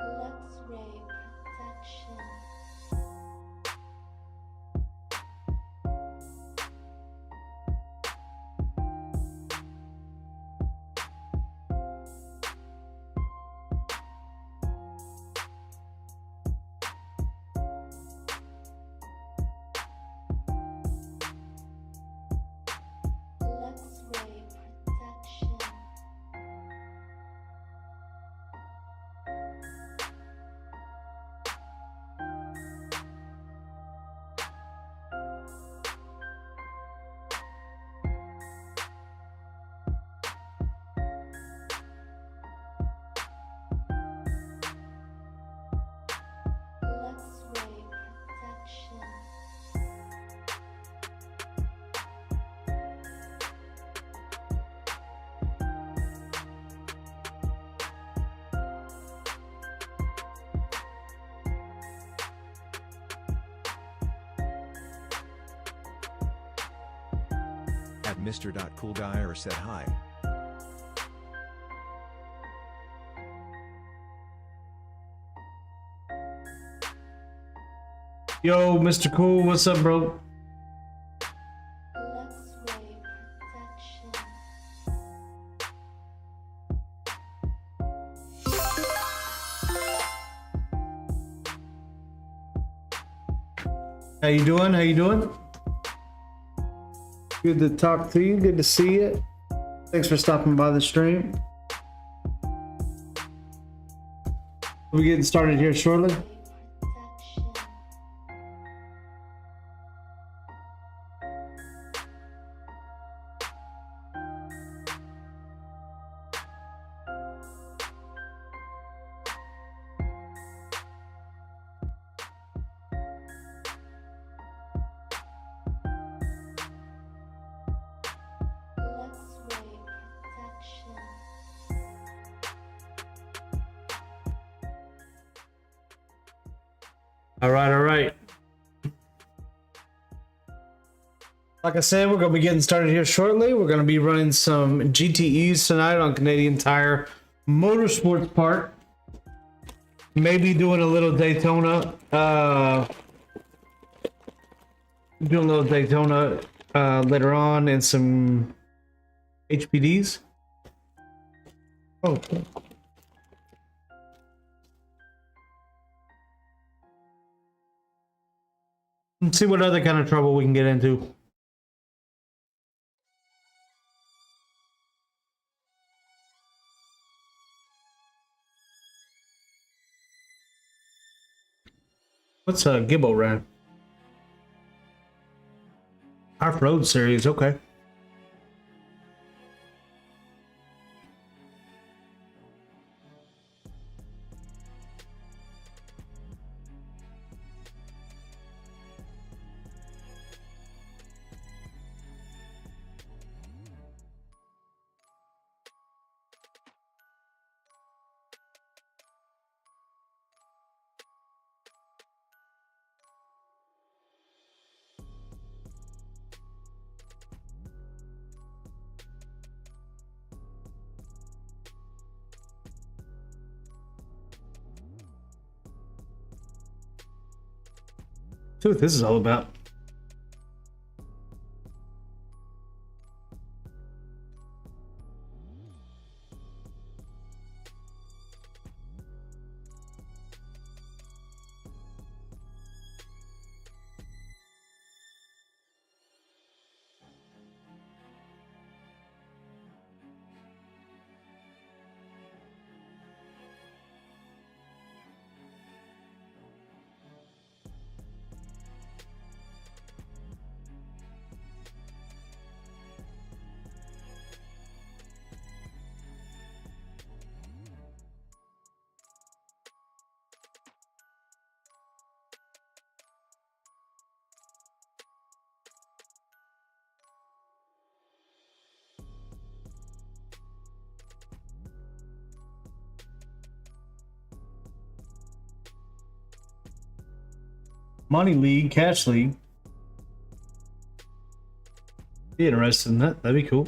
X-ray protection. X-ray protection. X-ray protection. At Mr.Coolguy said hi. Yo, Mr. Cool, what's up, bro? X-ray protection. How you doing? How you doing? Good to talk to you. Good to see you. Thanks for stopping by the stream. We're getting started here shortly. Protection. X-ray protection. All right. Like I said, we're going to be getting started here shortly. We're going to be running some GTEs tonight on Canadian Tire Motorsports Park. Maybe doing a little Daytona. Doing a little Daytona later on and some HPDs. Oh, cool. Let's see what other kind of trouble we can get into. What's Gibbo ran? Off-road series, okay. See what this is all about. Money League, Cash League. Be interested in that. That'd be cool.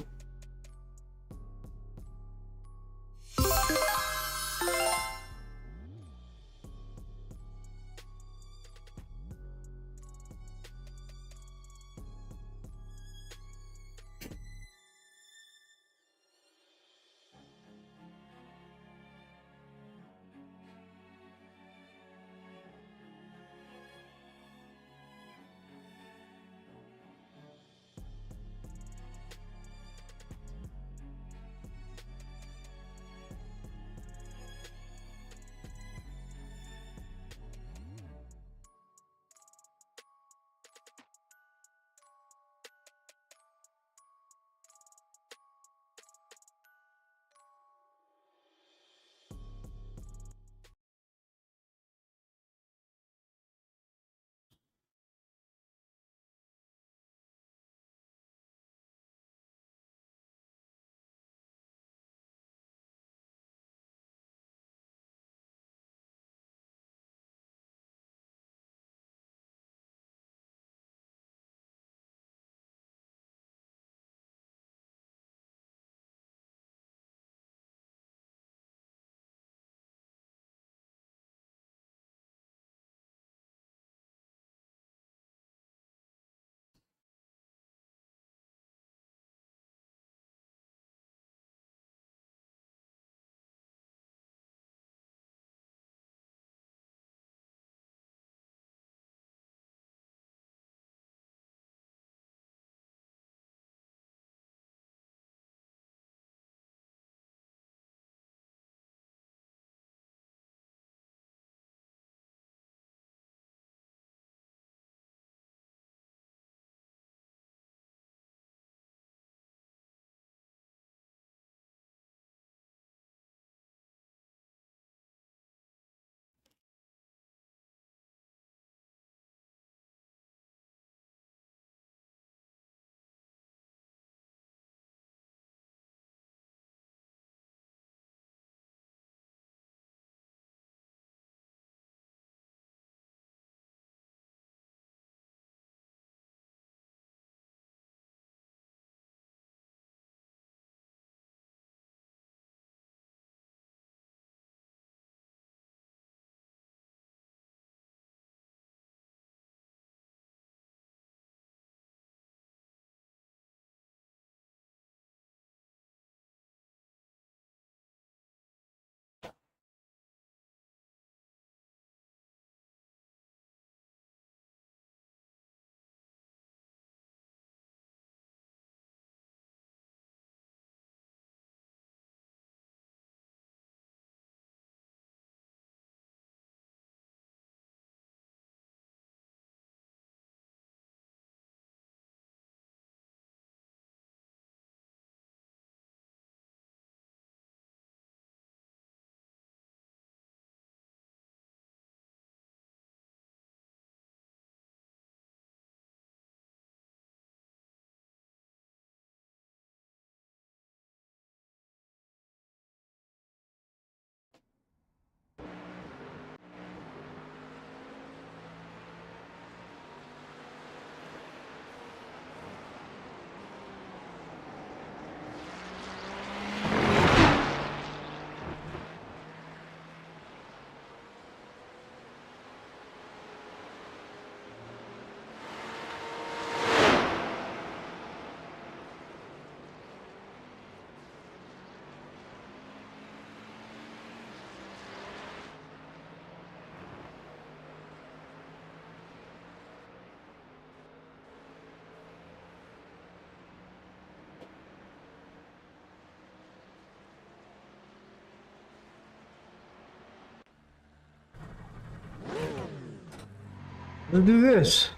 Let's do this.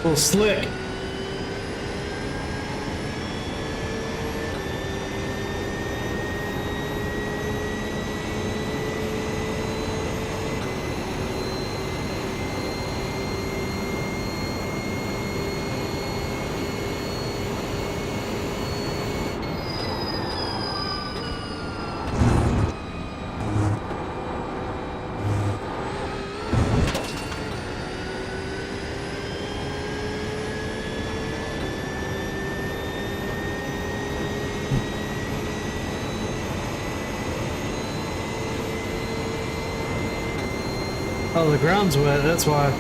A little slick. Oh, the ground's wet, that's why.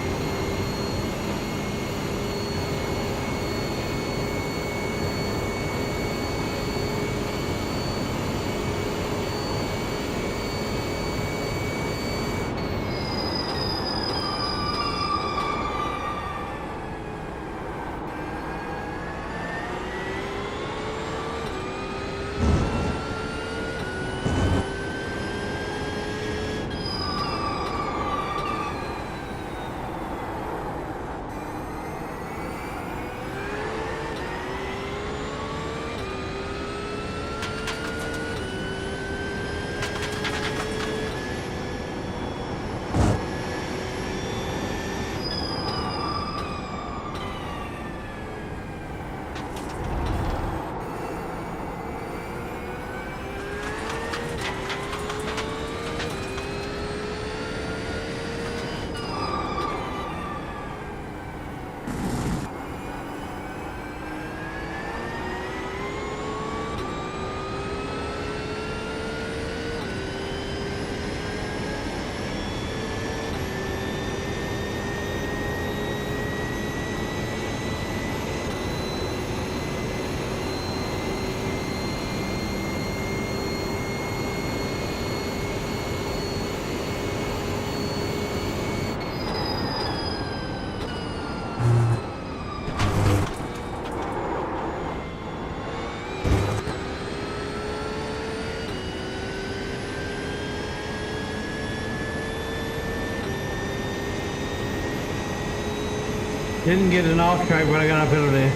Didn't get an off track, but I got a penalty.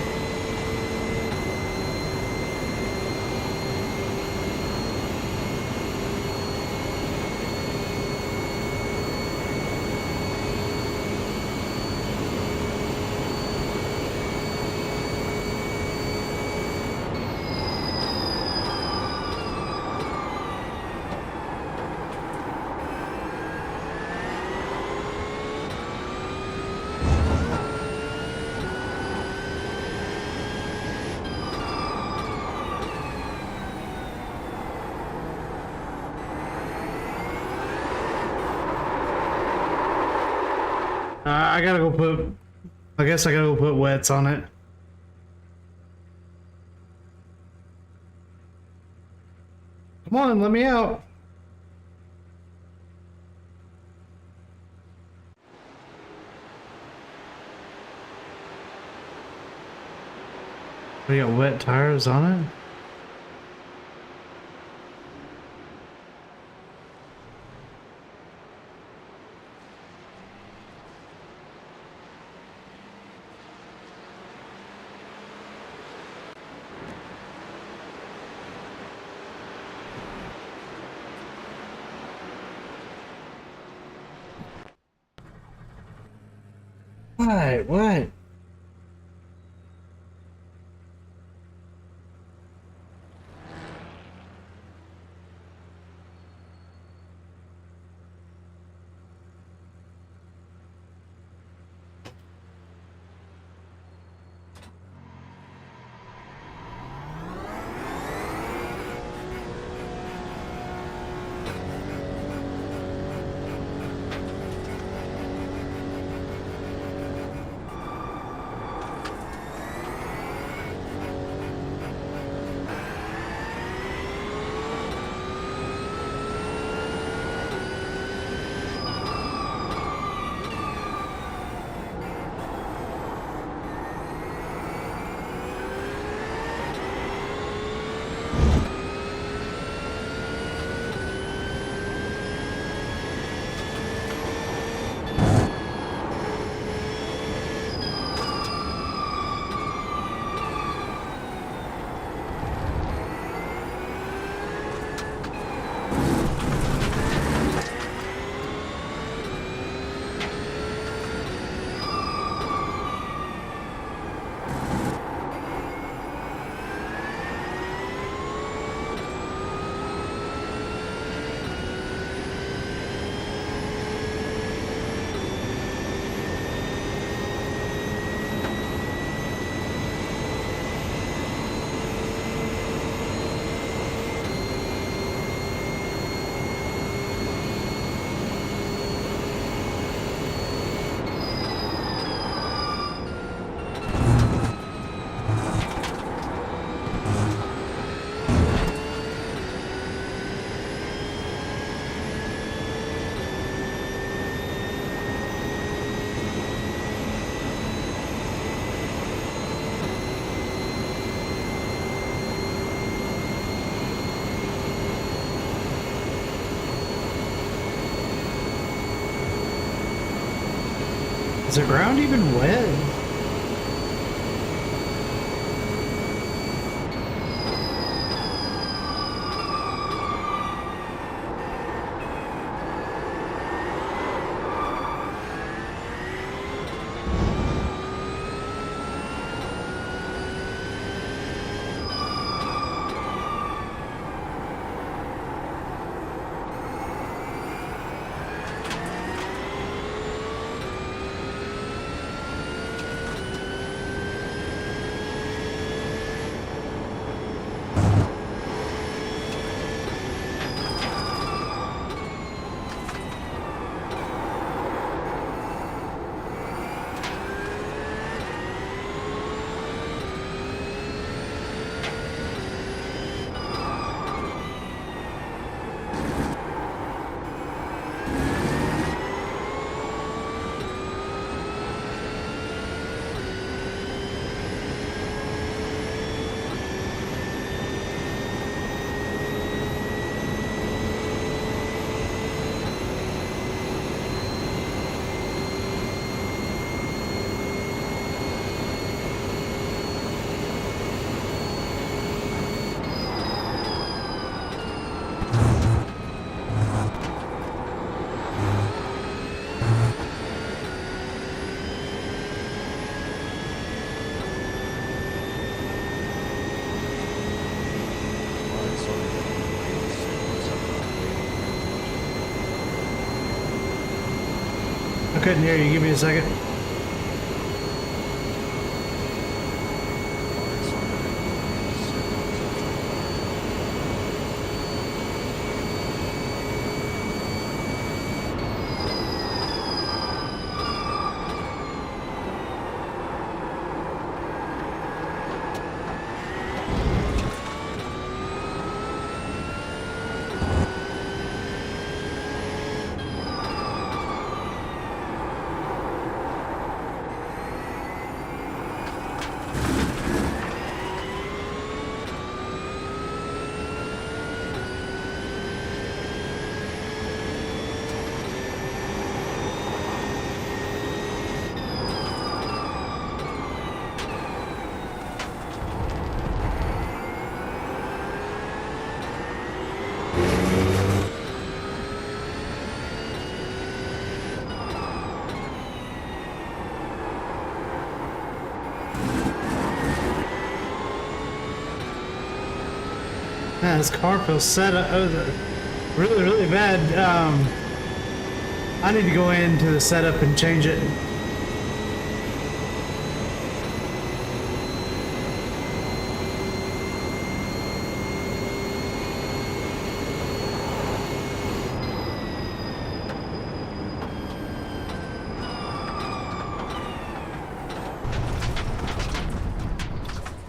I gotta go put. I guess I gotta go put wets on it. Come on, let me out. We got wet tires on it. What? What? Is the ground even wet? I couldn't hear you. Give me a second. Man, this car feels set up really, really bad. I need to go into the setup and change it.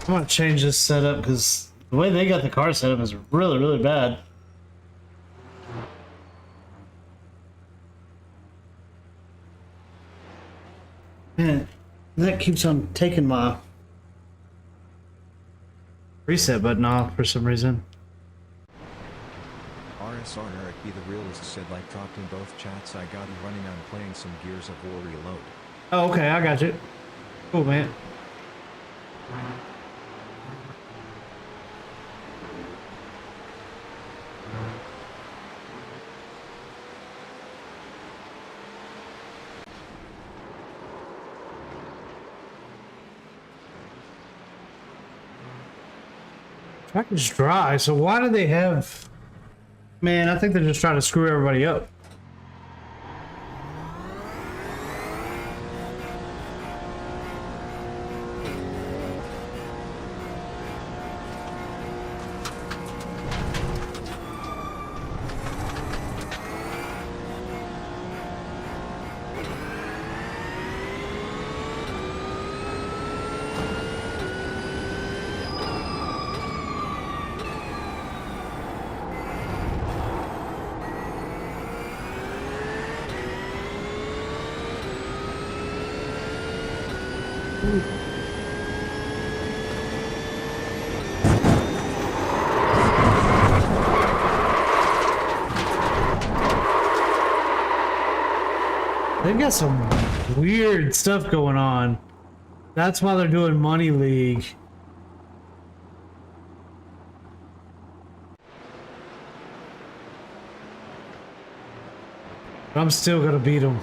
I'm gonna change this setup because the way they got the car set up is really, really bad. Man, that keeps on taking my reset button off for some reason. RSR Eric B. the Realist said like dropped in both chats. I got you running on playing some Gears of War Reload. Oh, okay, I got you. Cool, man. Track is dry, so why do they have... Man, I think they're just trying to screw everybody up. They've got some weird stuff going on. That's why they're doing Money League. But I'm still gonna beat them.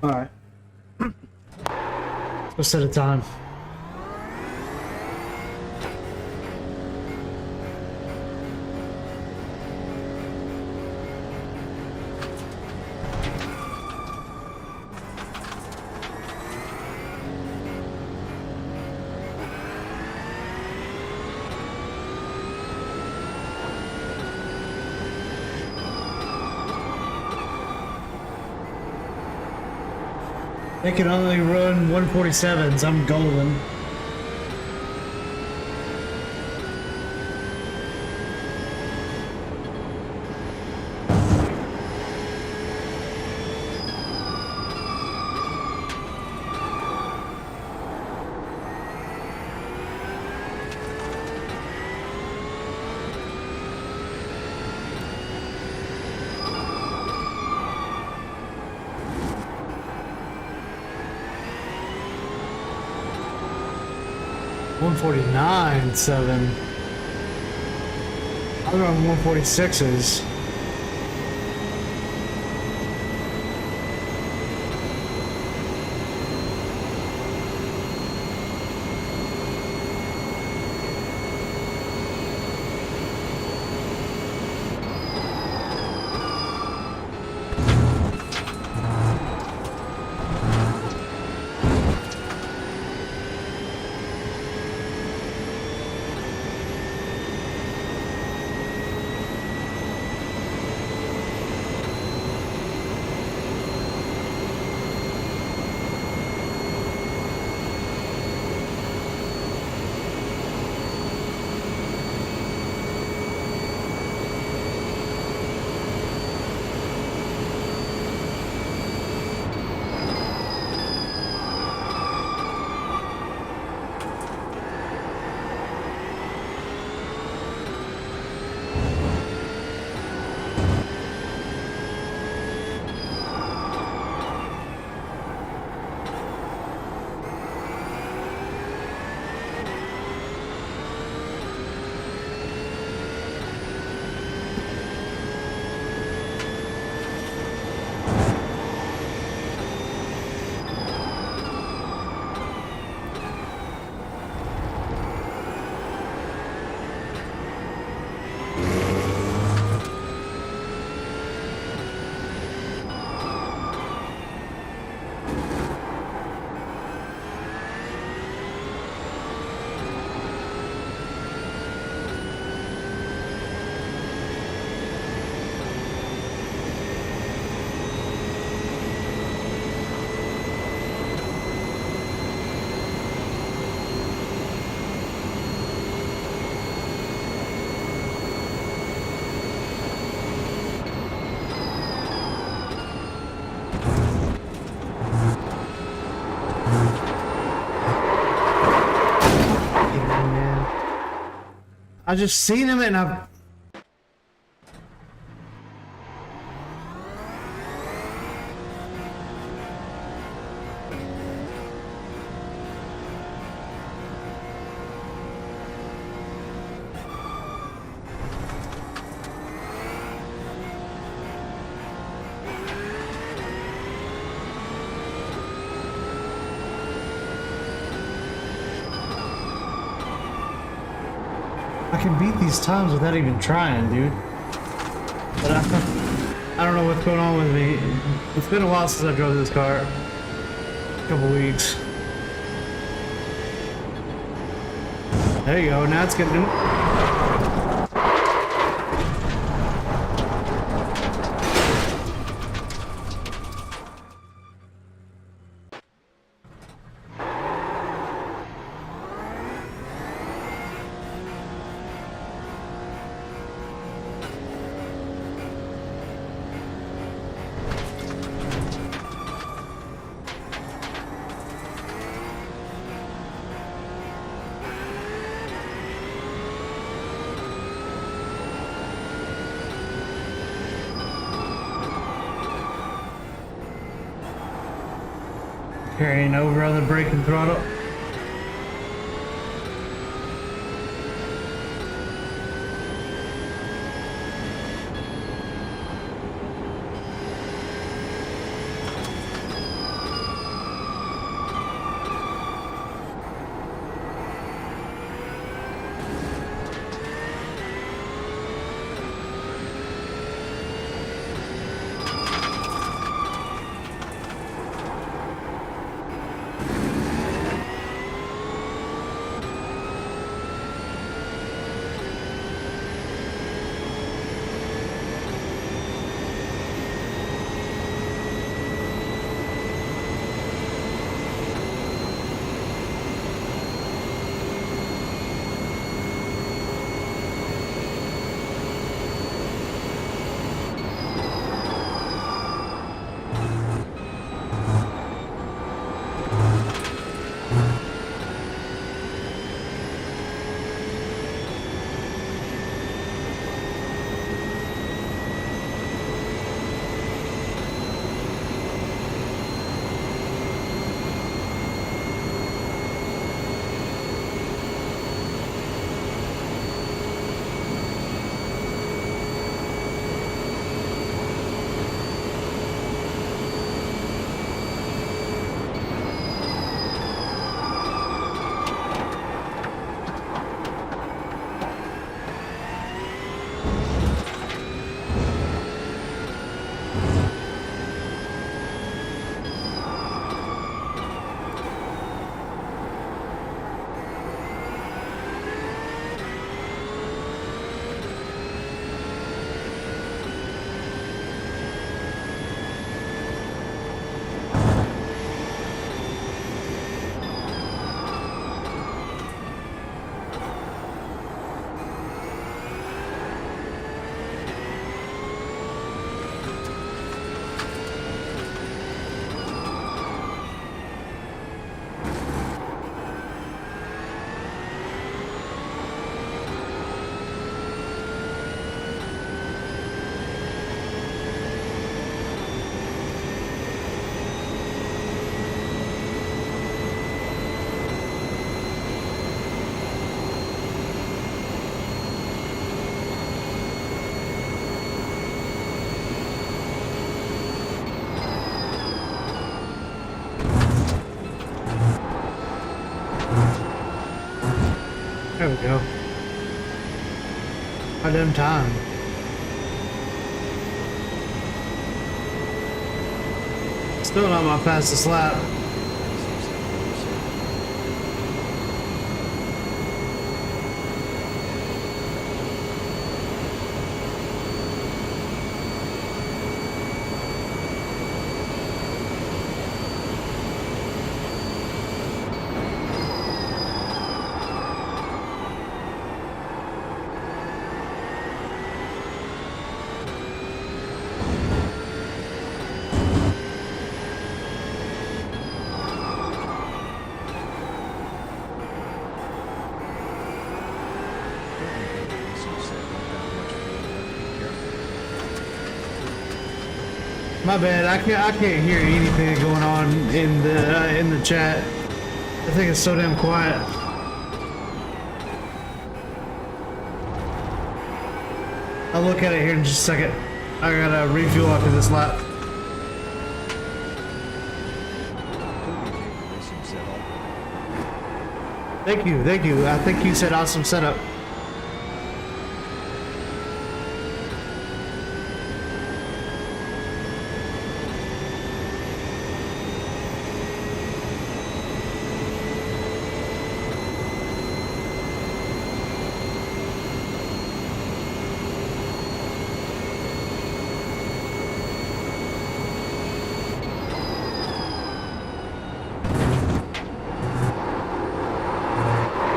All right. Let's set a time. They can only run 147s. I'm golden. .149.7. I run 146s. Yeah, man. I just seen him and I. I can beat these times without even trying, dude. But I don't know what's going on with me. It's been a while since I drove this car. A couple weeks. There you go. Now it's getting. Carrying over on the brake and throttle. There we go. Right on time. Still not my fastest lap. My bad. I can't hear anything going on in the chat. I think it's so damn quiet. I'll look at it here in just a second. I gotta refuel after this lap. Thank you, thank you. I think you said awesome setup.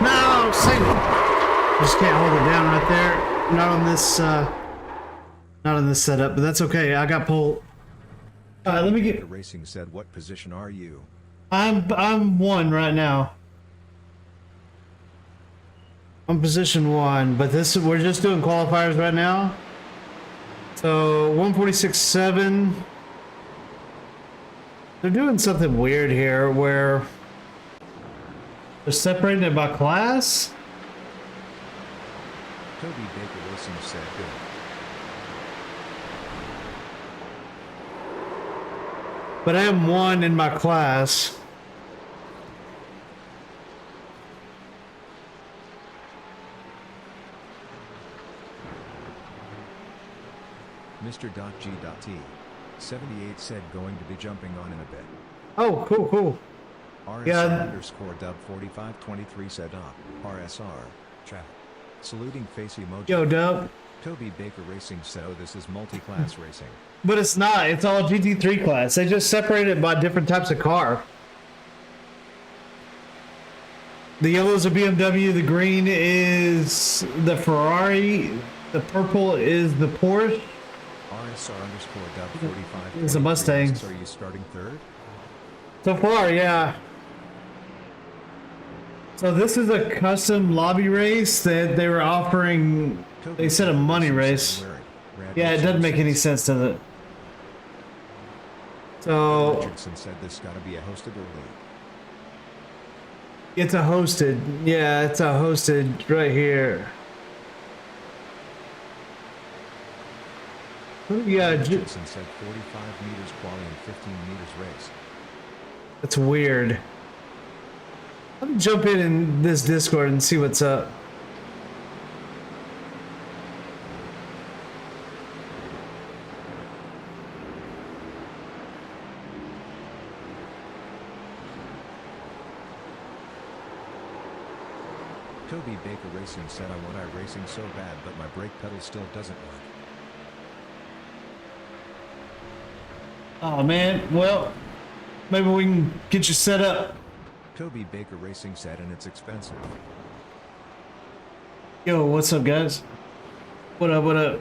No, save it. Just can't hold it down right there. Not on this setup, but that's okay. I got pulled. Let me get. Racing said, "What position are you?" I'm one right now. I'm position 1, but we're just doing qualifiers right now. So 146.7. They're doing something weird here where they're separating it by class. Toby Baker Racing said, "Good." But I am 1 in my class. Mr. G.T. 78 said, "Going to be jumping on in a bit." Oh, cool, cool. RSR Yeah. underscore dub 4523 said, RSR. Chat. Saluting face emoji. Yo, Dub. Toby Baker Racing said, "Oh, this is multi-class racing." But it's not. It's all GT3 class. They just separate it by different types of car. The yellow is a BMW. The green is the Ferrari. The purple is the Porsche. RSR underscore dub 45. It's a Mustang. So are you starting third? So far, yeah. So this is a custom lobby race that they were offering. They said a money race. Yeah, it doesn't make any sense, does it? So Richardson said this got to be a hosted or league. it's a hosted. Yeah, it's a hosted right here. Yeah, Richardson said 45 meters quali and 15 meters race. that's weird. Let me jump in this Discord and see what's up. Toby Baker Racing said, "I want iRacing so bad, but my brake pedal still doesn't work." Oh man, well, maybe we can get you set up. Toby Baker Racing said, "And it's expensive." Yo, what's up, guys? What up, what up?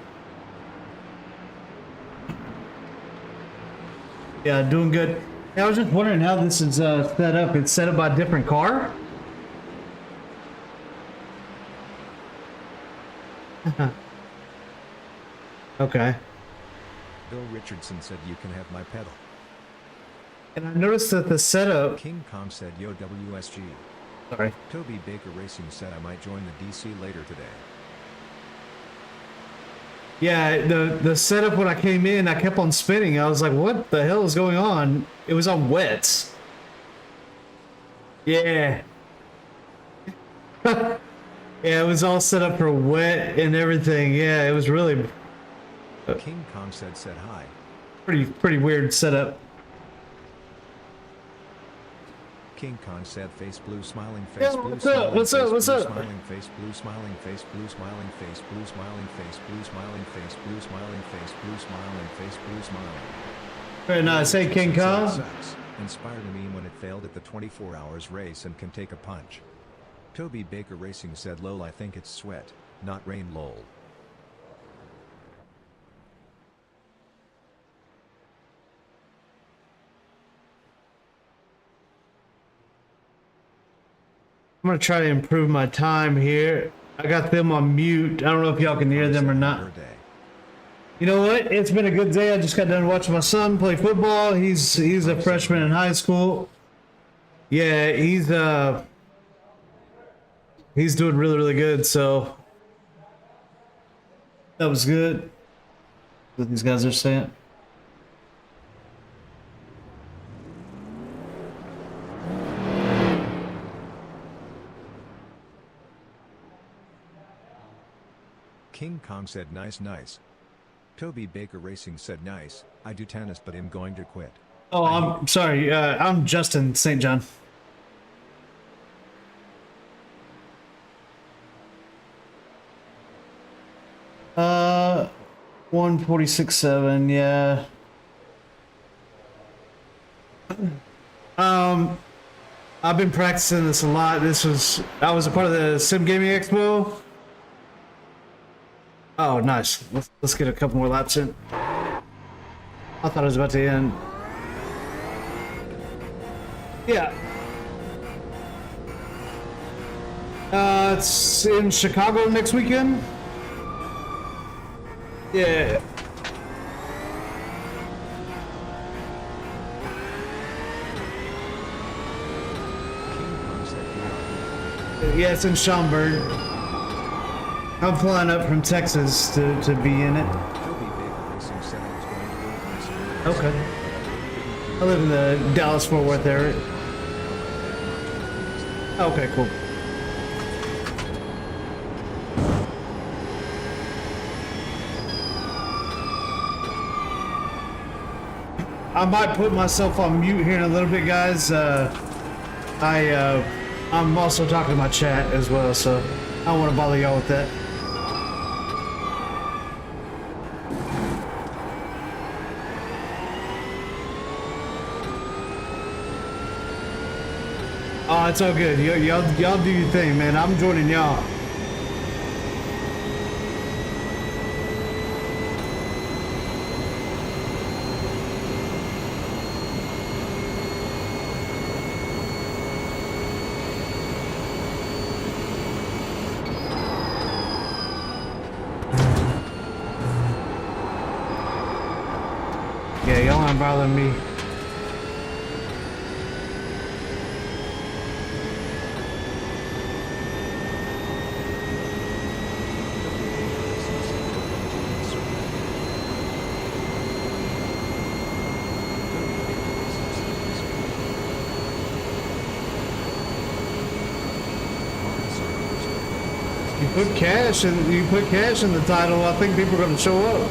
Yeah, doing good. Hey, I was just wondering how this is set up. It's set up by a different car? Okay. Bill Richardson said, "You can have my pedal." And I noticed that the setup... King Kong said, "Yo WSG." Sorry. Toby Baker Racing said, "I might join the DC later today." Yeah, the setup when I came in, I kept on spinning. I was like, what the hell is going on? It was on wets. Yeah. Yeah, it was all set up for wet and everything. Yeah, it was really King Kong said hi. pretty weird setup. King Kong said, "Face blue, smiling face, Yo, blue, what's up? smiling What's face, up? What's blue, up? smiling face, blue, smiling face, blue, smiling face, blue, smiling face, blue, smiling face, blue, smiling face, blue, smiling face, blue, smiling." Very nice. Hey, King Richardson said, Kong. "Sucks. Inspired me when it failed at the 24 hours race and can take a punch." Toby Baker Racing said, "Lol, I think it's sweat, not rain, lol." I'm gonna try to improve my time here. I got them on mute. I don't know if y'all can hear them or not. Per day. You know what? It's been a good day. I just got done watching my son play football. He's a freshman in high school. Yeah, he's doing really, really good. So that was good. What these guys are saying. King Kong said nice nice. Toby Baker Racing said nice, I do tennis but am going to quit. Oh, I'm sorry. I'm Justin St. John. 146.7, yeah. I've been practicing this a lot. I was a part of the Sim Gaming Expo. Oh, nice. Let's get a couple more laps in. I thought it was about to end. Yeah. It's in Chicago next weekend. Yeah. King Kong said Yeah, it's in Schaumburg. I'm flying up from Texas to be in it. Toby Baker Racing said I was going to go to my school. Okay. I live in the Dallas-Fort Worth area. Okay, cool. I might put myself on mute here in a little bit, guys. I'm also talking to my chat as well, so I don't want to bother y'all with that. Oh, it's all good. Y'all do your thing, man. I'm joining y'all. Yeah, y'all aren't bothering me. You put cash in the title, I think people are gonna show up.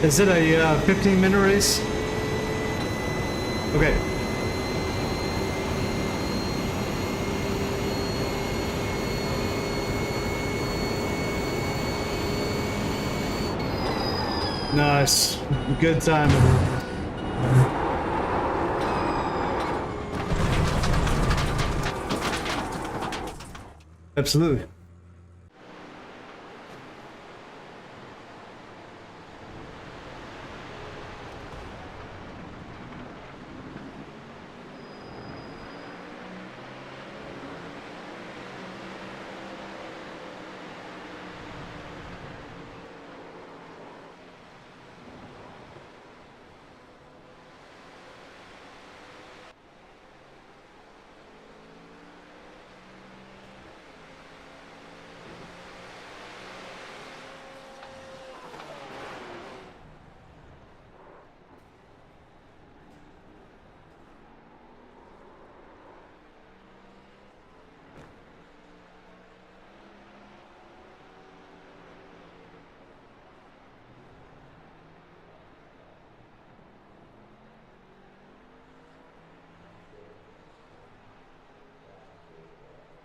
Is it a 15-minute race? Okay. Nice. Good time. Absolutely.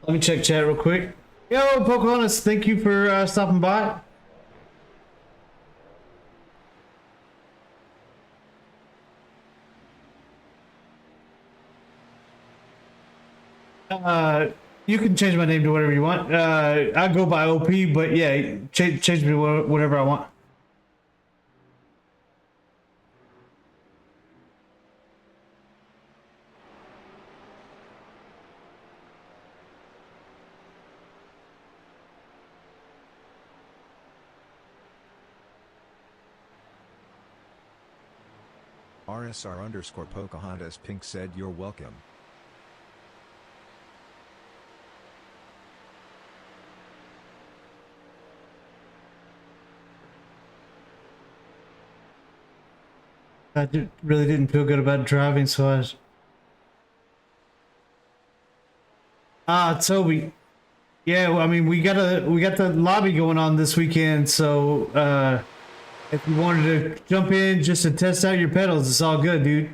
Let me check chat real quick. Yo, Pocahontas, thank you for stopping by. You can change my name to whatever you want. I go by OP, but yeah, change me to whatever I want. RSR_Pocahontas Pink said you're welcome. Really didn't feel good about driving, so I was... Toby. Yeah, well, I mean, we got the lobby going on this weekend, so if you wanted to jump in just to test out your pedals, it's all good, dude.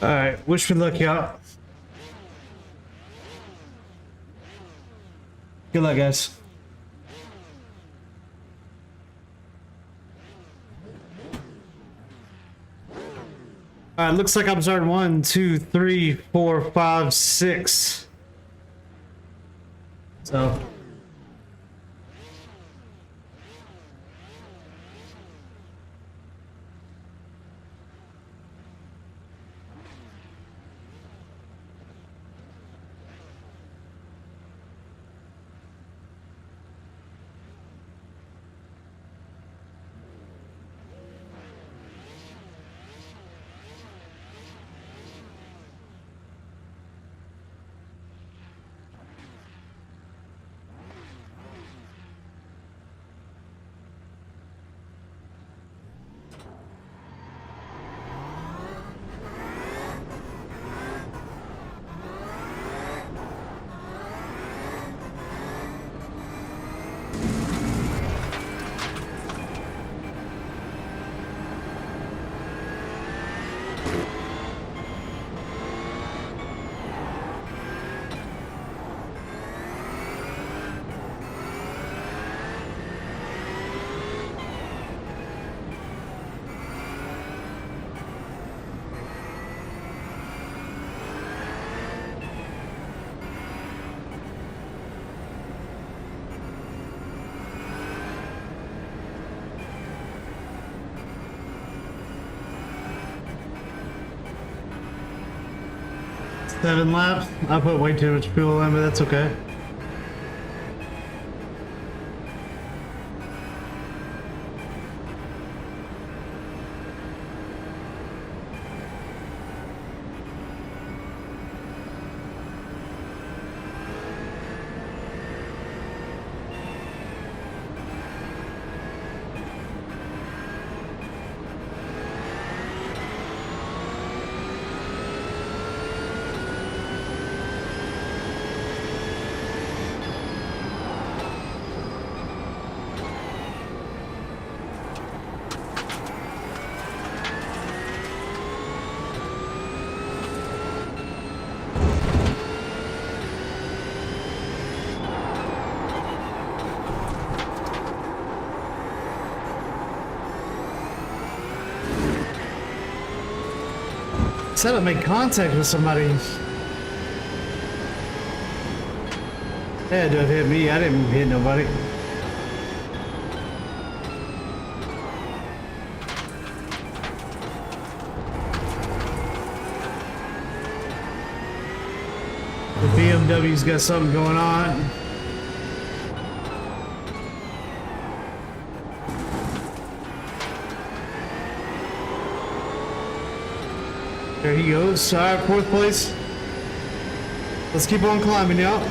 Alright, wish me luck, y'all. Good luck, guys. Alright, looks like I'm starting 1, 2, 3, 4, 5, 6. So... Seven laps. I put way too much fuel in, but that's okay. Said I made contact with somebody. They had to have hit me. I didn't hit nobody. The BMW's got something going on. There he goes. All right, fourth place. Let's keep on climbing, y'all.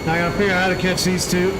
Now I gotta figure out how to catch these two.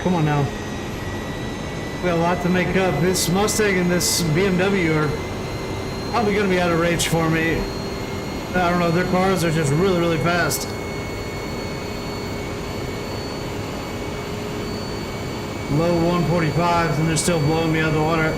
Come on now. We got a lot to make up. This Mustang and this BMW are probably going to be out of range for me. I don't know, their cars are just really, really fast. Low 145s and they're still blowing me out of the water.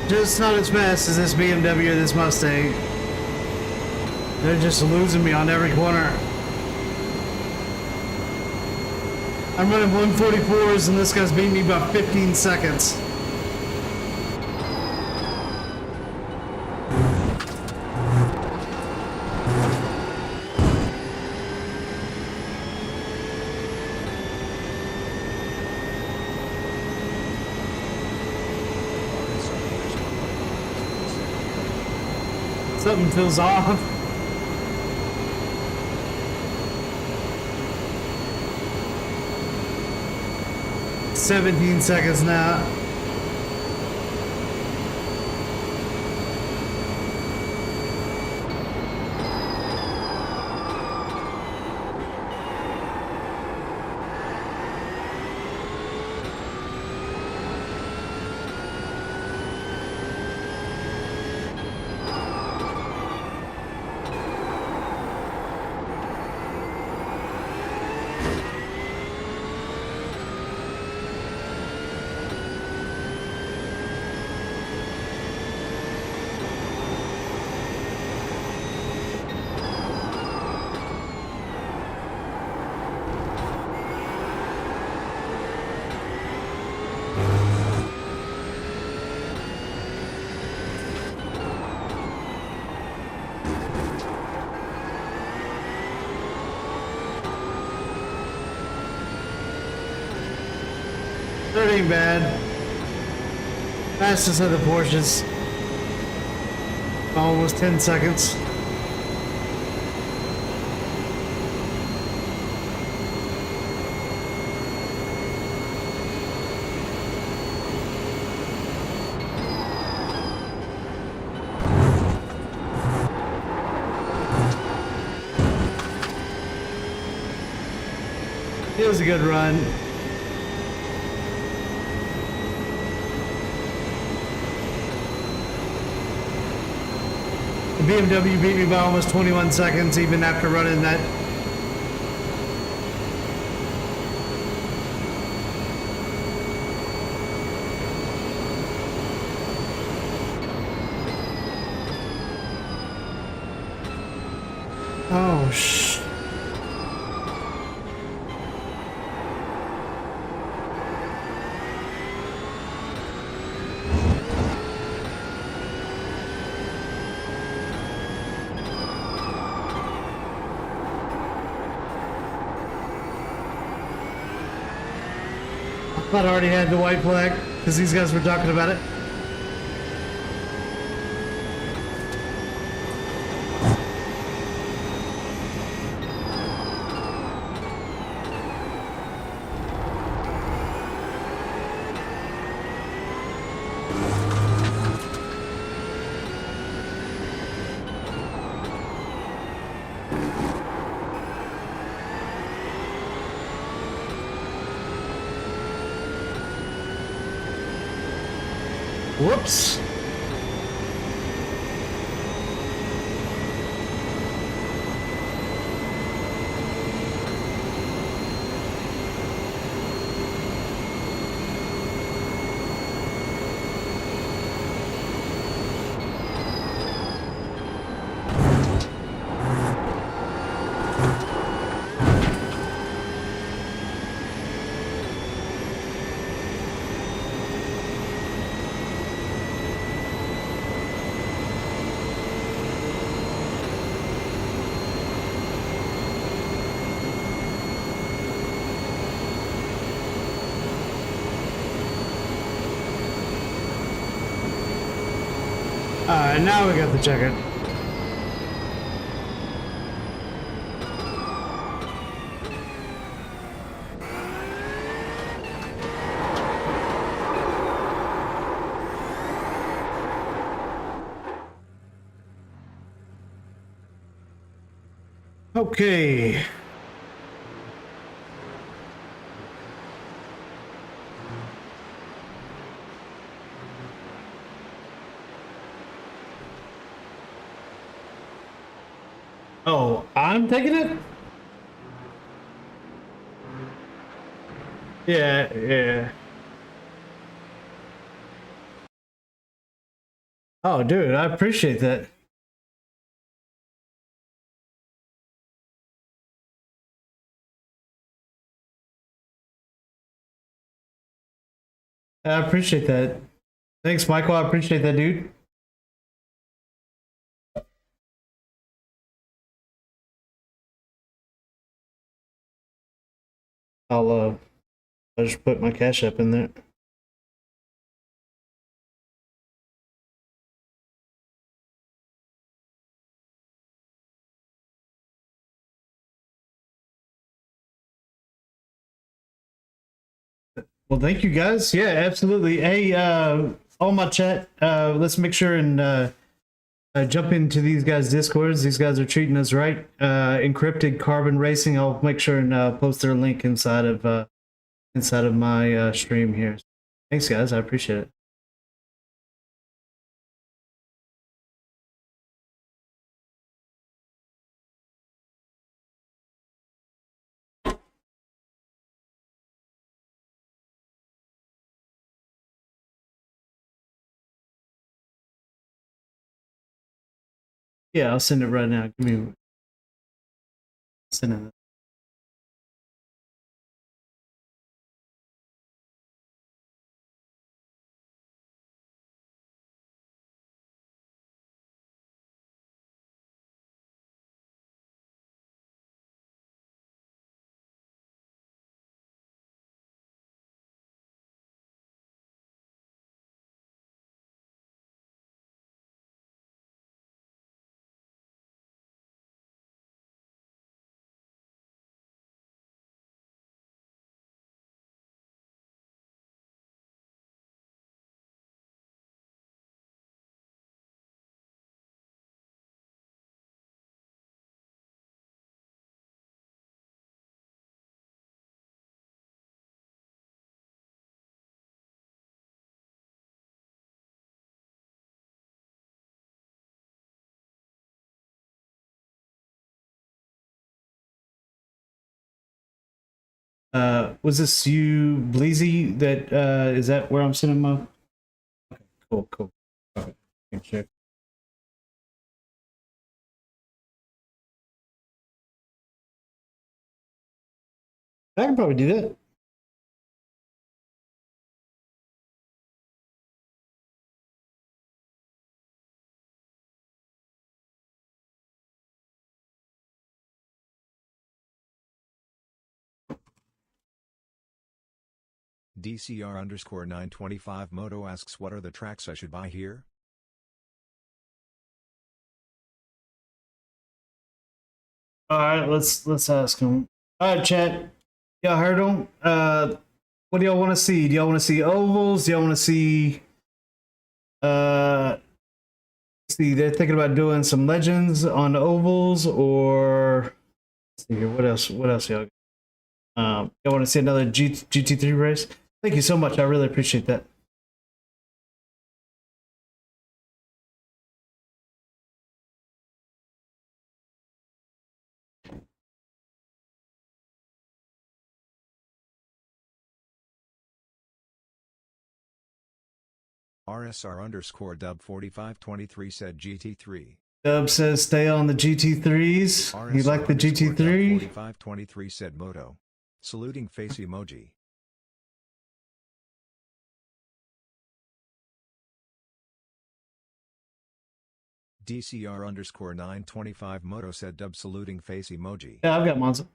Just not as fast as this BMW or this Mustang. They're just losing me on every corner. I'm running 144s and this guy's beating me by 15 seconds. Something feels off. $17 now. That ain't bad. Fastest of the Porsches. Almost 10 seconds. It was a good run. The BMW beat me by almost 21 seconds even after running that. Oh, I thought I already had the white flag because these guys were talking about it. Whoops. Alright, now we got the checker. Okay. Oh, I'm taking it? Yeah. Oh, dude, I appreciate that. I appreciate that. Thanks, Michael. I appreciate that, dude. I'll just put my Cash App in there. Well, thank you guys. Yeah, absolutely. Hey, all my chat, let's make sure and jump into these guys' discords. These guys are treating us right. Encrypted Carbon Racing. I'll make sure and post their link inside of my stream here. Thanks, guys. I appreciate it. Yeah, I'll send it right now. Give me send it. Was this you, Bleezy? That is that where I'm sending my? Okay, cool, cool. Okay, check. I can probably do that. DCR underscore 925 Moto asks, what are the tracks I should buy here? All right, let's ask him. All right, chat. Y'all heard him. What do y'all want to see? Do y'all want to see ovals? Do y'all want to see? Uh, see, they're thinking about doing some legends on the ovals, or let's see here. What else? What else, y'all? Y'all want to see another GT3 race? Thank you so much. I really appreciate that. RSR underscore dub 4523 said GT3. Dub says stay on the GT3s. You like the GT3? 4523 said Moto. Saluting face emoji. DCR underscore 925 Moto said dub saluting face emoji. Yeah, I've got Monza.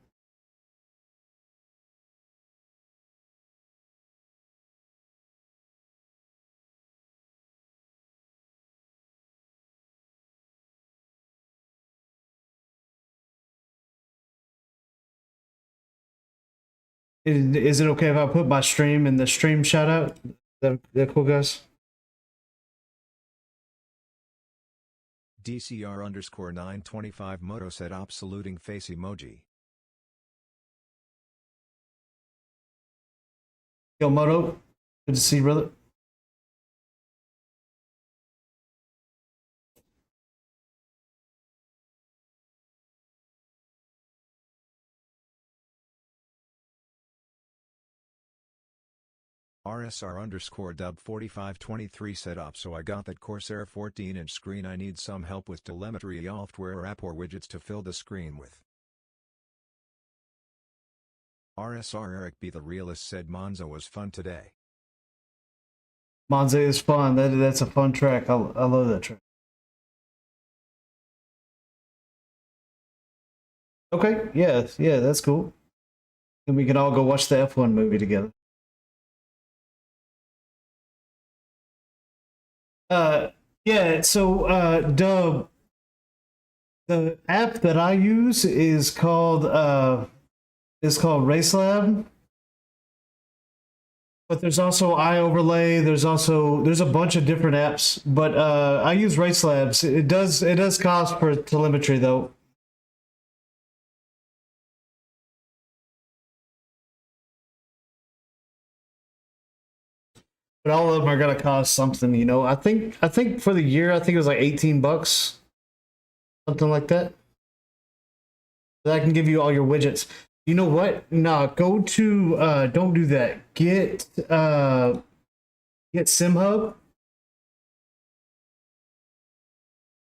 Is it okay if I put my stream in the stream shout out? That cool, guys? DCR underscore 925 Moto said op saluting face emoji. Yo, Moto. Good to see you, brother. RSR underscore dub 4523 set up, so I got that Corsair 14-inch screen. I need some help with telemetry software app or widgets to fill the screen with. RSR Eric B. the Realist said Monza was fun today. Monza is fun. That's a fun track. I love that track. Okay, yeah, that's cool. And we can all go watch the F1 movie together. Yeah, so Dub, the app that I use is called Race Lab. But there's also iOverlay. There's a bunch of different apps, but I use Race Labs. It does cost for telemetry though. But all of them are gonna cost something, you know. I think for the year, I think it was like $18, something like that. That can give you all your widgets. You know what? No, go to don't do that. Get SimHub.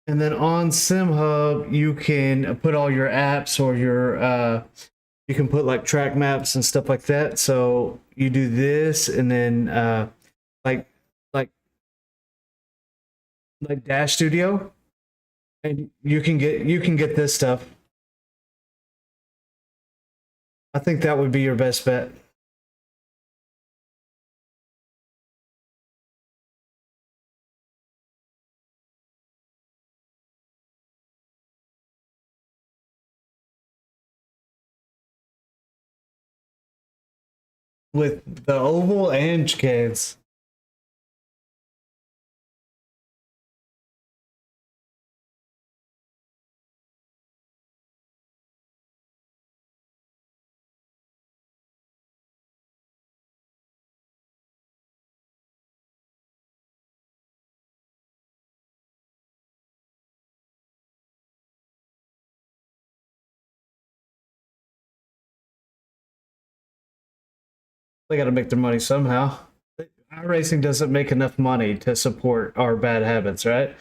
And then on SimHub, you can put all your apps or your you can put like track maps and stuff like that. So you do this, and then like like like Dash Studio, and you can get this stuff. I think that would be your best bet. With the oval and kids. They got to make their money somehow. iRacing doesn't make enough money to support our bad habits, right?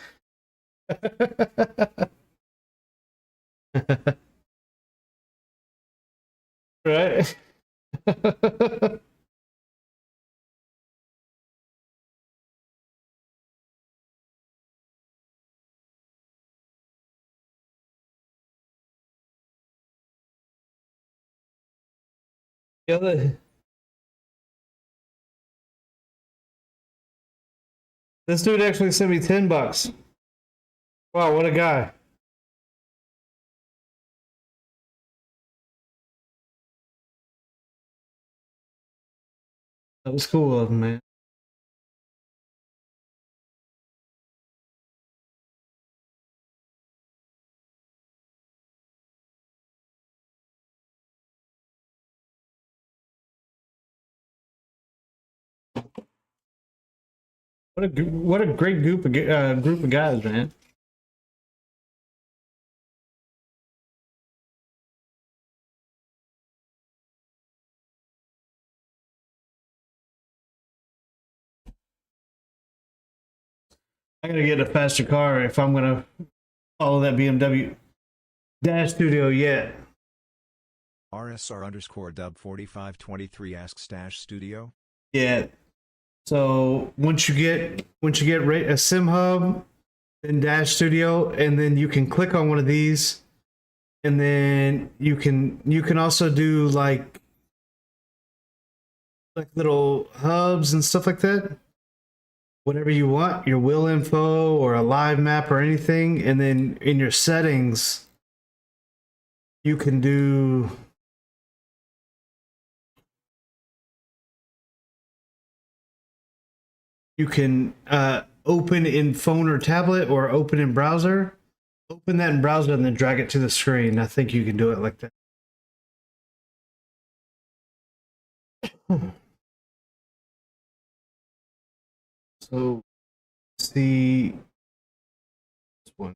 Right? Yeah, this dude actually sent me $10. Wow, what a guy. That was cool of him, man. What a great group of guys, man. I gotta get a faster car if I'm gonna follow that BMW Dash Studio yet. RSR underscore dub 4523 asks Dash Studio. Yeah. So once you get a Sim Hub, then Dash Studio, and then you can click on one of these, and then you can also do like little hubs and stuff like that. Whatever you want, your wheel info or a live map or anything, and then in your settings, you can do you can open in phone or tablet or open in browser. Open that in browser and then drag it to the screen. I think you can do it like that. So see this one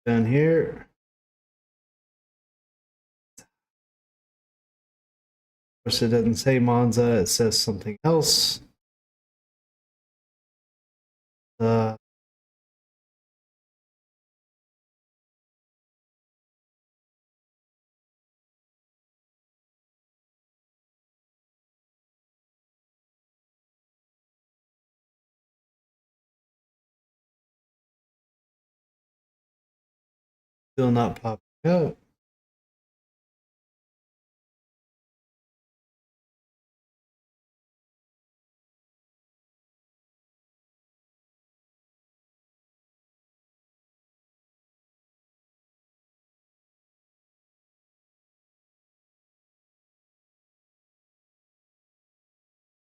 down here. Of course, it doesn't say Monza, it says something else. Uh, Still not popping up.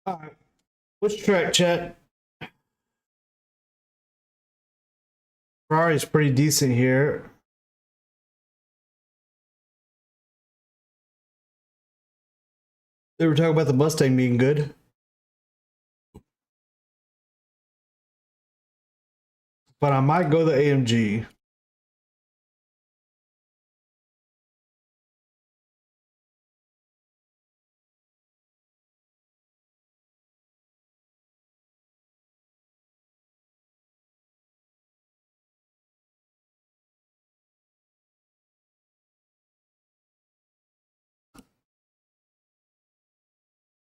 All right. Which track, chat? Ferrari's pretty decent here. They were talking about the Mustang being good. But I might go the AMG.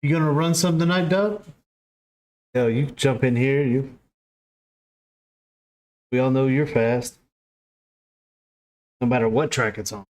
You gonna run some tonight, Dub? Yo, you jump in here. We all know you're fast. No matter what track it's on.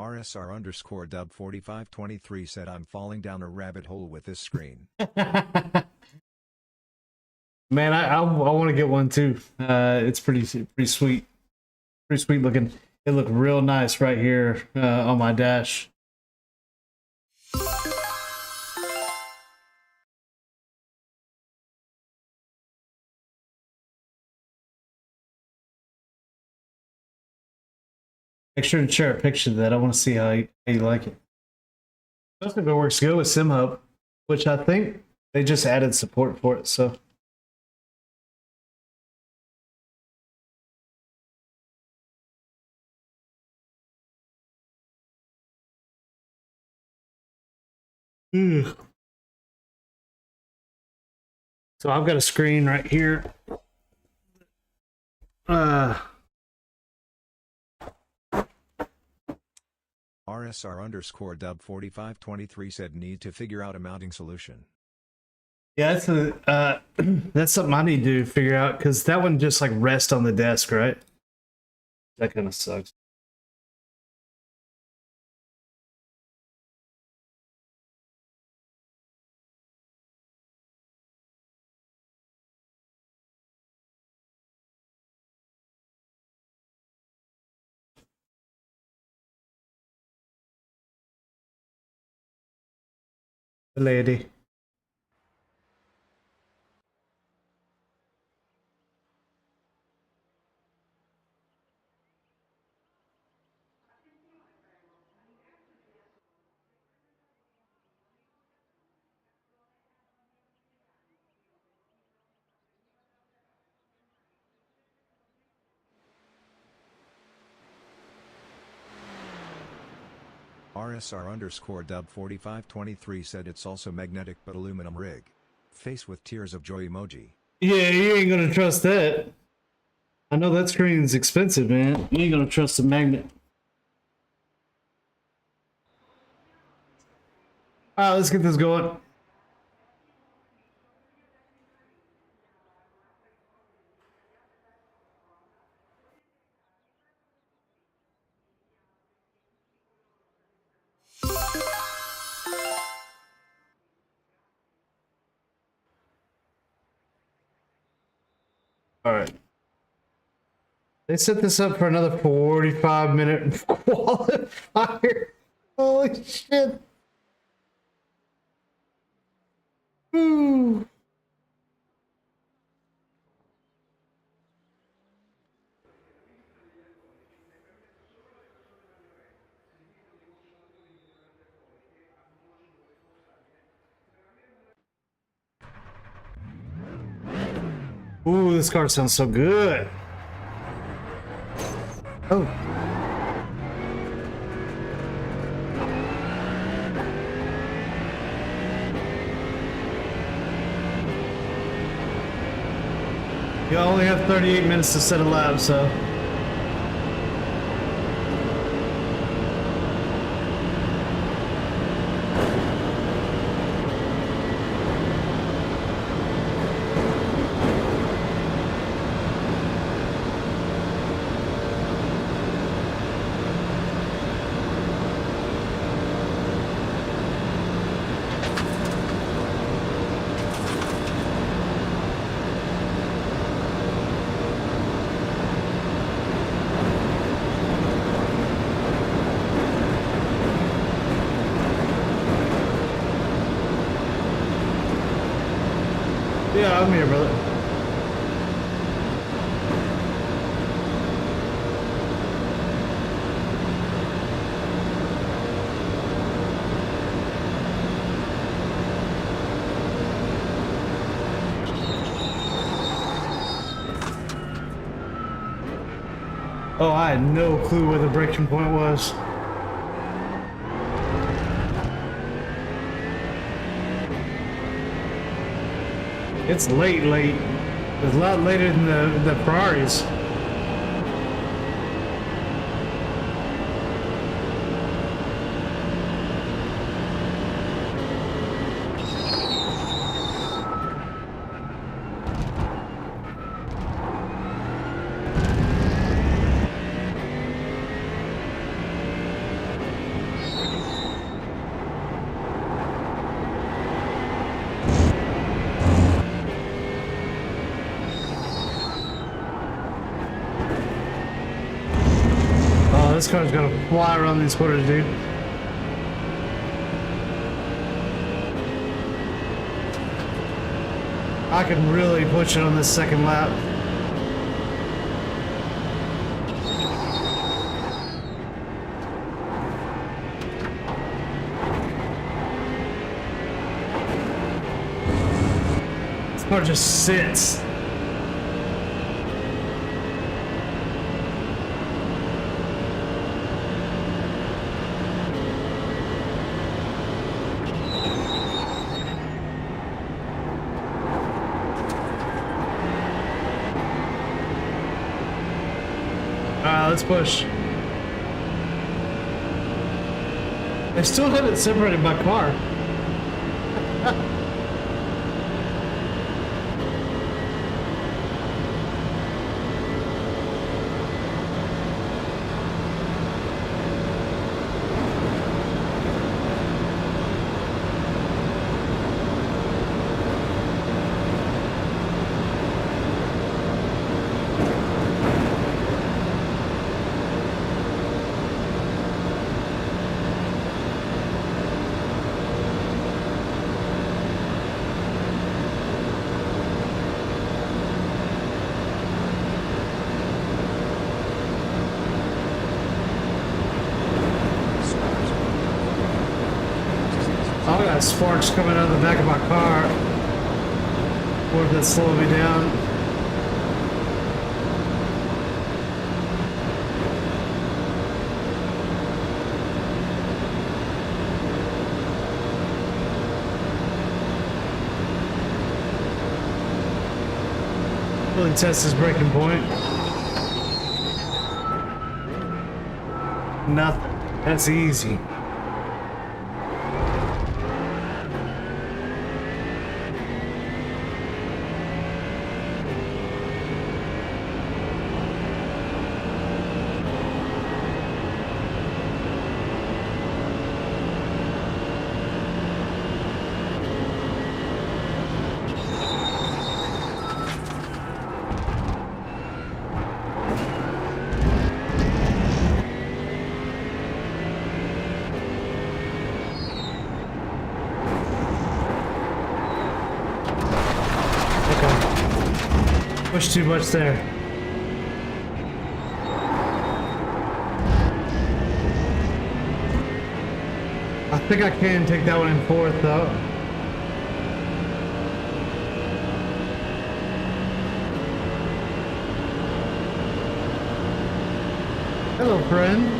RSR underscore dub 4523 said I'm falling down a rabbit hole with this screen. Man, I want to get one too. It's pretty sweet, pretty sweet looking. It looked real nice right here on my dash. Make sure to share a picture of that. I want to see how you like it. Especially if it works good with SimHub, which I think they just added support for it. So. Ugh. So I've got a screen right here. RSR underscore dub 4523 said need to figure out a mounting solution. Yeah, that's something I need to figure out because that one just like rests on the desk, right? That kind of sucks. Lady. RSR underscore dub 4523 said it's also magnetic but aluminum rig. Face with tears of joy emoji. Yeah, you ain't gonna trust that. I know that screen's expensive, man. You ain't gonna trust a magnet. All right, let's get this going. All right. They set this up for another 45-minute qualifier. Holy shit. Ooh. Ooh, this car sounds so good. Oh. You only have 38 minutes to set a lap, so. Yeah, I'm here, brother. Oh, I had no clue where the braking point was. It's late. It's a lot later than the Ferraris. This car's gonna fly around these corners, dude. I can really push it on this second lap. This car just sits. Let's push. I still haven't separated my car. I got sparks coming out of the back of my car. Or if that's slowing me down. Really test his braking point. Nothing. That's easy. push too much there. I think I can take that one in fourth though. Hello, friend.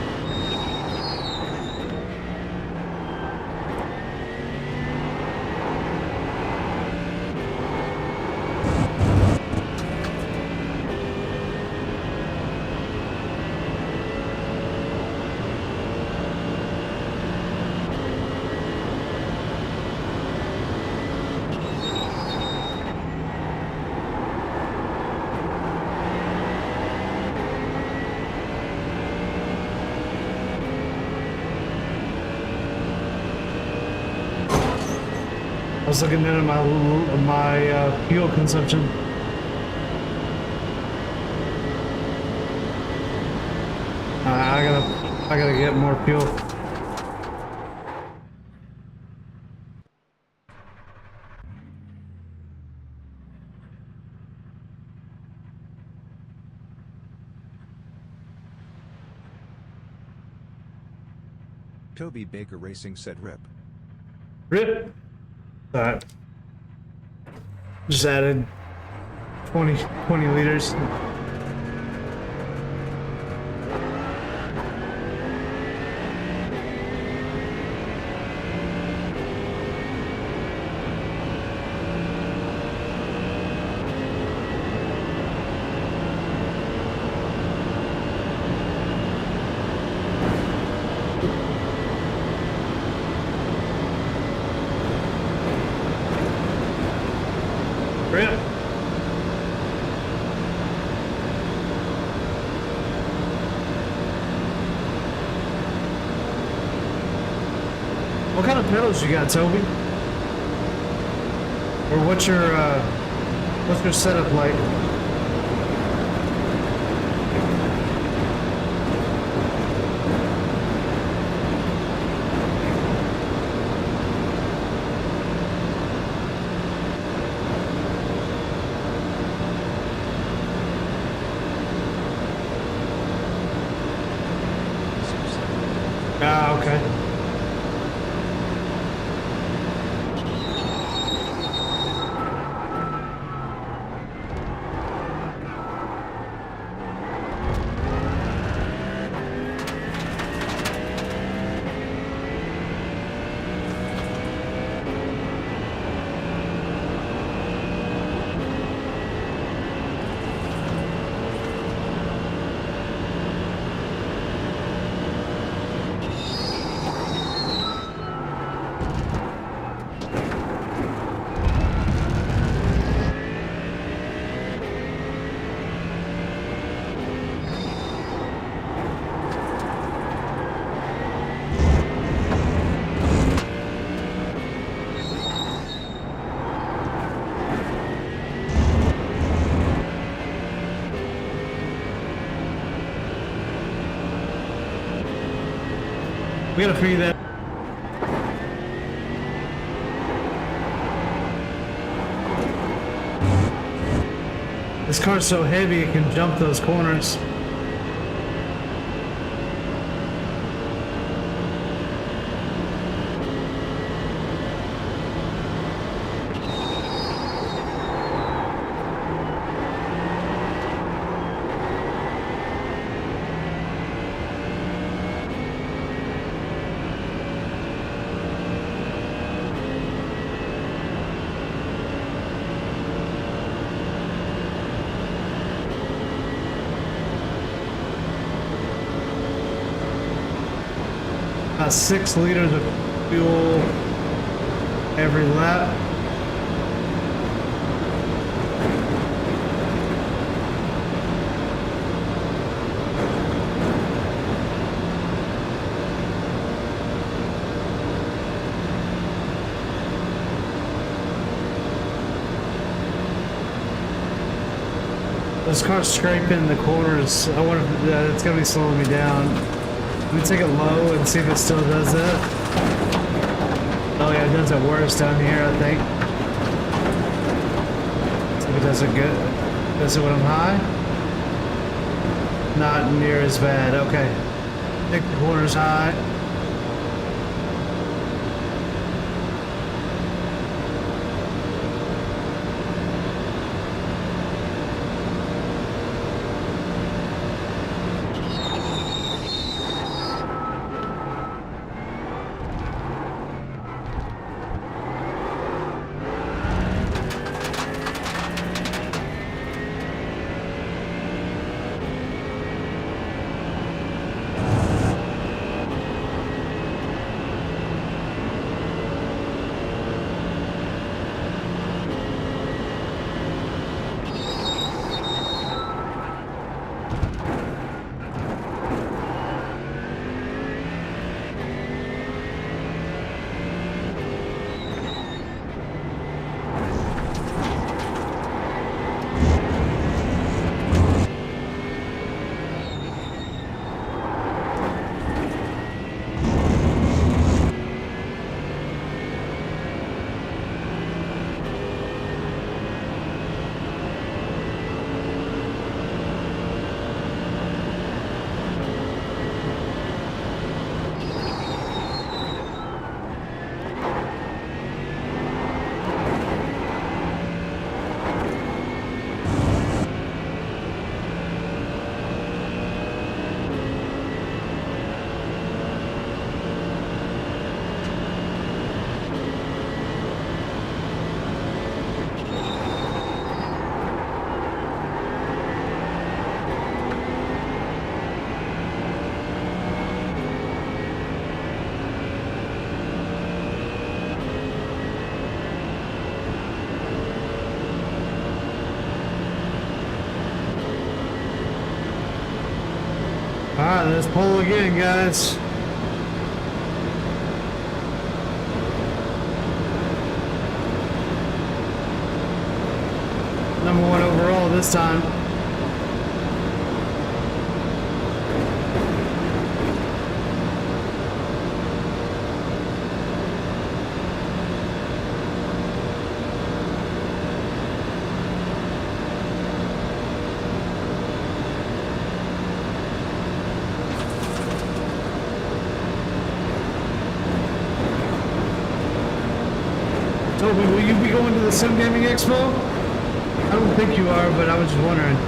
I was looking at my fuel consumption. I gotta get more fuel. Toby Baker Racing said rip. Rip. Alright. Just added 20 liters. Rip. What kind of pedals you got, Toby? Or what's your setup like? Ah, okay. We gotta figure that. This car's so heavy it can jump those corners. About 6 liters of fuel every lap. This car's scraping the corners. I wonder if it's gonna be slowing me down. Let me take it low and see if it still does that. Oh yeah, it does it worse down here, I think. See if it does it good. Is it when I'm high? Not near as bad. Okay. Take the corners high. Alright, let's pull again, guys. Number one overall this time. Toby, will you be going to the Sim Gaming Expo? I don't think you are, but I was just wondering.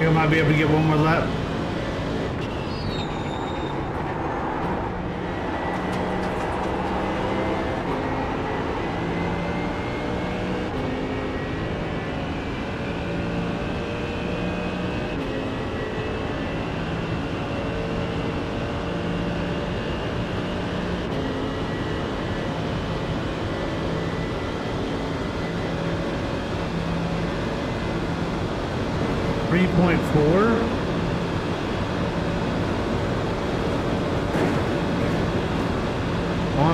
You might be able to get one more lap. .4.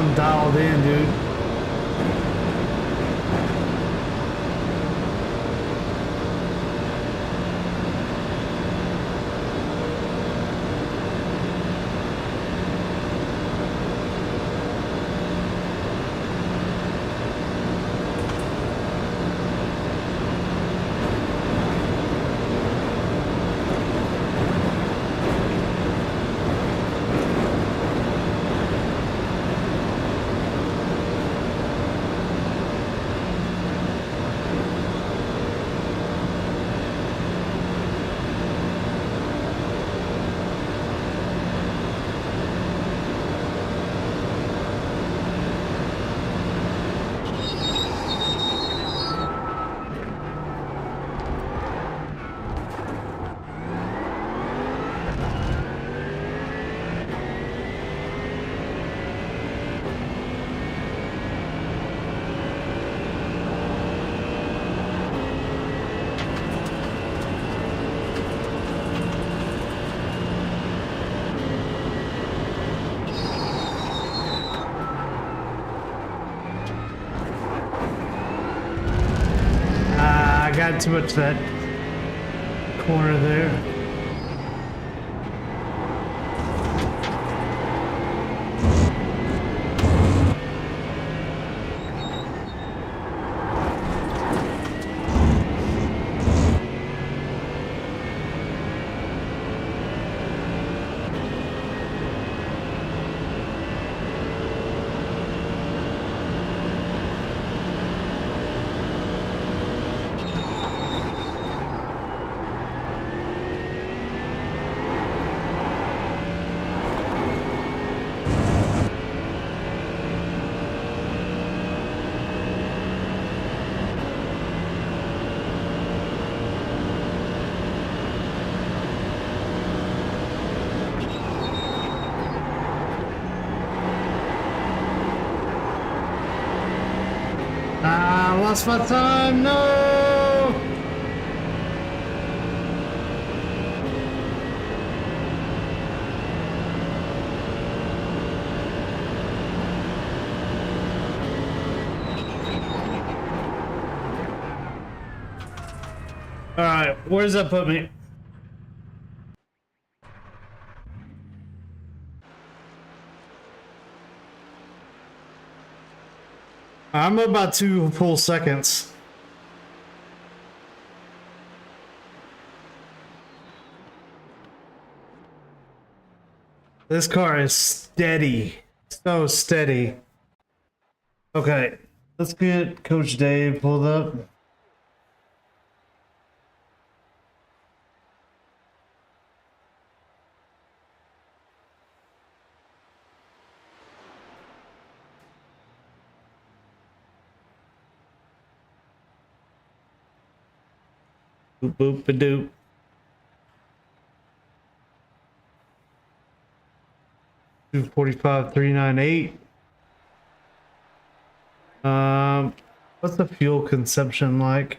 I'm dialed in, dude. I got too much of that corner there. I lost my time, no! Alright, where does that put me? I'm about 2 full seconds. This car is steady. So steady. Okay, let's get Coach Dave pulled up. Boop boop a doop. $245,398. What's the fuel consumption like?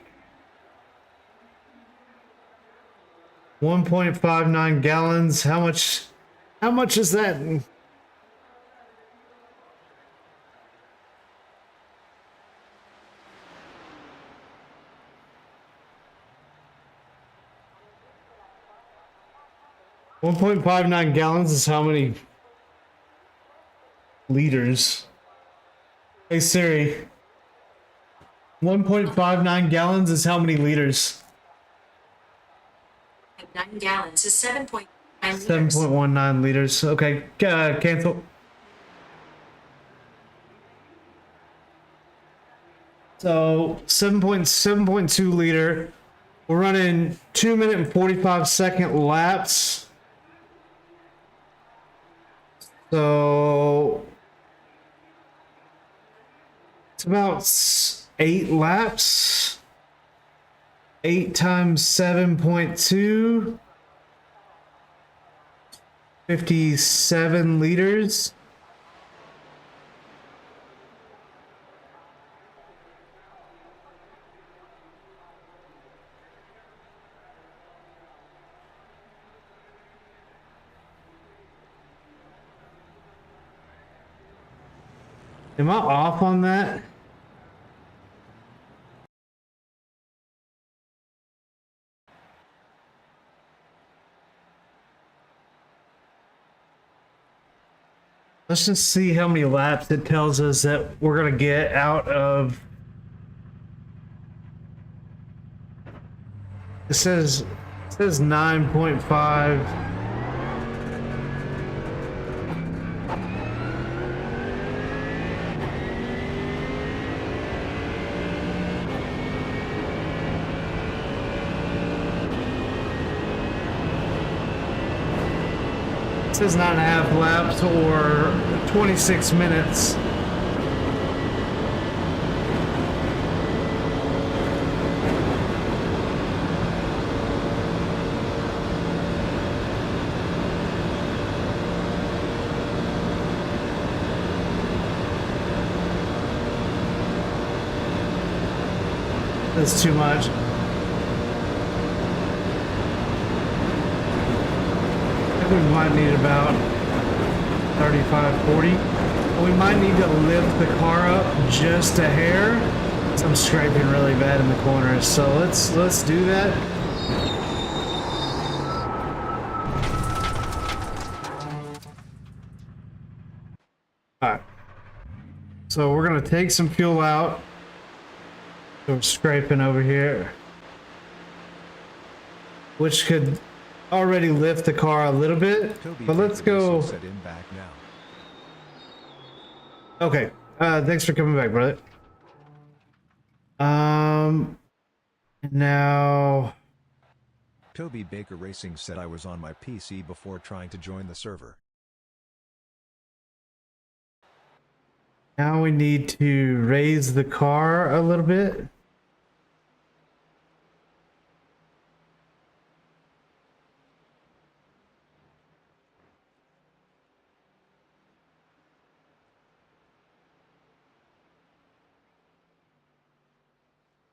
1.59 gallons. How much is that? $1.59 gallons is how many liters? Hey Siri, 1.59 gallons is how many liters? 9 gallons is 7.9 liters. 7.19 liters. Okay, cancel. So 7.2 liter. We're running 2 minute and 45-second laps. So it's about 8 laps. 8 times 7.2. 57 liters. Am I off on that? Let's just see how many laps it tells us that we're gonna get out of. It says 9.5. It says 9.5 laps or 26 minutes. That's too much. I think we might need about 35, 40. We might need to lift the car up just a hair. So I'm scraping really bad in the corners. So let's do that. All right. So we're gonna take some fuel out. So we're scraping over here, which could already lift the car a little bit. But let's go. Set in back now. Okay. Thanks for coming back, brother. Now. Toby Baker Racing said I was on my PC before trying to join the server. Now we need to raise the car a little bit.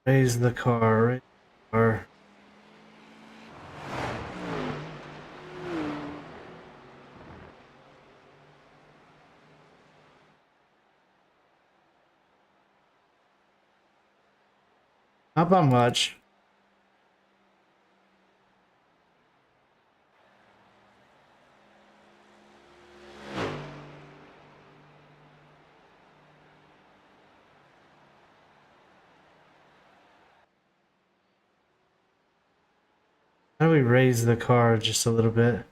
Raise the car, raise the car. Not by much. How do we raise the car just a little bit?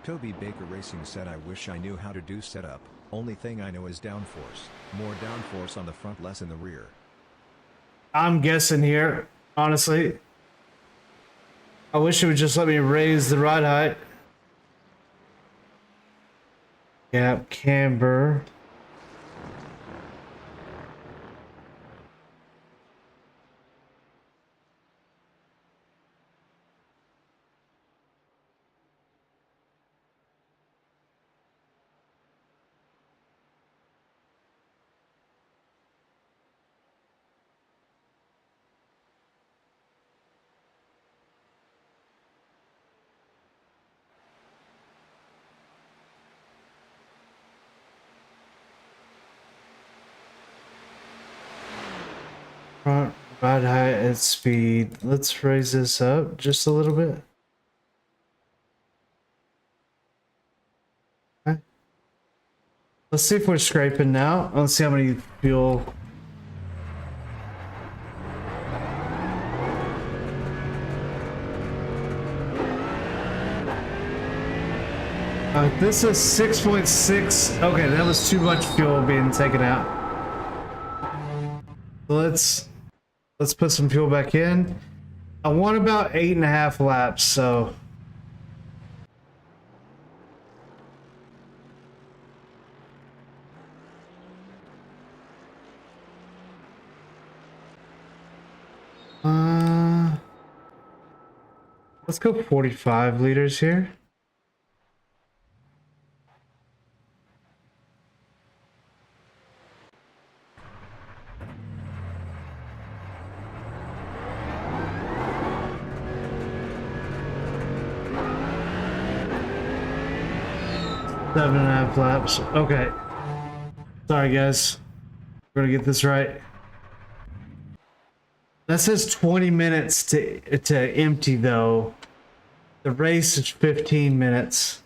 Toby Baker Racing said I wish I knew how to do setup, only thing I know is downforce, more downforce on the front, less in the rear. I'm guessing here, honestly. I wish it would just let me raise the ride height. Gap, camber. Front ride height and speed. Let's raise this up just a little bit. Okay. Let's see if we're scraping now. Let's see how many fuel. This is 6.6. Okay, that was too much fuel being taken out. Let's put some fuel back in. I want about 8.5 laps, so. Let's go 45 liters here. 7.5 laps. Okay. Sorry, guys. We're gonna get this right. That says 20 minutes to empty, though. The race is 15 minutes.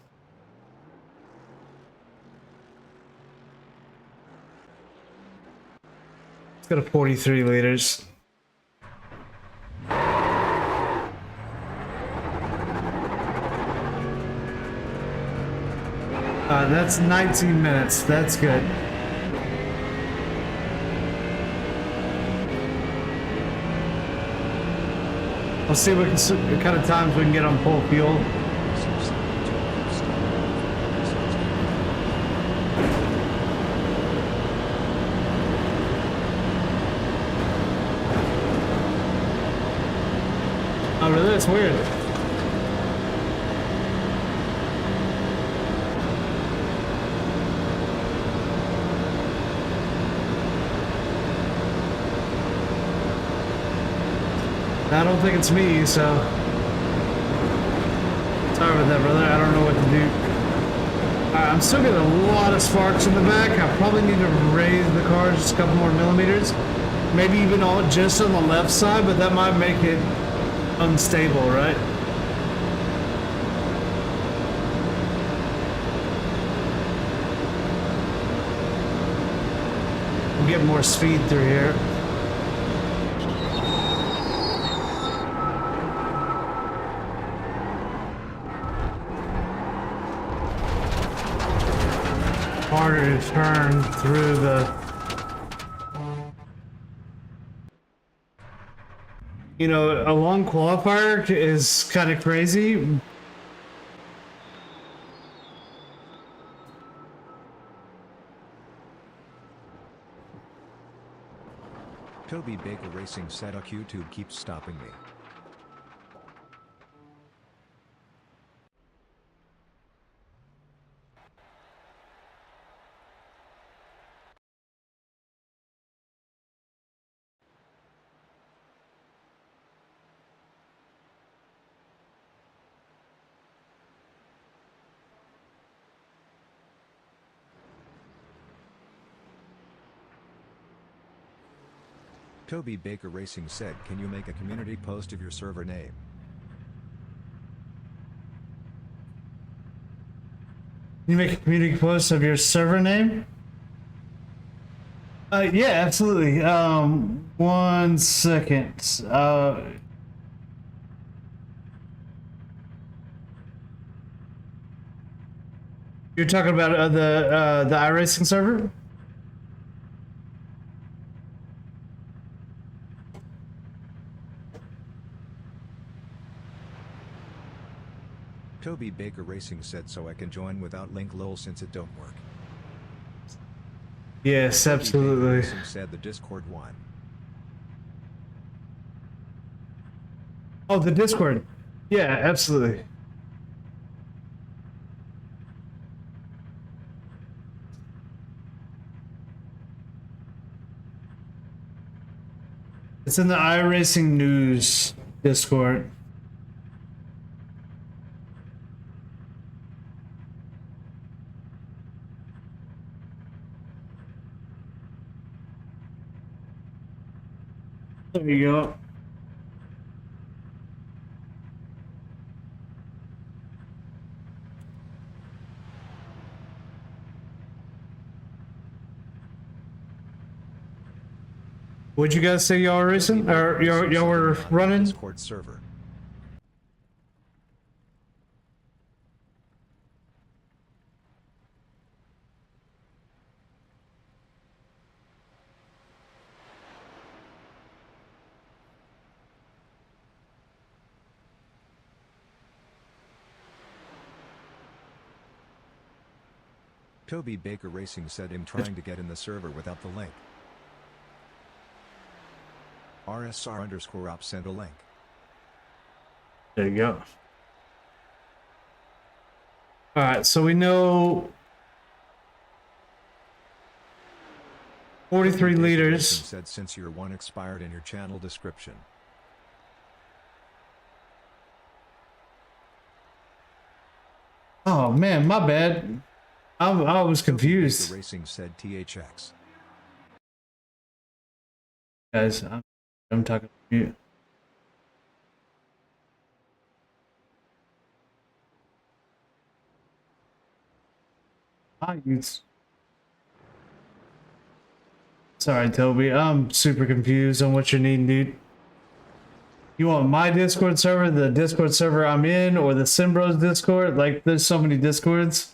It's got a 43 liters. That's 19 minutes. That's good. Let's see what kind of times we can get on full fuel. Oh, really? That's weird. I don't think it's me, so sorry about that, brother. I don't know what to do. I'm still getting a lot of sparks in the back. I probably need to raise the car just a couple more millimeters. Maybe even all just on the left side, but that might make it unstable, right? I'm getting more speed through here. Harder to turn through the, you know, a long qualifier is kind of crazy. Toby Baker Racing said, YouTube keeps stopping me. Toby Baker Racing said, can you make a community post of your server name? You make a community post of your server name? Yeah, absolutely. 1 second. You're talking about the iRacing server? Toby Baker Racing said, so I can join without link lol since it don't work. Yes, Toby Baker absolutely. Racing said the Discord won. Oh, the Discord. Yeah, absolutely. It's in the iRacing News Discord. There you go. What'd you guys say y'all were racing? Or y'all were running? Discord server. Toby Baker Racing said him trying to get in the server without the link. RSR_op sent a link. There you go. All right, so we know 43 Toby Baker liters. Racing said since your one expired in your channel description. Oh man, my bad. I was The confused, racing said THX. guys. I'm talking to you. Hi, youths. Sorry, Toby. I'm super confused on what you're needing, dude. You want my Discord server, the Discord server I'm in, or the Simbros Discord? Like, there's so many Discords.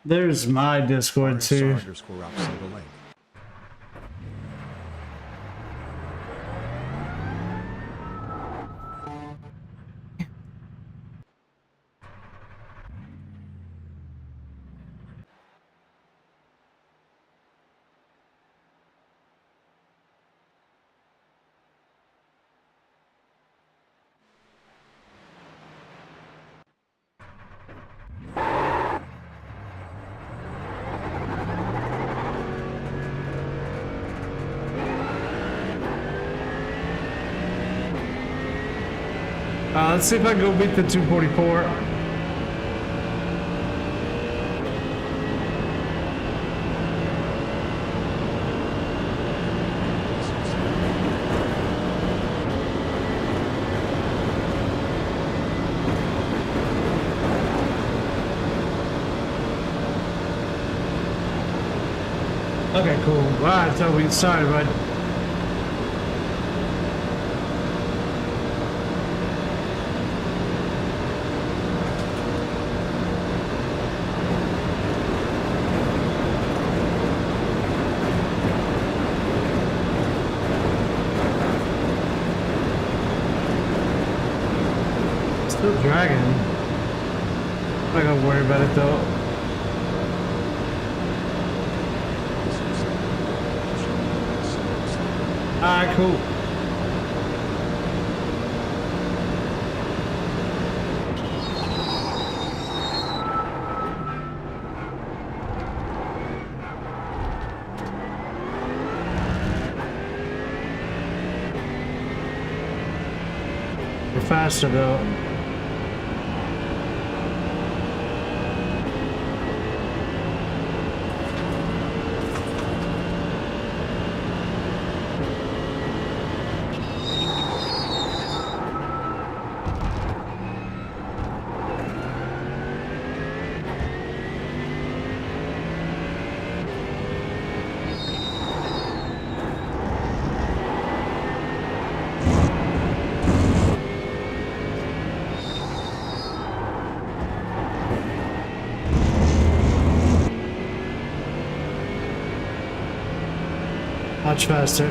There's my Discord too. RSR_op sent a link. Let's see if I can go beat the 244. Okay, cool. All right, Toby. Sorry, bud. Still dragging. I'm not gonna worry about it though. Alright, cool. We're faster though. Much faster.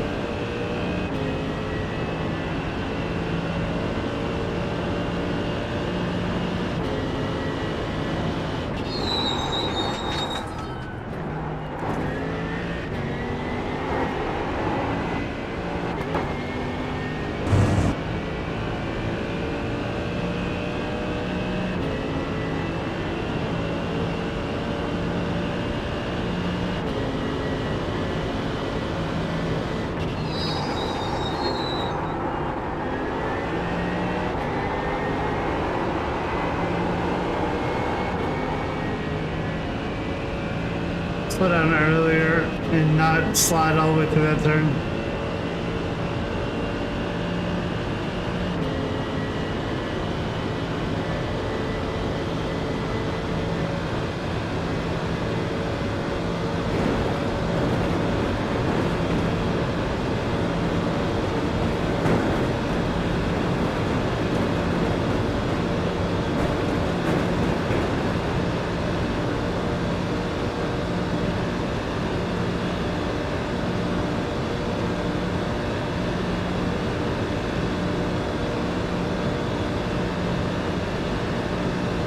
Slow down earlier and not slide all the way through that turn.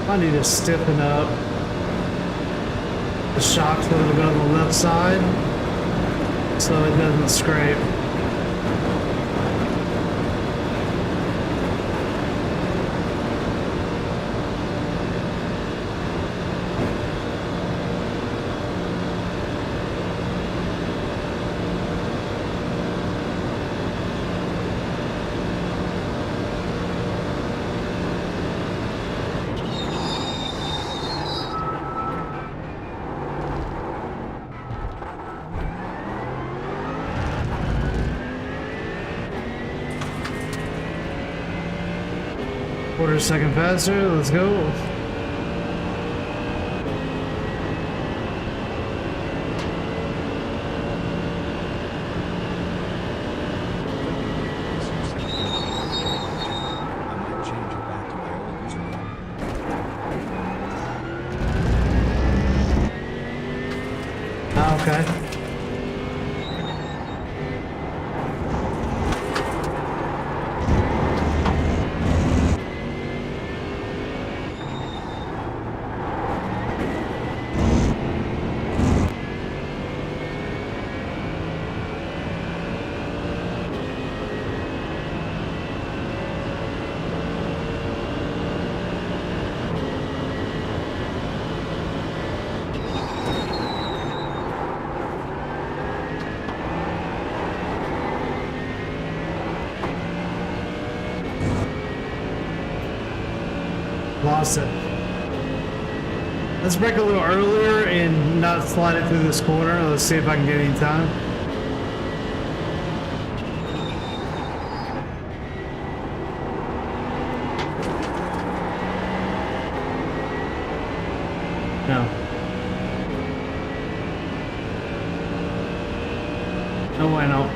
I need to stiffen up. the shocks a little bit on the left side so it doesn't scrape. Quarter second faster, let's go. I might change it back to my old username. Ah, okay. Lost it. Let's break a little earlier and not slide it through this corner. Let's see if I can get any time. No. No way, no.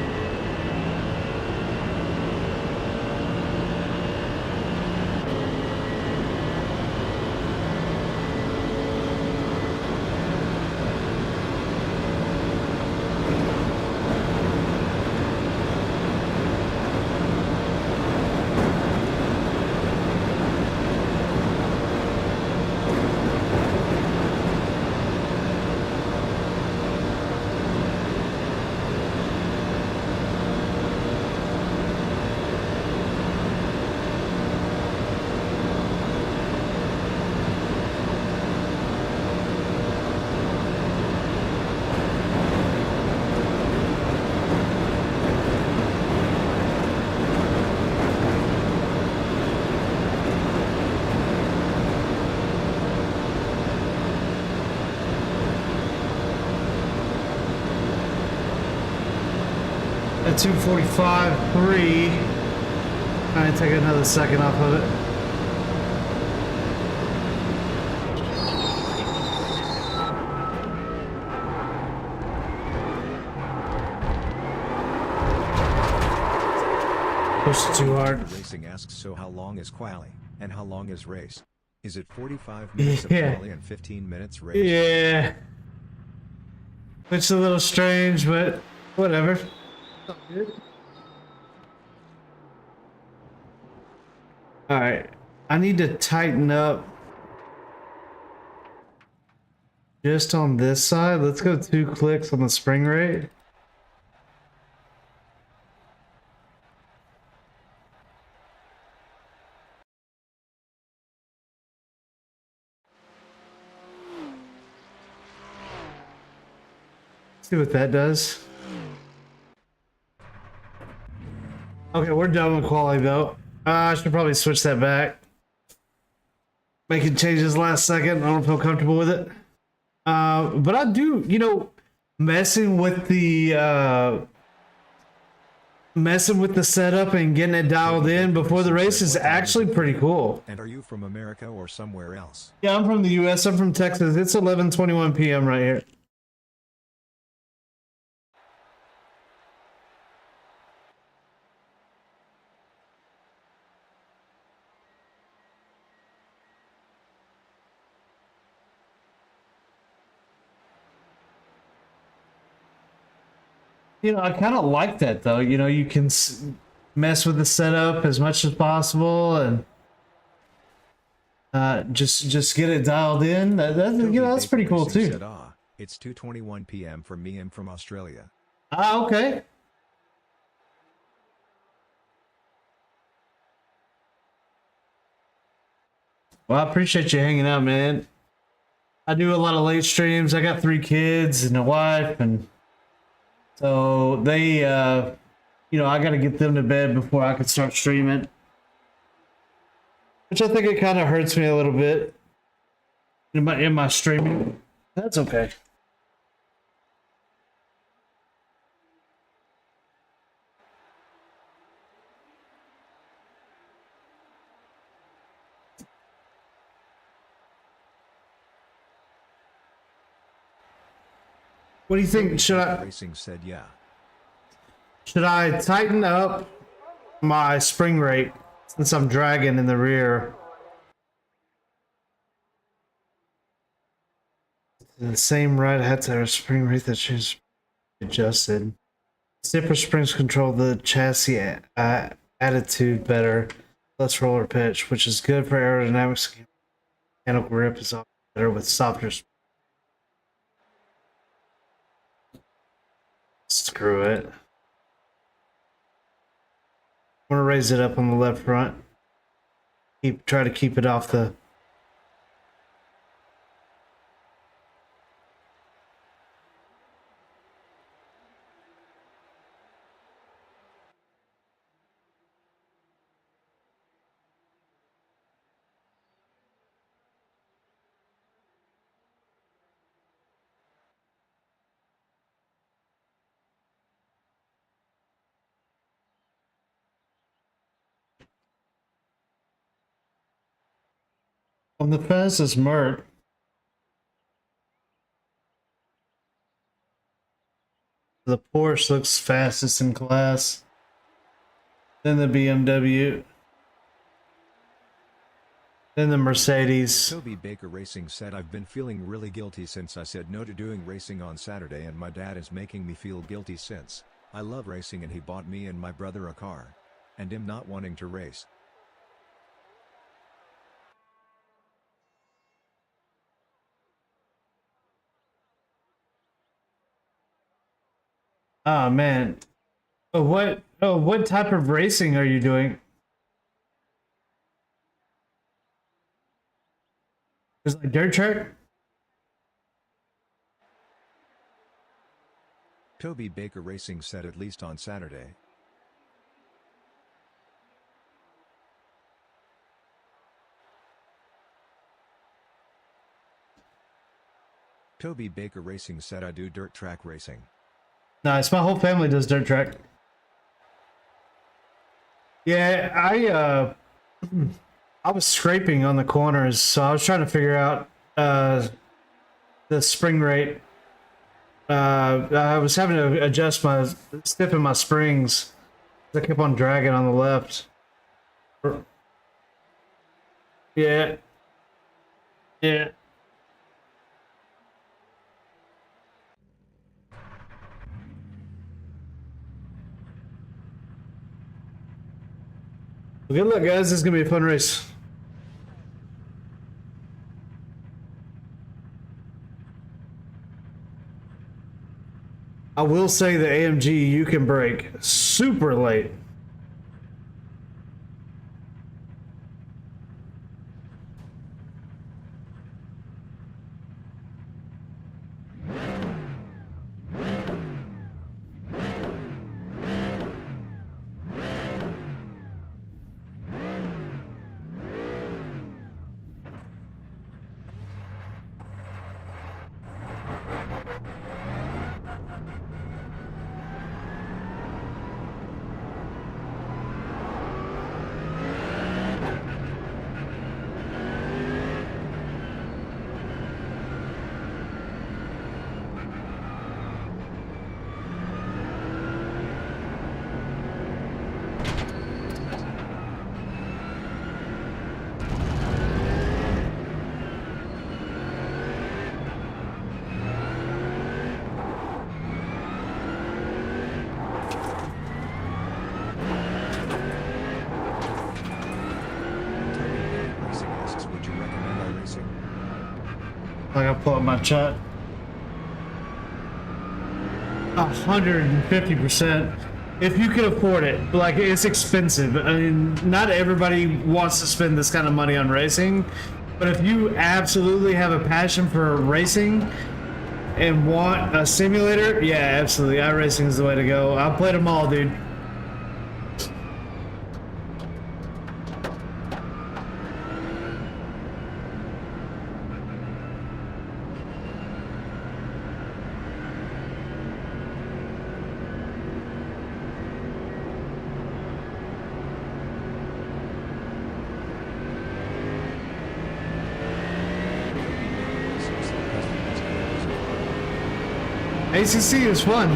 At 2:45.3, I take another second off of it. Pushed too hard. Racing asks, so how long is quali? And how long is race? Is it 45 minutes of Yeah. quali and 15 minutes race? Yeah. It's a little strange, but whatever. Alright. I need to tighten up just on this side. Let's go 2 clicks on the spring rate. See what that does. Okay, we're done with quality though. I should probably switch that back. Making changes last second. I don't feel comfortable with it. But I do, you know, messing with the setup and getting it dialed in before the race is actually pretty cool. And are you from America or somewhere else? Yeah, I'm from the US. I'm from Texas. It's 11:21 p.m. right here. You know, I kind of like that though. You know, you can mess with the setup as much as possible and just get it dialed in. You know, that's pretty cool too. Said, ah, It's 2:21 p.m. for me. I'm from Australia. Ah, okay. Well, I appreciate you hanging out, man. I do a lot of late streams. I got 3 kids and a wife, and so they, I got to get them to bed before I can start streaming. Which I think it kind of hurts me a little bit in my streaming. That's okay. What do you think? Racing said yeah. Should I tighten up my spring rate since I'm dragging in the rear? The same right head tire spring rate that she's adjusted. Zipper springs control the chassis attitude better, less roller pitch, which is good for aerodynamics. Mechanical grip is better with softer. Screw it. I'm gonna raise it up on the left front. Try to keep it off the. On the fastest Mert. The Porsche looks fastest in class. Then the BMW. Then the Mercedes. Toby Baker Racing said I've been feeling really guilty since I said no to doing racing on Saturday, and my dad is making me feel guilty since I love racing and he bought me and my brother a car. And him not wanting to race. Oh man. What type of racing are you doing? Is it like dirt track? Toby Baker Racing said at least on Saturday. Toby Baker Racing said I do dirt track racing. Nice. My whole family does dirt track. Yeah, I was scraping on the corners, so I was trying to figure out the spring rate. I was having to adjust stiffen my springs. I kept on dragging on the left. Yeah. Yeah. Well, good luck, guys. This is going to be a fun race. I will say the AMG you can brake super late. I gotta pull up my chat. 150%. If you can afford it, like it's expensive. I mean, not everybody wants to spend this kind of money on racing, but if you absolutely have a passion for racing and want a simulator, yeah, absolutely, iRacing is the way to go. I've played them all, dude. ACC is fun.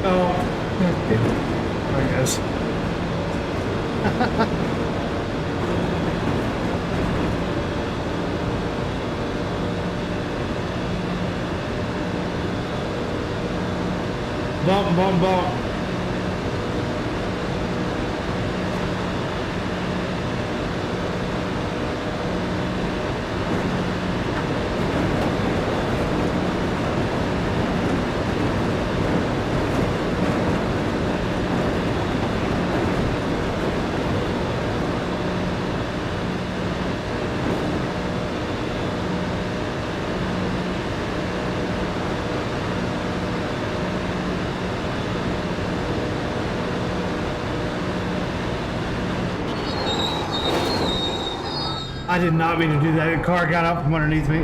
Oh, I guess. Bump, bump, bump. I did not mean to do that. The car got up from underneath me.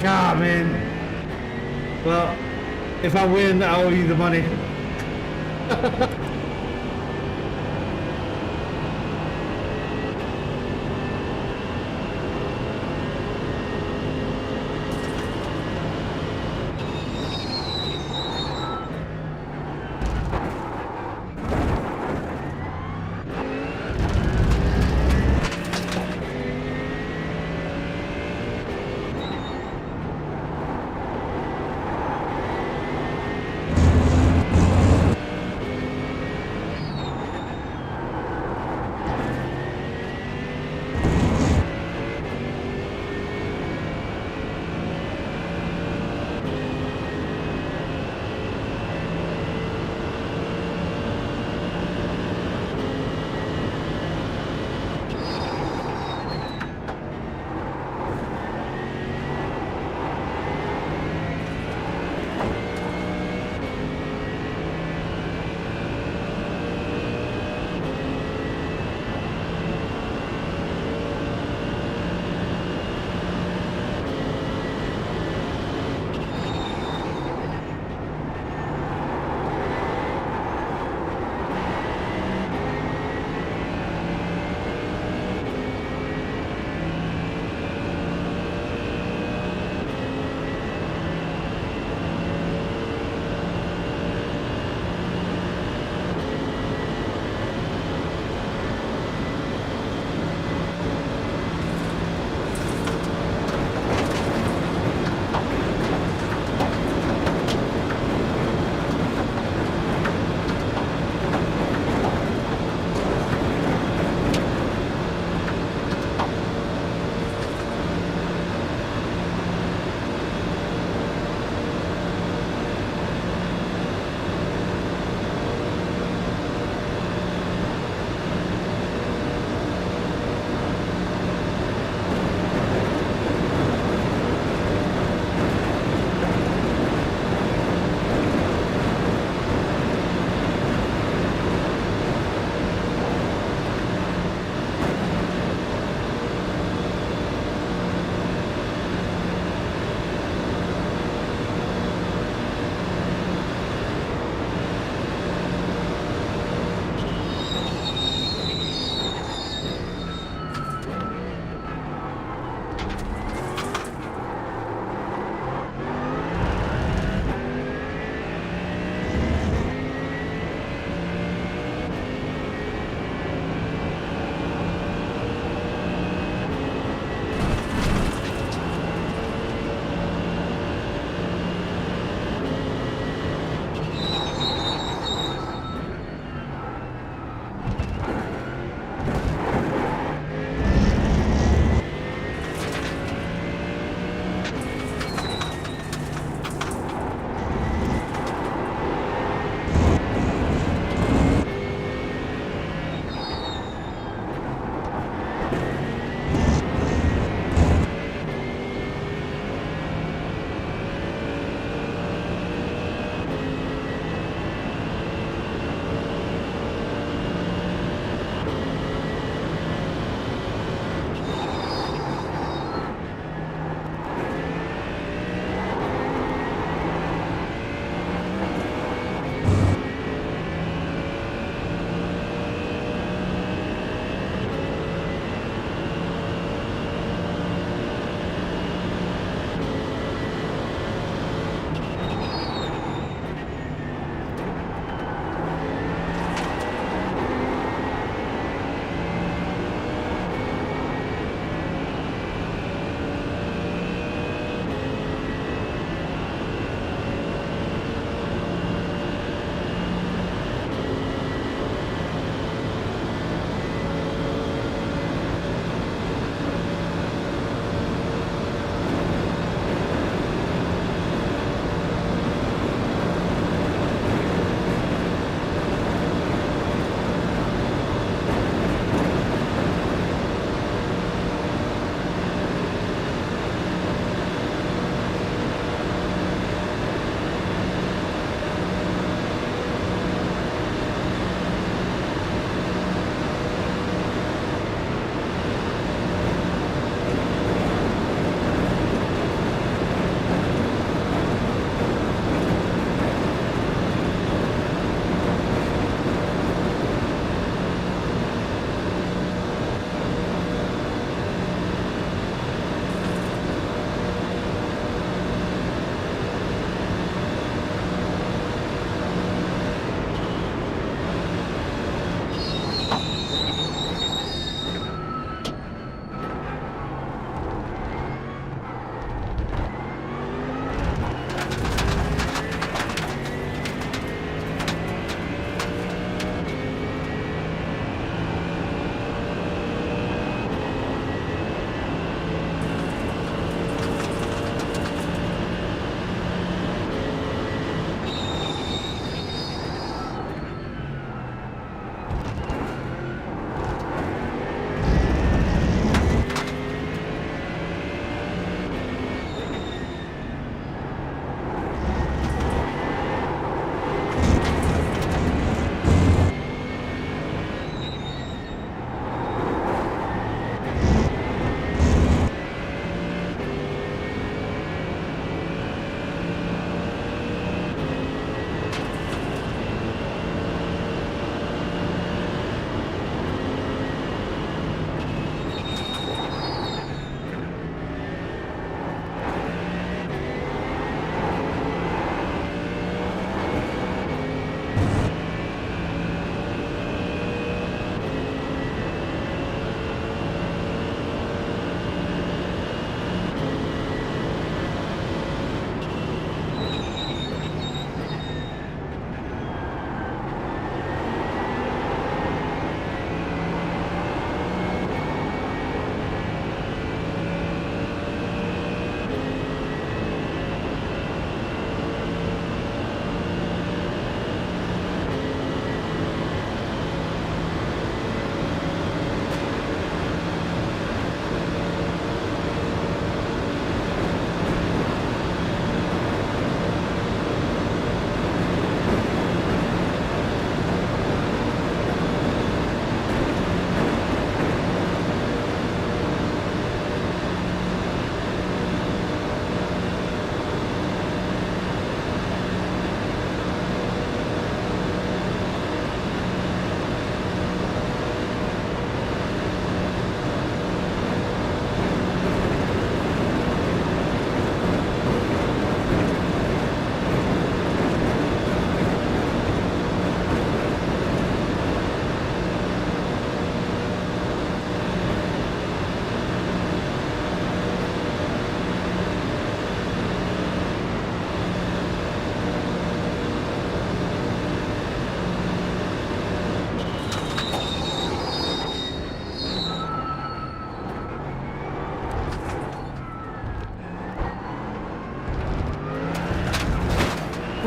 God, man. Well, if I win, I owe you the money.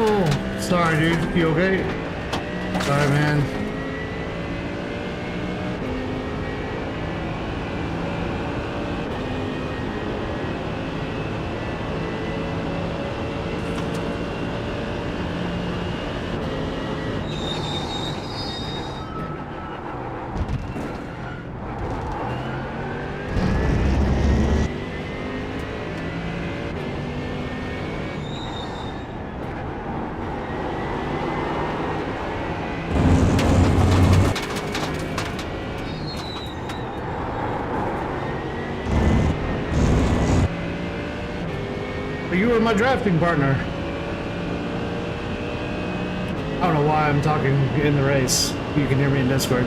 Oh, sorry, dude. You okay? Sorry, man. You were my drafting partner. I don't know why I'm talking in the race. You can hear me in Discord.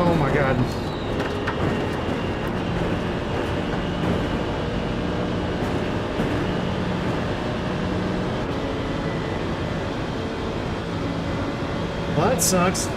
Oh my god. Well, that sucks.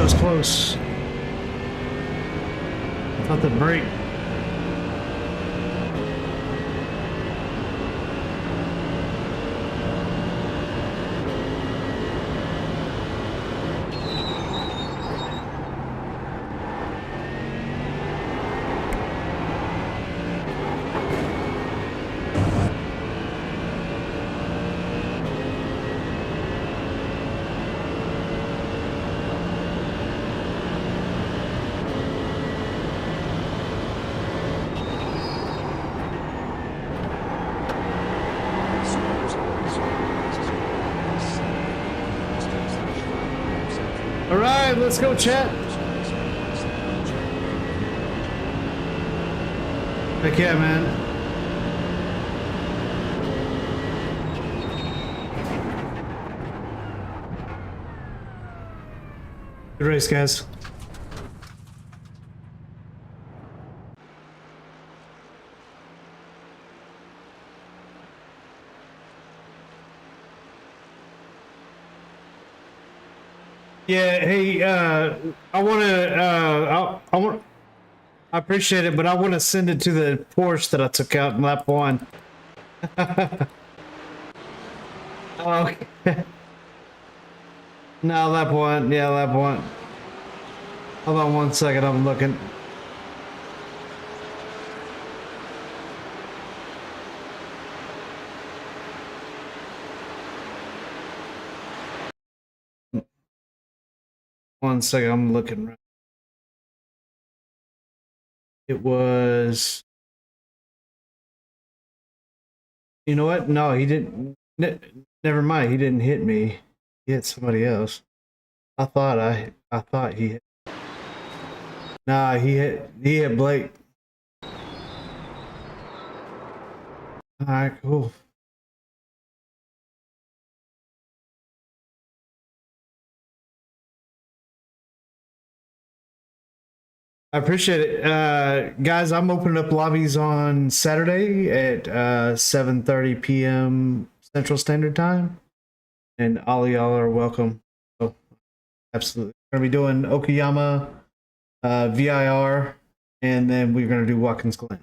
was close. I thought the brake. All right, let's go, chat. Heck yeah, man. Good race, guys. Yeah, hey, I want to, I appreciate it, but I want to send it to the Porsche that I took out in lap one. Okay. No, lap one. Yeah, lap one. Hold on 1 second, I'm looking. One second, I'm looking. It was. You know what? No, he didn't. Never mind. He didn't hit me. He hit somebody else. I thought he hit. Nah, he hit Blake. All right, cool. I appreciate it. Guys, I'm opening up lobbies on Saturday at 7:30 p.m. Central Standard Time. And all y'all are welcome. So, absolutely. We're going to be doing Okayama, VIR, and then we're going to do Watkins Glen.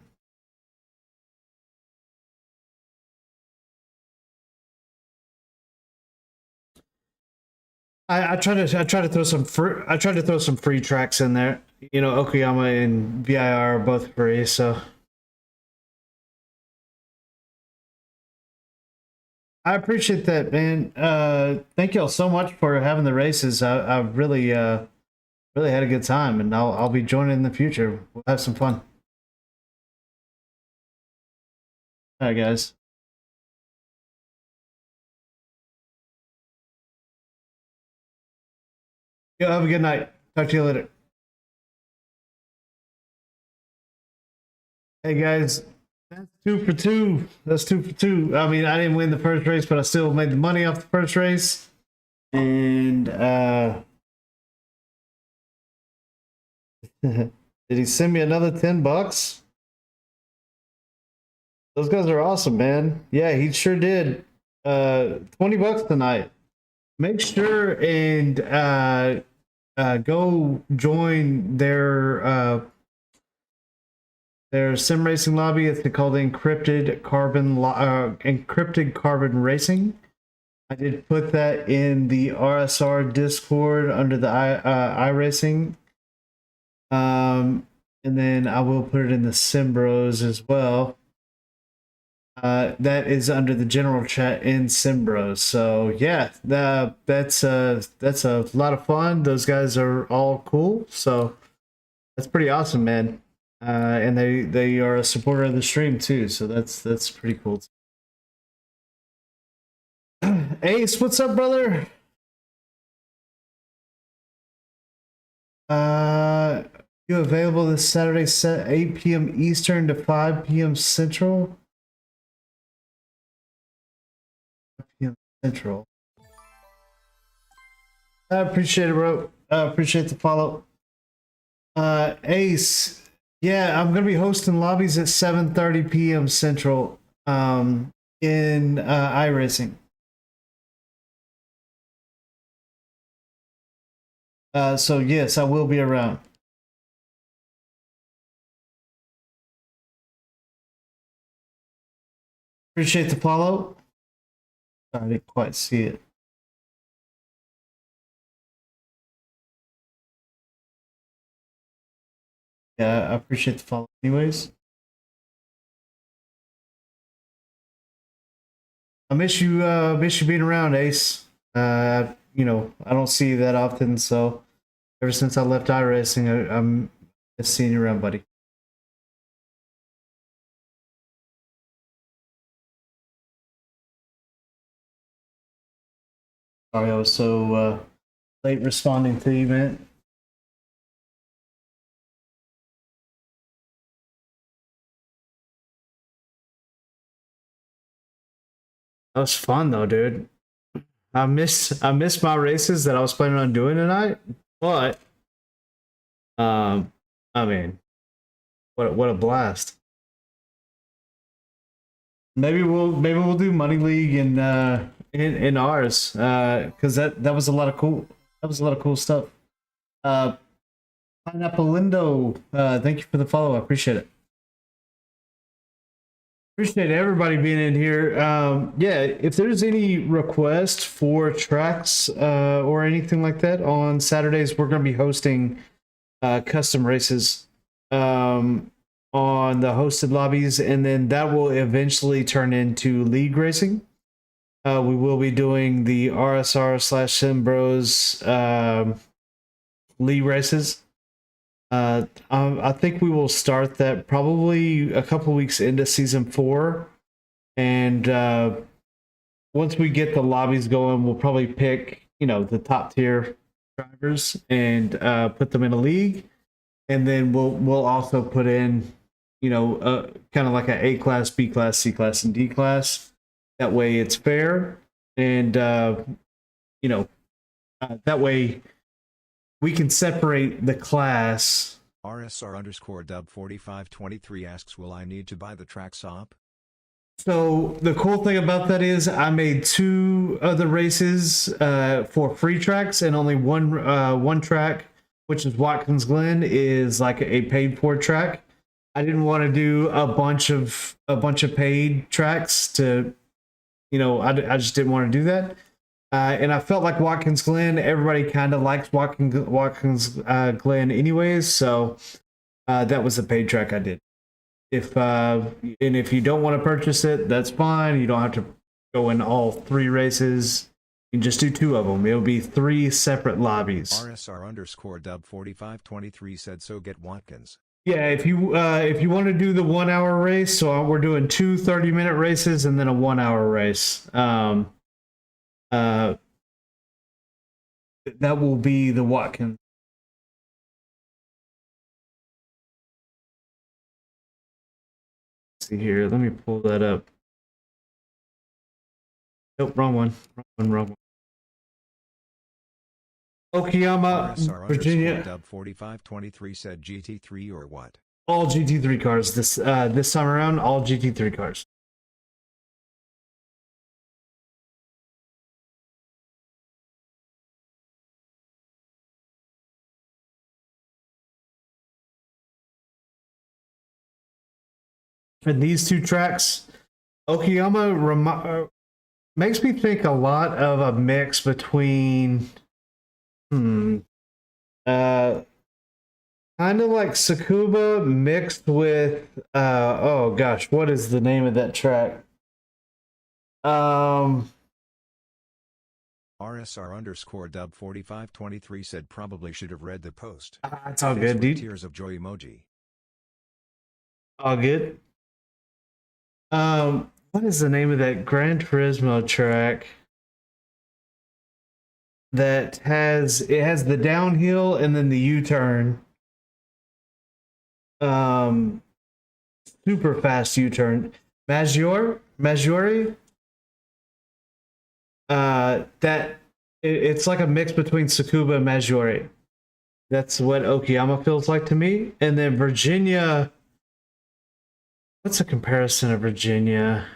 I try to throw some free tracks in there. You know, Okayama and VIR are both free, so I appreciate that, man. Thank y'all so much for having the races. I really really had a good time, and I'll be joining in the future. We'll have some fun. All right, guys. Yo, have a good night. Talk to you later. Hey guys, that's 2 for 2. That's 2 for 2. I mean, I didn't win the first race, but I still made the money off the first race. And did he send me another $10? Those guys are awesome, man. Yeah, he sure did. $20 tonight. Make sure and go join their sim racing lobby. It's called Encrypted Carbon Racing. I did put that in the RSR Discord under the iRacing. And then I will put it in the Sim Bros as well. That is under the general chat in Sim Bros. So yeah, that's a lot of fun. Those guys are all cool. So that's pretty awesome, man. And they are a supporter of the stream too. So that's pretty cool. Ace, what's up, brother? You available this Saturday, set 8 p.m. Eastern to 5 p.m. Central? 5 p.m. Central. I appreciate it, bro. I appreciate the follow. Ace, yeah, I'm gonna be hosting lobbies at 7:30 p.m. Central in iRacing. So yes, I will be around. Appreciate the follow. I didn't quite see it. Yeah, I appreciate the follow. Anyways, I miss you. Miss you being around, Ace. You know, I don't see you that often, so ever since I left iRacing, I'm just seeing you around, buddy. Sorry, I was so late responding to you, man. That was fun though, dude. I miss my races that I was planning on doing tonight, but I mean, what a blast. Maybe we'll do Money League in ours because that was a lot of cool stuff. Uh, Pineapple Lindo, thank you for the follow. I appreciate it. Appreciate everybody being in here. Yeah, if there's any request for tracks or anything like that on Saturdays, we're going to be hosting custom races on the hosted lobbies, and then that will eventually turn into league racing. We will be doing the RSR/Simbros league races. I think we will start that probably a couple weeks into season 4, and once we get the lobbies going, we'll probably pick the top tier drivers and put them in a league, and then we'll also put in kind of like an A class, B class, C class, and D class. That way it's fair, and that way we can separate the class. RSR_dub4523 asks, will I need to buy the track SOP? So the cool thing about that is I made 2 other races for free tracks, and only one track, which is Watkins Glen, is like a paid for track. I didn't want to do a bunch of paid tracks to, I just didn't want to do that. And I felt like Watkins Glen, everybody kind of likes Watkins Glen anyways, so that was the paid track I did. If you don't want to purchase it, that's fine. You don't have to go in all 3 races. You can just do 2 of them. It'll be 3 separate lobbies. RSR_dub4523 said, so get Watkins. Yeah, if you want to do the 1 hour race, so we're doing 2 30-minute races and then a 1 hour race. That will be the Watkins. Let's see here, let me pull that up. Nope, wrong one. Okayama, Virginia. Dub4523 said GT3 or what? All GT3 cars this time around. All GT3 cars. For these 2 tracks, Okayama makes me think a lot of a mix between kind of like Tsukuba mixed with oh gosh, what is the name of that track? RSR_dub4523 said, probably should have read the post. It's all good, dude. Tears of joy emoji. All good. What is the name of that Gran Turismo track that has the downhill and then the U-turn? Super fast U-turn. Maggiore? It's like a mix between Tsukuba and Maggiore. That's what Okayama feels like to me. And then Virginia, what's a comparison of Virginia?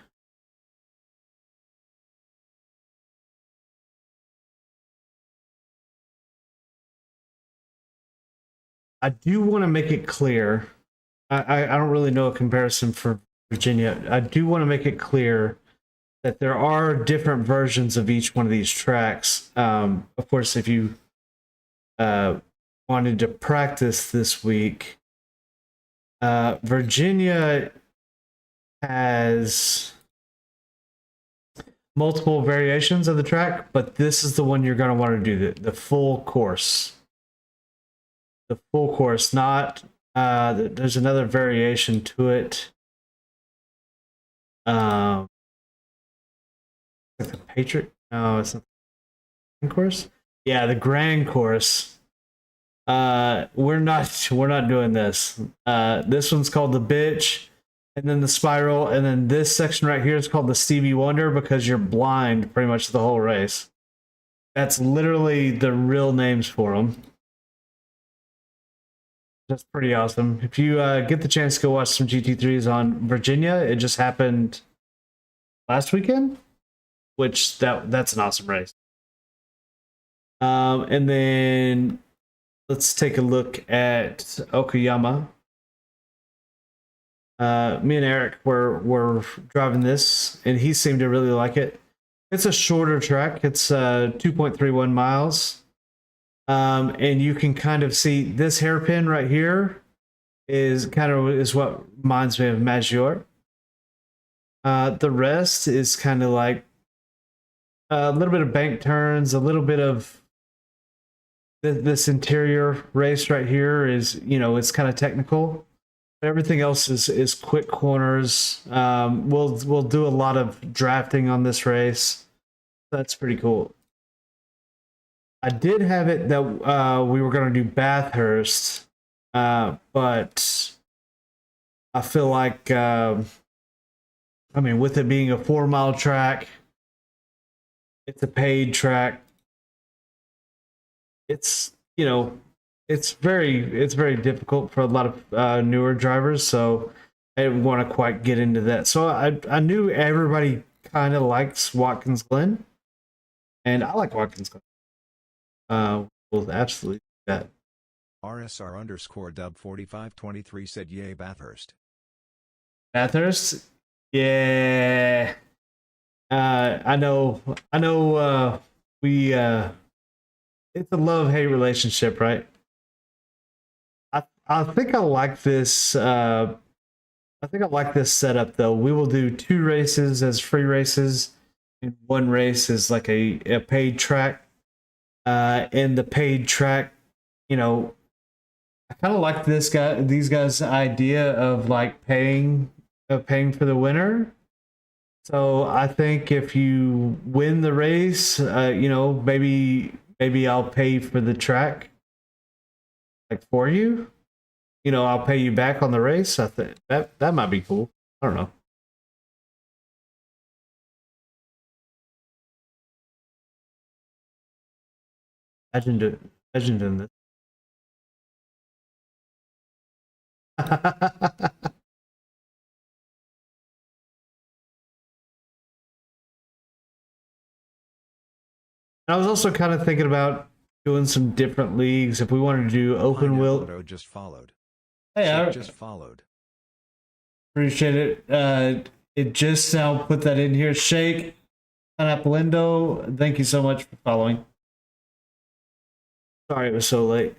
I do want to make it clear. I don't really know a comparison for Virginia. I do want to make it clear that there are different versions of each one of these tracks. Of course, if you wanted to practice this week, Virginia has multiple variations of the track, but this is the one you're going to want to do, the full course. The full course, not there's another variation to it. Like the Patriot? No, it's not the grand course. Yeah, the grand course. We're not doing this. This one's called the bitch, and then the spiral, and then this section right here is called the Stevie Wonder because you're blind pretty much the whole race. That's literally the real names for them. That's pretty awesome. If you get the chance to go watch some GT3s on Virginia, it just happened last weekend, which that's an awesome race. And then let's take a look at Okayama. Me and Eric were driving this, and he seemed to really like it. It's a shorter track. It's 2.31 miles. And you can kind of see this hairpin right here is what reminds me of Maggiore. The rest is kind of like a little bit of bank turns, a little bit of this interior race right here is, it's kind of technical. Everything else is quick corners. We'll do a lot of drafting on this race. That's pretty cool. I did have it that we were going to do Bathurst, but I feel like, with it being a 4-mile track, it's a paid track. It's very difficult for a lot of newer drivers, so I didn't want to quite get into that. So I knew everybody kind of likes Watkins Glen, and I like Watkins Glen. We'll absolutely do that. RSR_dub4523 said yay Bathurst. Bathurst? Yeah. I know we it's a love-hate relationship, right? I think I like this setup though. We will do 2 races as free races, and 1 race is like a paid track. In the paid track, I kind of like these guys' idea of like paying for the winner. So I think if you win the race, maybe I'll pay for the track, like for you. I'll pay you back on the race. I think that might be cool. I don't know. Imagine doing this. I was also kind of thinking about doing some different leagues if we wanted to do open wheel. Pineapple just followed. Hey, I just followed. Appreciate it. It just I'll put that in here. Shake, Pineapple Indo, thank you so much for following. Sorry it was so late.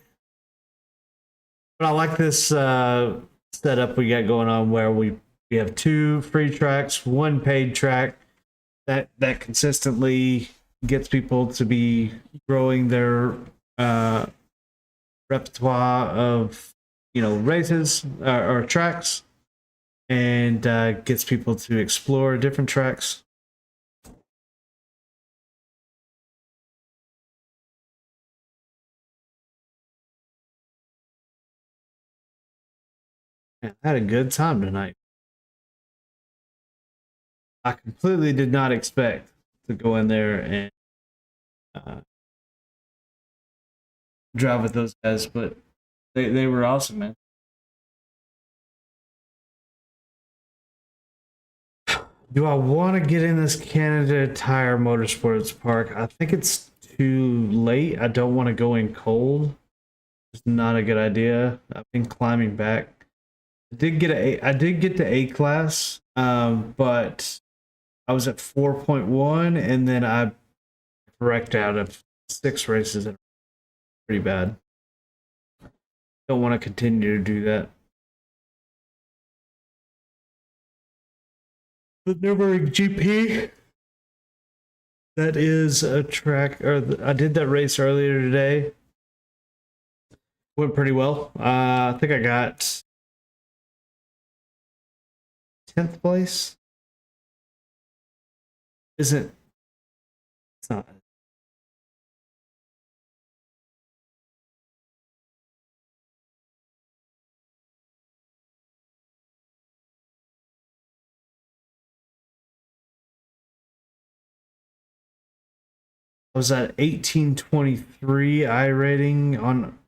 But I like this setup we got going on where we have 2 free tracks, 1 paid track that consistently gets people to be growing their repertoire of races or tracks, and gets people to explore different tracks. Man, I had a good time tonight. I completely did not expect to go in there and drive with those guys, but they were awesome, man. Do I want to get in this Canada Tire Motorsports Park? I think it's too late. I don't want to go in cold. It's not a good idea. I've been climbing back. I did get to A class, but I was at 4.1 and then I wrecked out of 6 races and pretty bad. Don't want to continue to do that. The Nürburgring GP. That is a track, I did that race earlier today. Went pretty well. I think I got 10th place. Isn't it's not. I was at 1823 iRating on,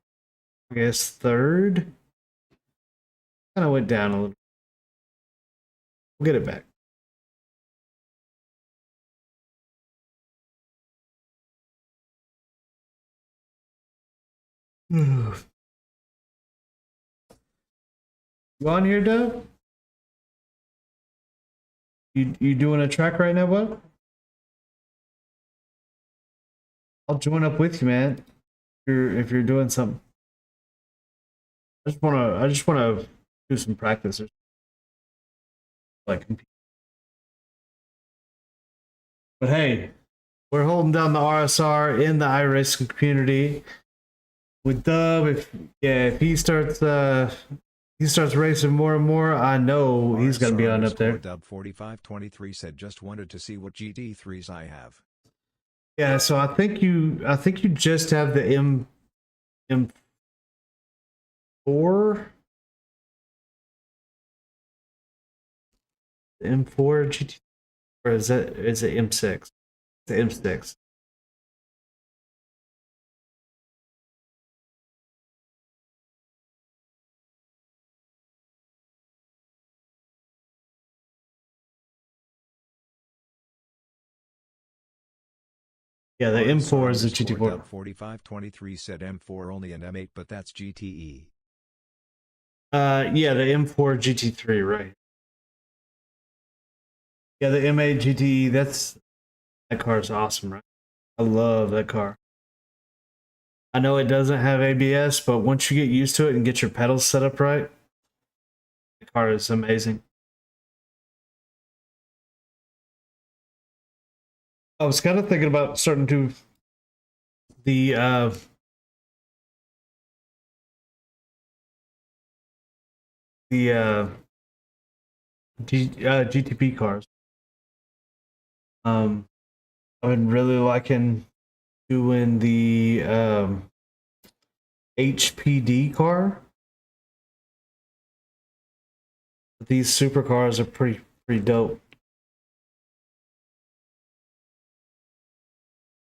I guess, third. Kind of went down a little. We'll get it back. You on here, Doug? You doing a track right now, bud? I'll join up with you, man. If you're doing something. I just wanna do some practice or like compete. But hey, we're holding down the RSR in the iRacing community. With Dub, if he starts racing more and more, I know he's gonna be on up there. Dub 4523 said just wanted to see what GT3s I have. Yeah, so I think you just have the M4. The M4 GT, or is it M6? The M6. Yeah, the M4 is the GT4. Dub 4523 said M4 only and M8, but that's GTE. Yeah, the M4 GT3, right? Yeah, the M8 GTE. That car is awesome, right? I love that car. I know it doesn't have ABS, but once you get used to it and get your pedals set up right, the car is amazing. I was kind of thinking about starting to the GTP cars. I've been really liking doing the HPD car. These supercars are pretty dope.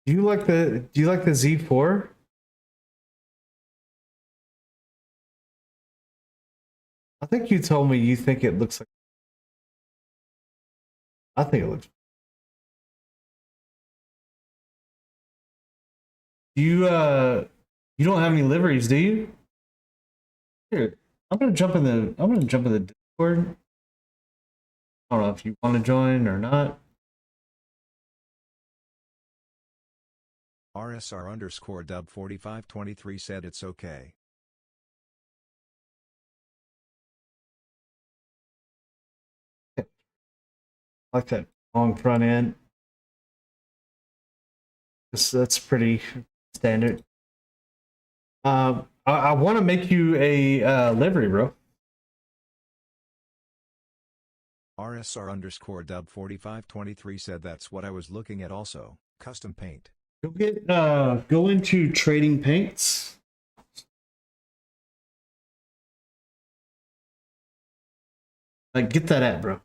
Do you like the Z4? I think you told me you think it looks like. I think it looks. You don't have any liveries, do you? Here, I'm gonna jump in the Discord. I don't know if you want to join or not. RSR underscore dub 4523 said it's okay. I like that long front end. That's pretty standard. I want to make you a livery, bro. RSR underscore dub 4523 said that's what I was looking at also. Custom paint. Go into trading paints. Like, get that app, bro.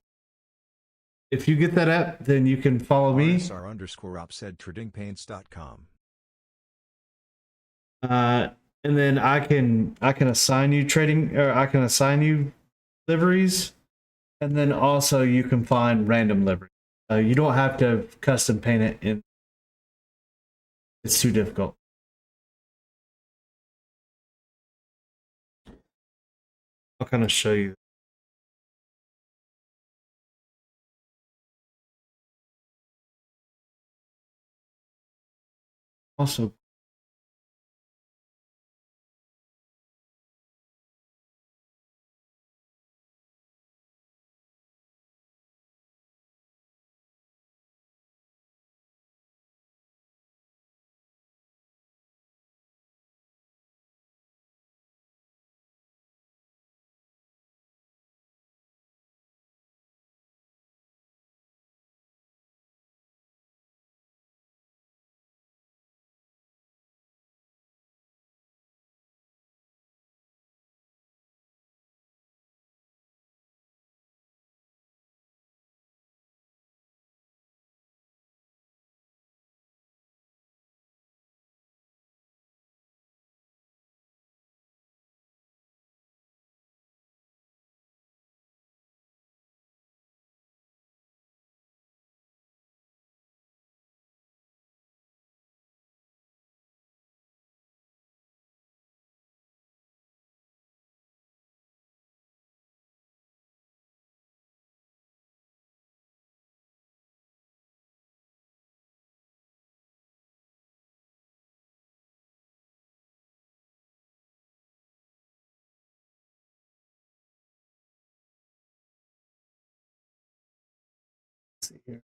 If you get that app, then you can follow me. RSR underscore op said tradingpaints.com. And then I can assign you I can assign you liveries, and then also you can find random liveries. You don't have to custom paint it in. It's too difficult. I'll kind of show you. Also, let's see here.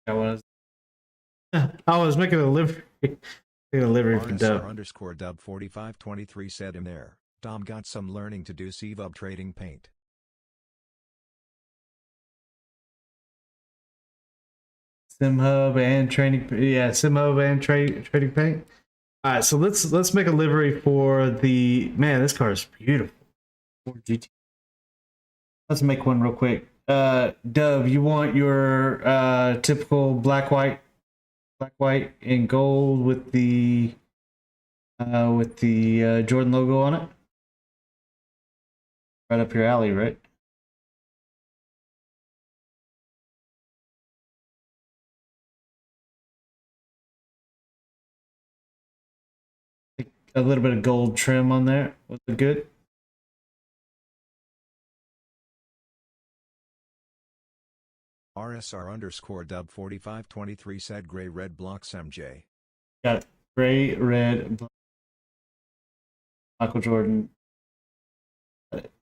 I was making a livery, making a livery for RSR Dub. underscore dub 4523 said in there, Dom got some learning to do CVUB trading paint. SimHub and training, yeah, SimHub and trading paint. All right, so let's make a livery for the man. This car is beautiful. Ford GT. Let's make one real quick. Dove, you want your typical black, white, and gold with the Jordan logo on it. Right up your alley, right? A little bit of gold trim on there. Was it good? RSR underscore dub 4523 said gray red blocks MJ. Got it. Gray, red, black, Michael Jordan. Got it.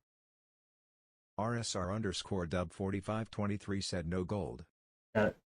RSR underscore dub 4523 said no gold. Got it.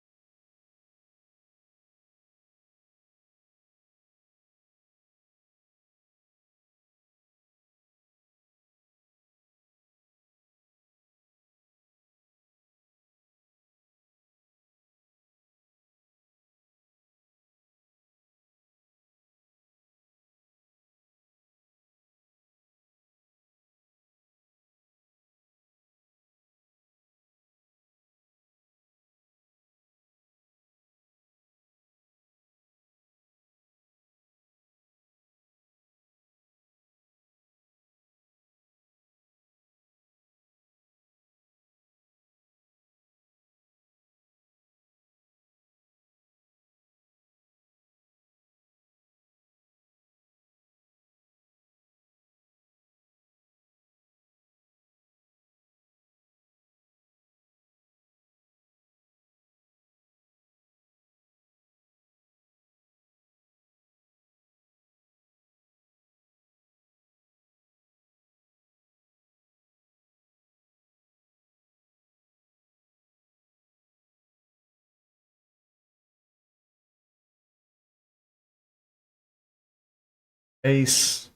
Ace.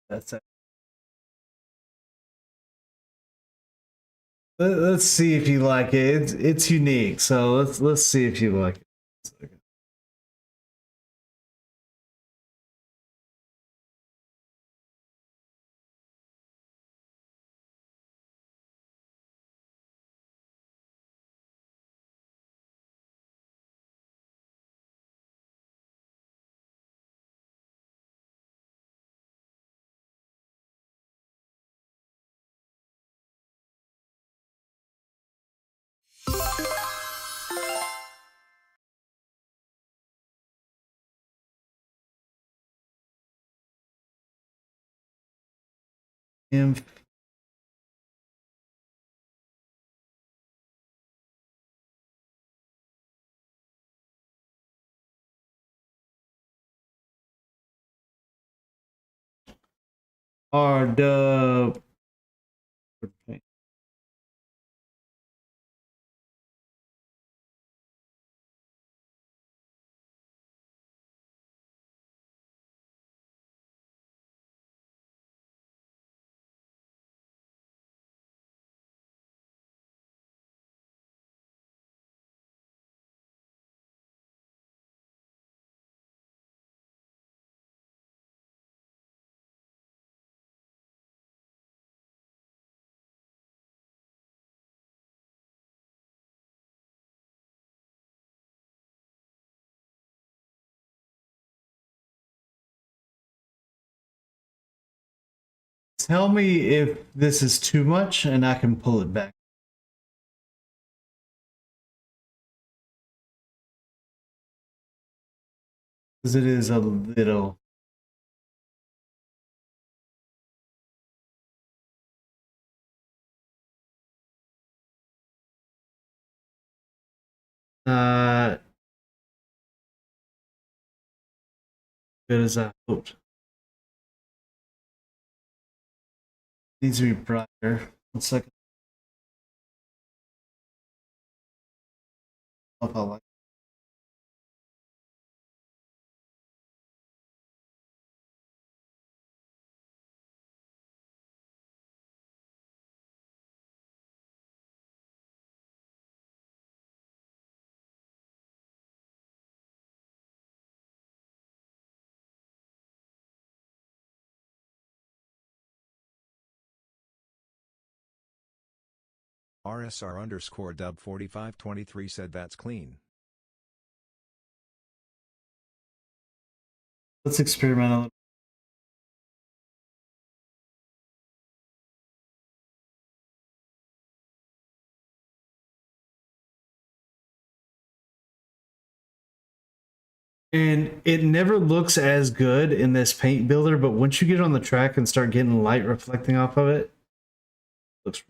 That's it. Let's see if you like it. It's unique, so let's see if you like it. Inf. R dub. Tell me if this is too much and I can pull it back. Because it is a little. Not good as I hoped. Needs to be brighter. 1 second. If I like. RSR underscore dub 4523 said that's clean. Let's experiment a little. And it never looks as good in this paint builder, but once you get on the track and start getting light reflecting off of it, looks.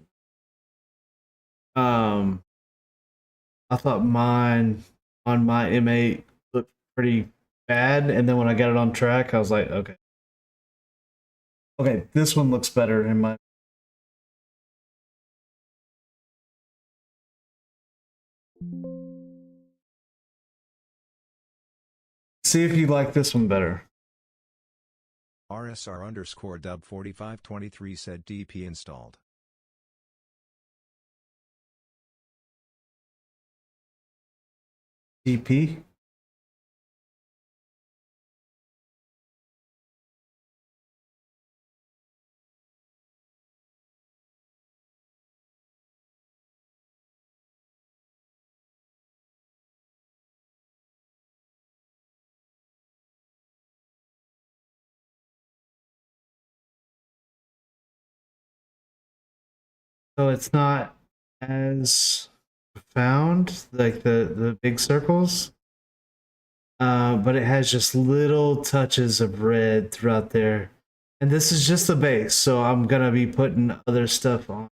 I thought mine on my M8 looked pretty bad, and then when I got it on track, I was like, okay, this one looks better in my. See if you like this one better. RSR underscore dub 4523 said DP installed. DP. So it's not as profound like the big circles, but it has just little touches of red throughout there. And this is just the base, so I'm gonna be putting other stuff on.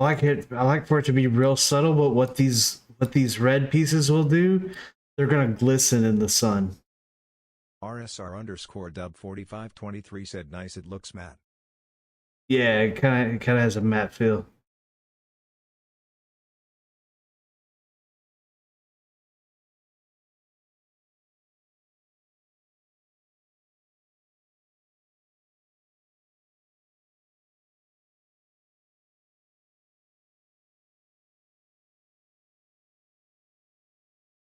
I like for it to be real subtle, but what these red pieces will do, they're gonna glisten in the sun. RSR underscore dub 4523 said nice, it looks matte. Yeah, it kind of has a matte feel.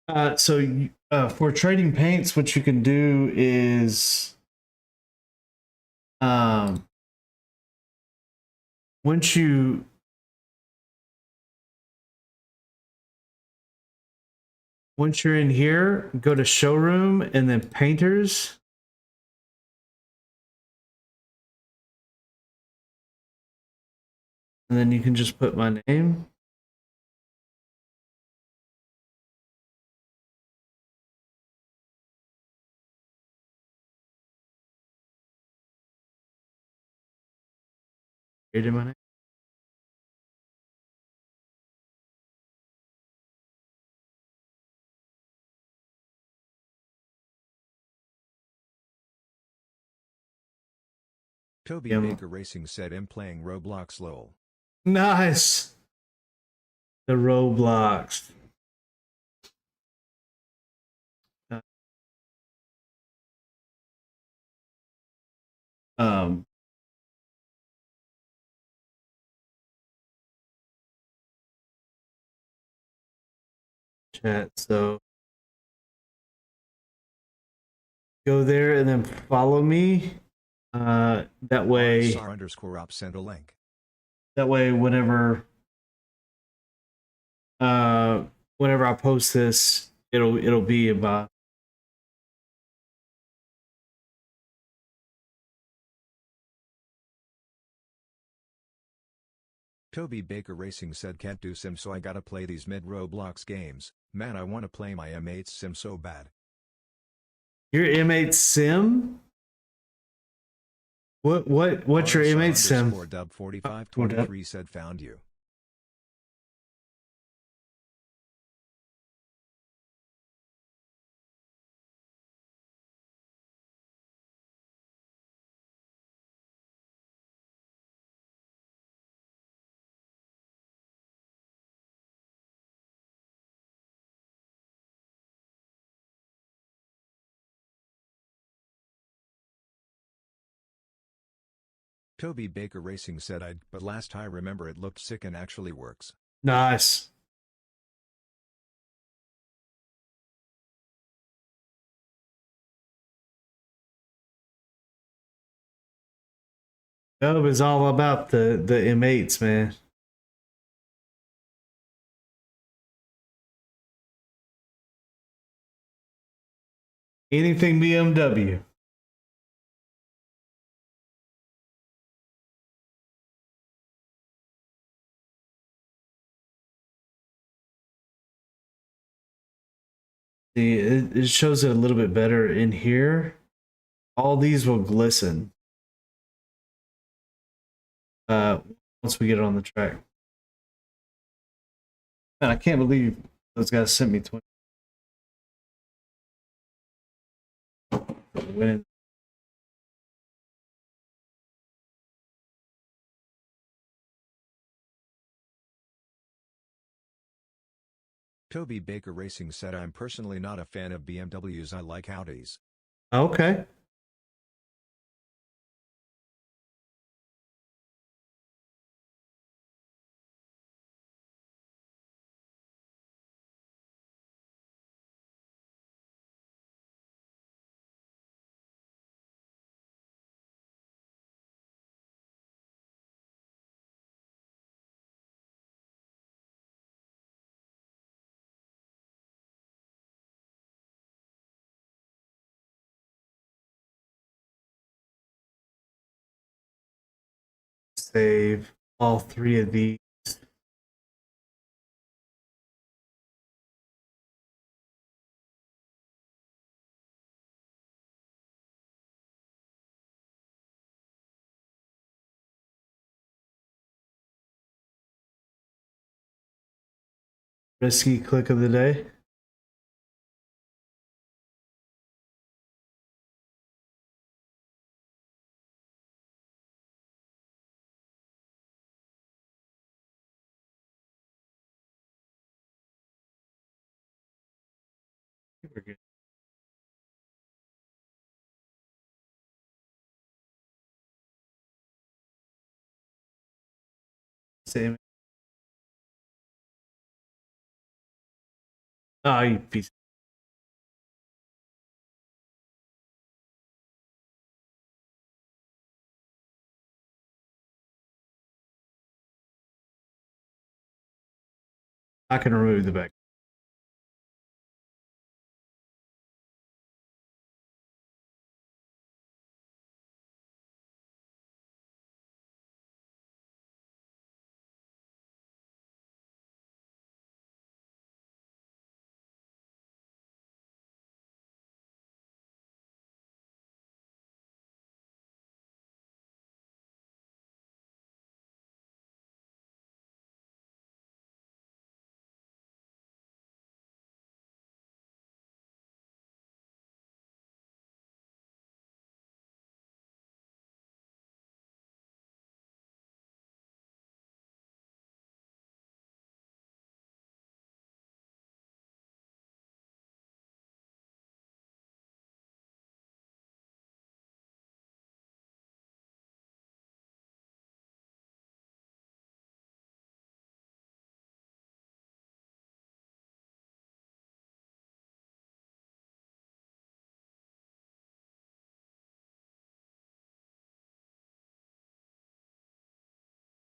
For trading paints, what you can do is um, once you Once you're in here, go to showroom and then painters. And then you can just put my name. Created my name. Toby Yeah. Baker Racing said I'm playing Roblox lol. Nice. The Roblox. Um, Chat. So go there and then follow me. That way, RSR_op sent a link. whenever whenever I post this, it'll be about. Toby Baker Racing said can't do sim so I gotta play these mid Roblox games. Man, I wanna play my M8 sim so bad. Your M8 sim? What's your M8 sim? Dub4523 said found you. Toby Baker Racing said but last I remember it looked sick and actually works. Nice. Dub is all about the M8s, man. Anything BMW. See, it shows it a little bit better in here. All these will glisten. Once we get it on the track. Man, I can't believe those guys sent me 20. Winning. Toby Baker Racing said I'm personally not a fan of BMWs, I like Audis. Okay. Save all three of these. Risky click of the day. We're good. Same. Oh, you piece. I can remove the back.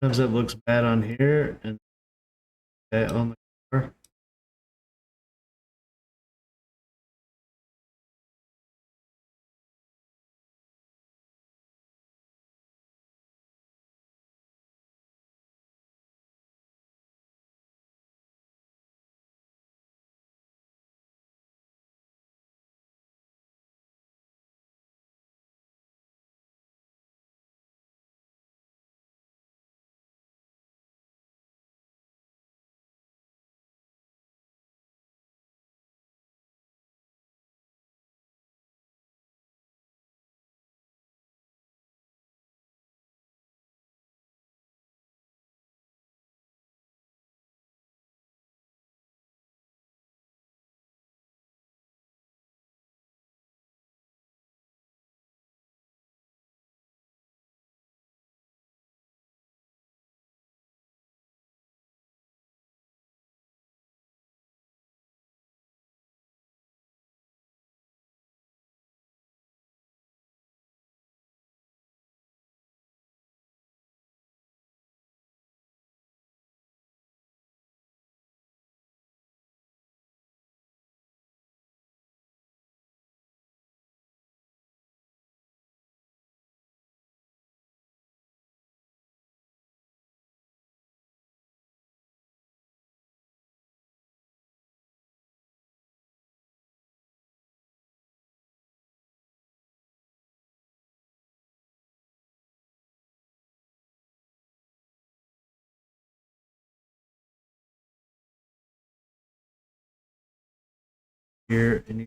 Sometimes that looks bad on here and that on the car. Here and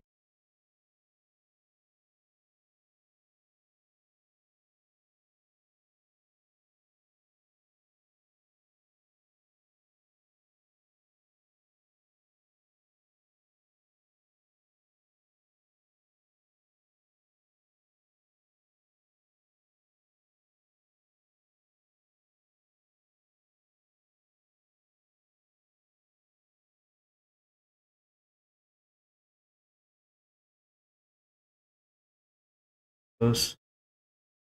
close.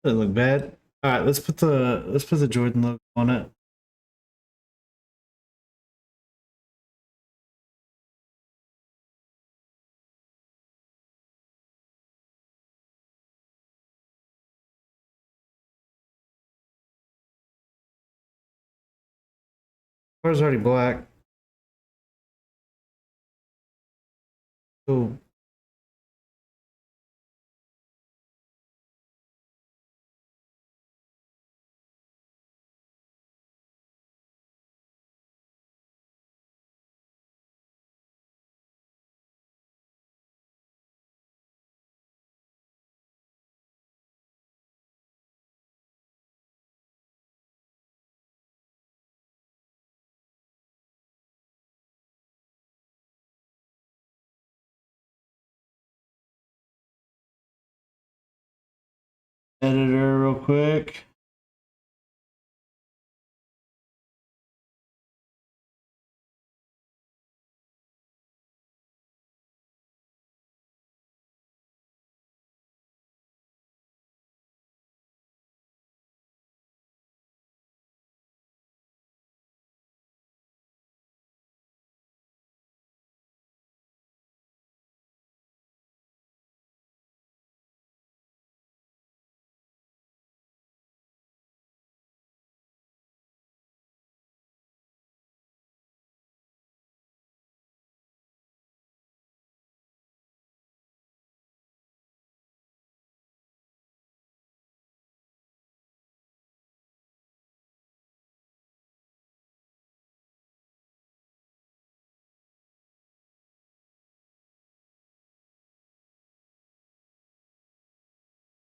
Doesn't look bad. All right, let's put the Jordan logo on it. Car's already black. Cool. Editor real quick.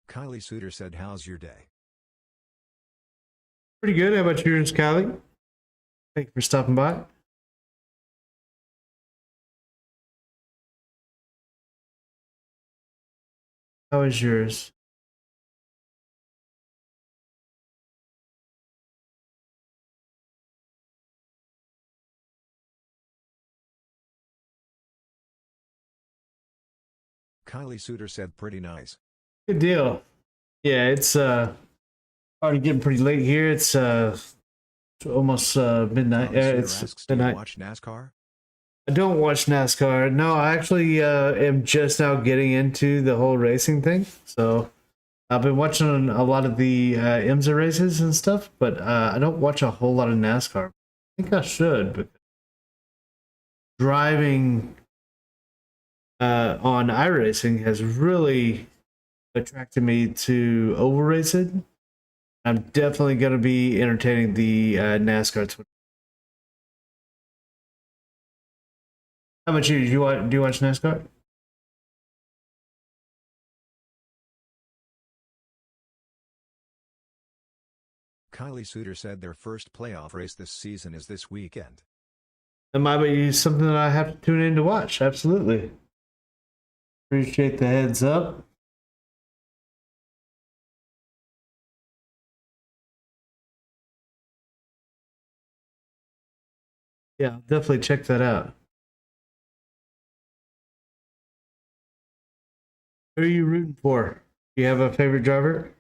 Kylie Suter said, "How's your day?" Pretty good. How about yours, Kylie? Thank you for stopping by. How is yours? Kylie Suter said, "Pretty nice." Good deal. Yeah, it's already getting pretty late here. It's It's almost midnight. Holly Suter It's asks, do you midnight. watch NASCAR? I don't watch NASCAR. No, I actually am just now getting into the whole racing thing. So I've been watching a lot of the IMSA races and stuff, but I don't watch a whole lot of NASCAR. I think I should, but driving on iRacing has really attracted me to oval racing. I'm definitely going to be entertaining the NASCAR. How about you? Do you watch NASCAR? Kylie Suter said their first playoff race this season is this weekend. That might be something that I have to tune in to watch. Absolutely. Appreciate the heads up. Yeah, I'll definitely check that out. Who are you rooting for? Do you have a favorite driver?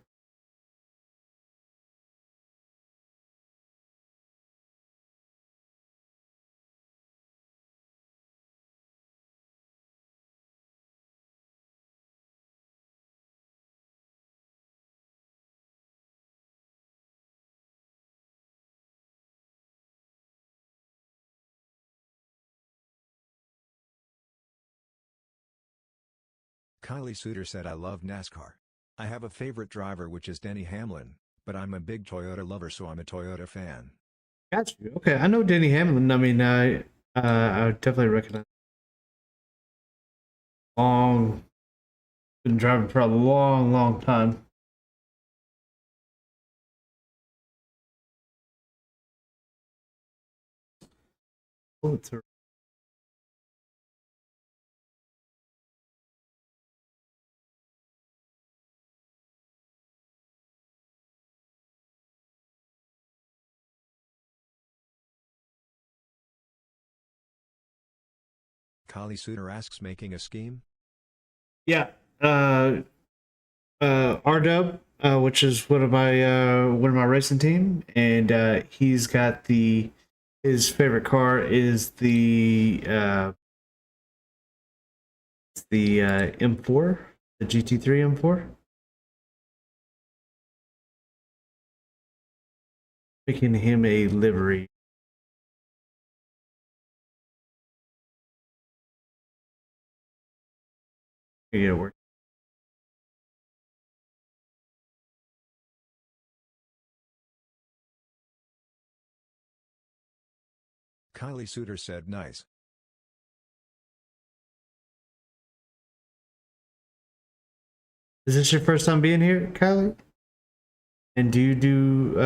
Kylie Suter said, I love NASCAR. I have a favorite driver, which is Denny Hamlin, but I'm a big Toyota lover, so I'm a Toyota fan. Got you. Okay, I know Denny Hamlin. I mean, I would definitely recognize. Long, been driving for a long, long time. Pulitzer. Kylie Suter asks, making a scheme? Yeah. RW, which is one of my racing team, and he's got his favorite car is the M4, the GT3 M4. Making him a livery. Yeah, work. Kylie Suter said, nice. Is this your first time being here, Kylie? And do you do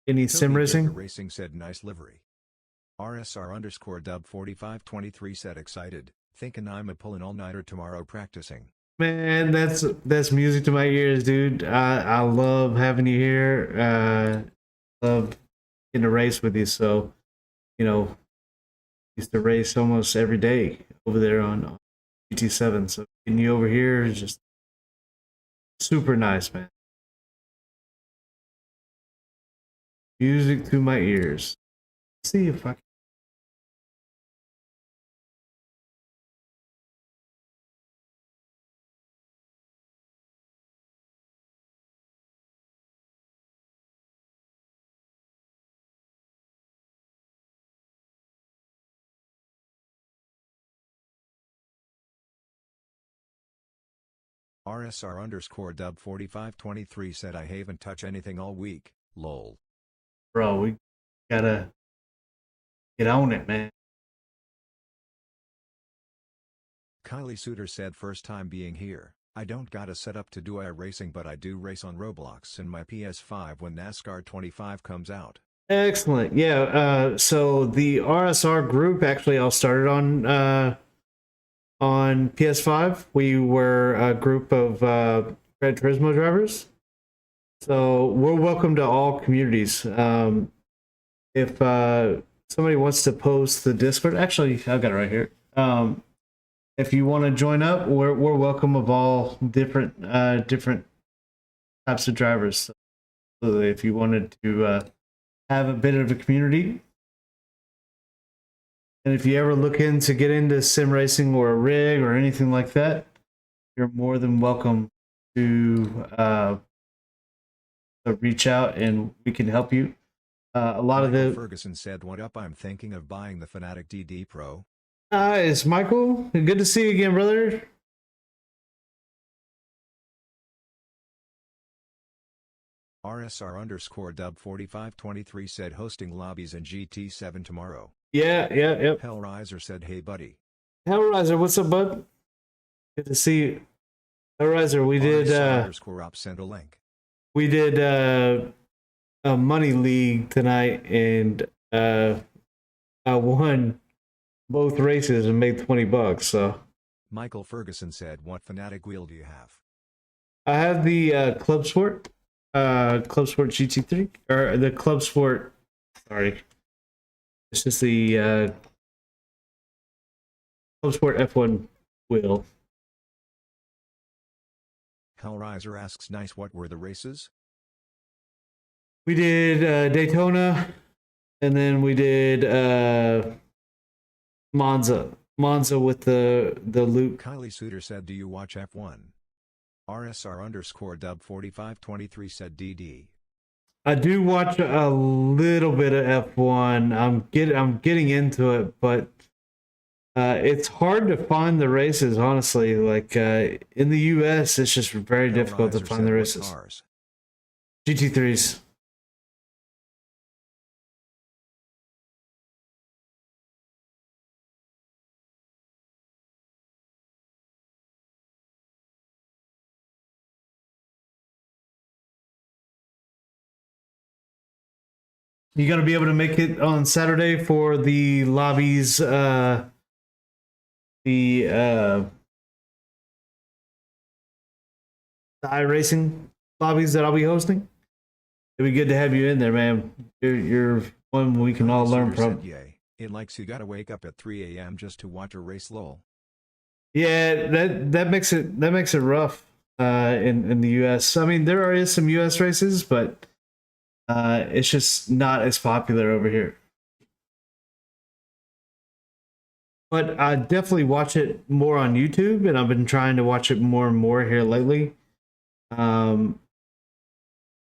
any sim Toby racing? Baker Racing said, nice livery. RSR_dub4523 said, excited, thinking I'm a pulling all-nighter tomorrow practicing. Man, that's music to my ears, dude. I love having you here. Love getting to race with you. So, used to race almost every day over there on GT7. So getting you over here is just super nice, man. Music to my ears. See if I can. RSR_dub4523 said, I haven't touched anything all week, lol. Bro, we gotta get on it, man. Kylie Suter said, first time being here. I don't got a setup to do iRacing, but I do race on Roblox and my PS5 when NASCAR 25 comes out. Excellent. Yeah. So the RSR group actually all started on PS5. We were a group of Gran Turismo drivers. So we're welcome to all communities. If somebody wants to post the Discord, actually, I've got it right here. If you want to join up, we're welcome of all different types of drivers. So if you wanted to have a bit of a community. And if you ever look into get into sim racing or a rig or anything like that, you're more than welcome to reach out and we can help you. A lot Michael of the Ferguson said, "What up? I'm thinking of buying the Fanatic DD Pro." it's Michael. Good to see you again, brother. RSR_dub4523 said hosting lobbies in GT7 tomorrow. Yeah. Hellraiser said, "Hey buddy." Hellraiser, what's up, bud? Good to see you. Hellraiser, RSR_op sent a link. we did a money league tonight, and I won both races and made $20. So Michael Ferguson said, "What Fanatic wheel do you have?" I have the Club Sport GT3 or the Club Sport. Sorry, it's just the Club Sport F1 wheel. Hellraiser asks, "Nice, what were the races?" We did Daytona, and then we did Monza with the loop. Kylie Suter said, "Do you watch F1?" RSR_dub4523 said, "DD." I do watch a little bit of F1. I'm getting into it, but it's hard to find the races. Honestly, like in the U.S., it's just very difficult to Hellraiser find said, the "What races. cars?" GT3s. You gonna be able to make it on Saturday for the lobbies? The iRacing lobbies that I'll be hosting. It'd be good to have you in there, man. You're one we can all Kylie learn Suter from. said, "Yay. It likes you gotta wake up at 3 a.m. just to watch a race, lol." Yeah, that makes it rough in the US. I mean, there is some US races, but it's just not as popular over here. But I definitely watch it more on YouTube, and I've been trying to watch it more and more here lately. Um,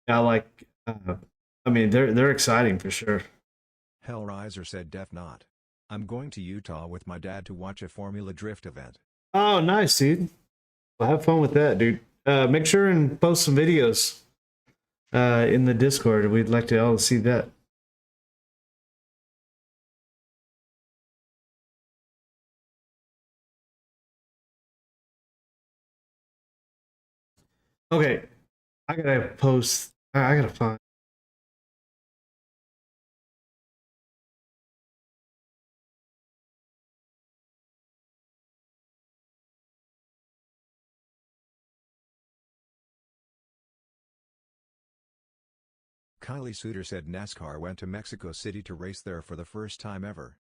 I like. I mean, they're exciting for sure. Hellraiser said, "Def not. I'm going to Utah with my dad to watch a Formula Drift event." Oh, nice, dude. Well, have fun with that, dude. Make sure and post some videos in the Discord. We'd like to all see that. Okay, I gotta post. I gotta find. Kylie Suter said NASCAR went to Mexico City to race there for the first time ever.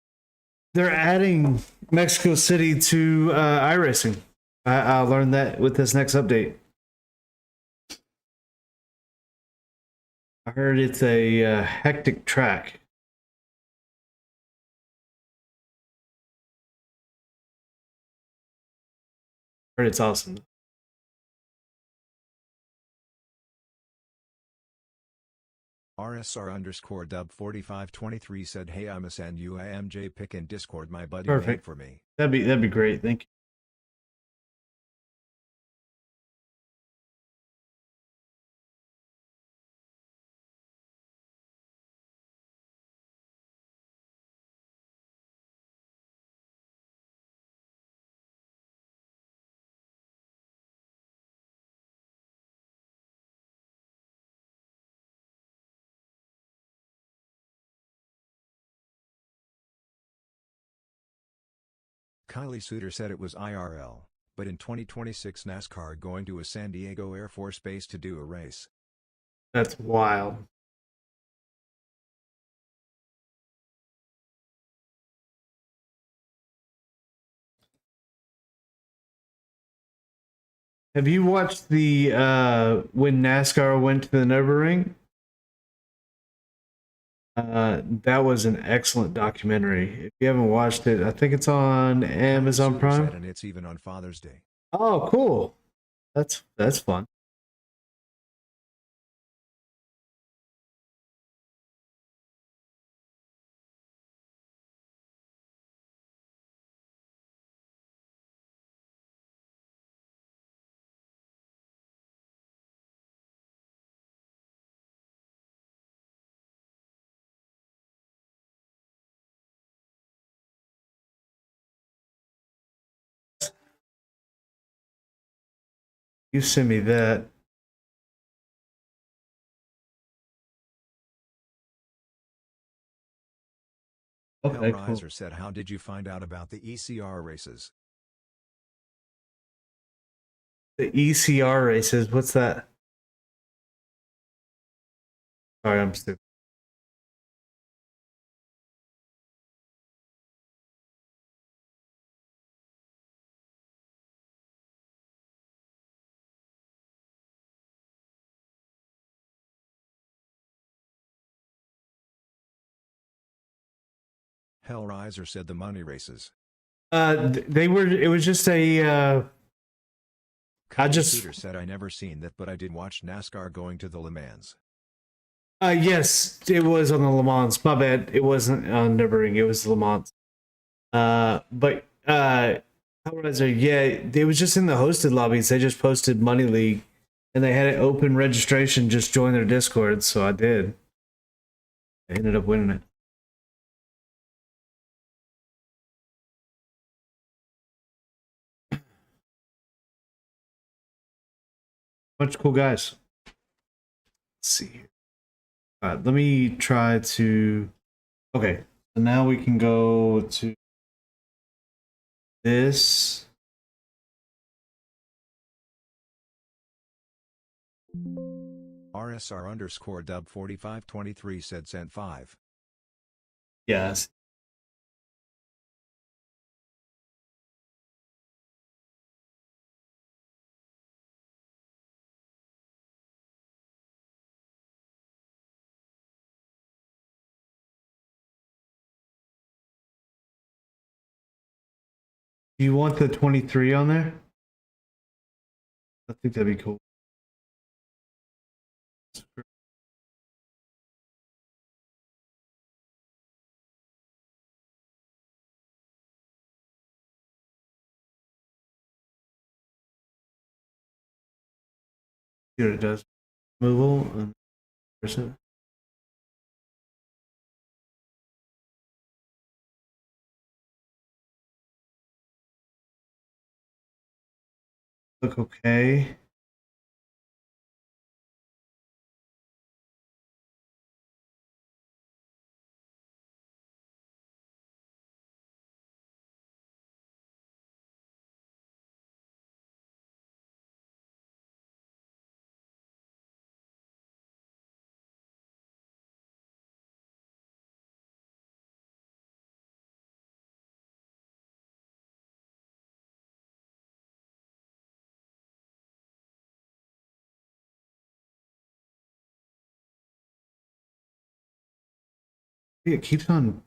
They're adding Mexico City to iRacing. I'll learn that with this next update. I heard it's a hectic track. Heard it's awesome. RSR_dub4523 said, "Hey, I'm a send you IMJ pick in Discord my buddy made Perfect. for me." That'd be great. Thank you. Kylie Suter said it was IRL, but in 2026 NASCAR going to a San Diego Air Force Base to do a race. That's wild. Have you watched the when NASCAR went to the Nürburgring? That was an excellent documentary. If you haven't watched it, I think it's on Amazon Suter said, Prime. and it's even on Father's Day. Oh, cool. That's fun. You send me that. Okay, cool. Hellraiser said, how did you find out about the ECR races? The ECR races. What's that? Sorry, I'm stupid. Hellraiser said the money races. They were. It was just a. I Kylie just. Suter said, I never seen that, but I did watch NASCAR going to the Le Mans. Yes, it was on the Le Mans. My bad. It wasn't on Nürburgring. It was Le Mans. But Hellraiser, yeah, it was just in the hosted lobbies. They just posted Money League, and they had it open registration. Just join their Discord, so I did. I ended up winning it. Bunch of cool guys. Let's see here. All right, let me try to. Okay, so now we can go to this. RSR underscore dub 4523 said sent 5. Yes. Do you want the 23 on there? I think that'd be cool. Here it does. Removal and person. Click OK. It keeps on.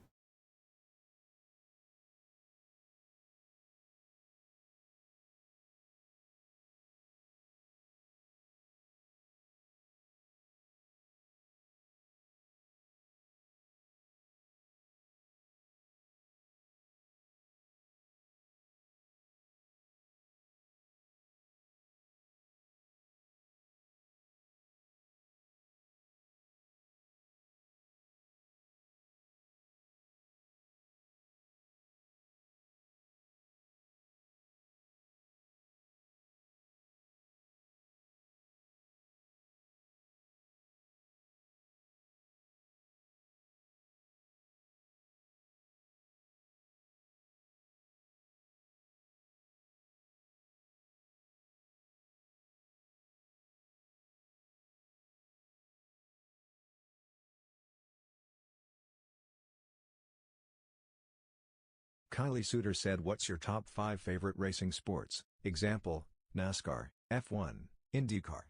Kylie Suter said, what's your top 5 favorite racing sports? Example, NASCAR, F1, IndyCar.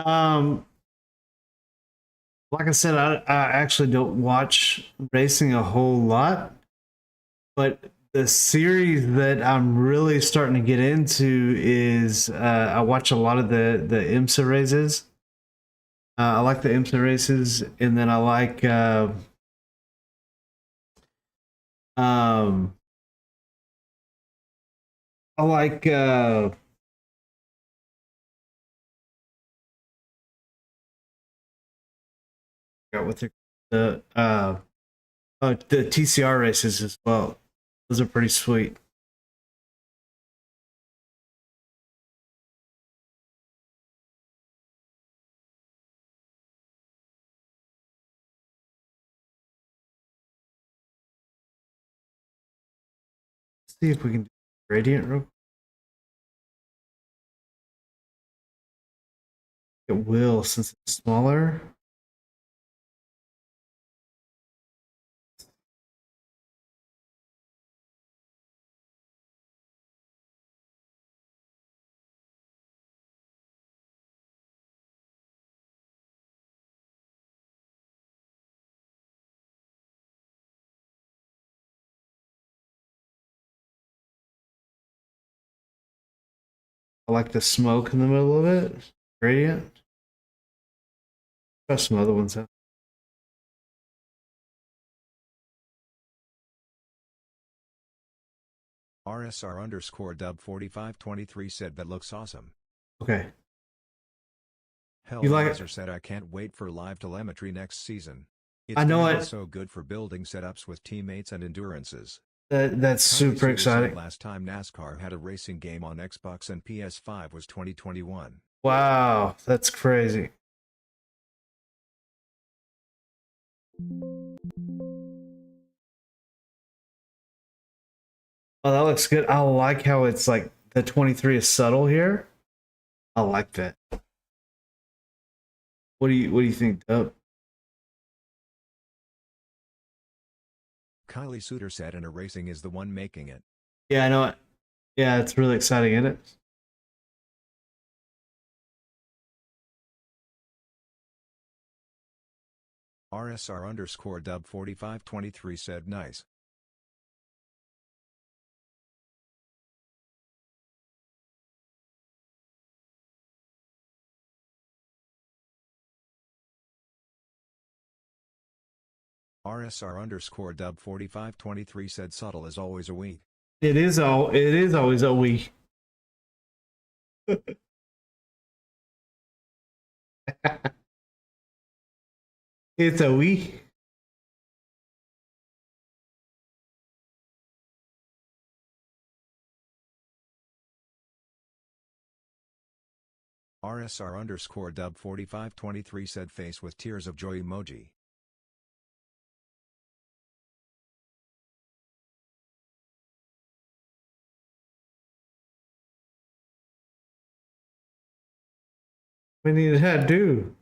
Um, Like I said, I actually don't watch racing a whole lot, but the series that I'm really starting to get into is I watch a lot of the IMSA races. I like the IMSA races, and then um I like forgot what the TCR races as well. Those are pretty sweet. Let's see if we can do gradient real quick. It will since it's smaller. I like the smoke in the middle of it. Gradient. Try some other ones out. RSR underscore dub 4523 said that looks awesome. Okay. You like it? Hellraiser said I can't wait for live telemetry next season. I It's know gonna be it. so good for building setups with teammates and endurances. That's Kylie super Suter said exciting. last time NASCAR had a racing game on Xbox and PS5 was 2021. Wow, that's crazy. Oh, that looks good. I like how it's like the 23 is subtle here. I like that. What do you think, Dub? Kylie Suter said and a racing is the one making it. Yeah, I know it. Yeah, it's really exciting, isn't it? RSR underscore dub 4523 said nice. RSR underscore dub 4523 said subtle is always a week. It is always a we. It's a we. RSR underscore dub 4523 said face with tears of joy emoji. We need to do.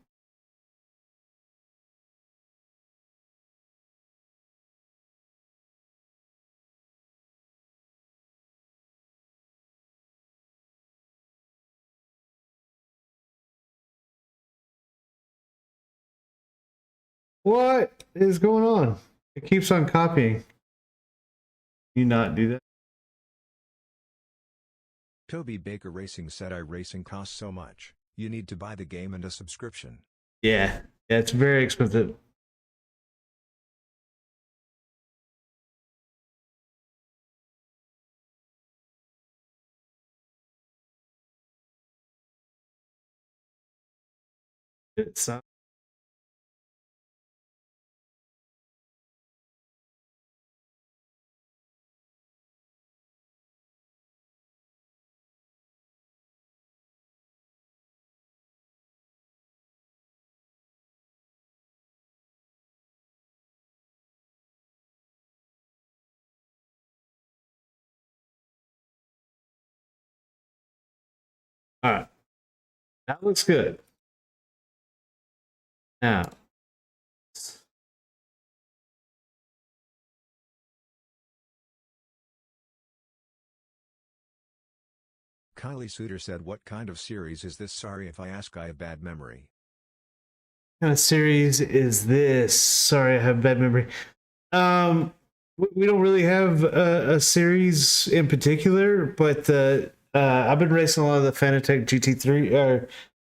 What is going on? It keeps on copying. You not do that? Toby Baker Racing said iRacing costs so much, you need to buy the game and a subscription. Yeah. Yeah, it's very expensive. It's all right. That looks good. Now, Kylie Suter said what kind of series is this? Sorry if I ask, I have bad memory. kind of series is this? Sorry, I have bad memory. We don't really have a series in particular, but I've been racing a lot of the Fanatec GT3, or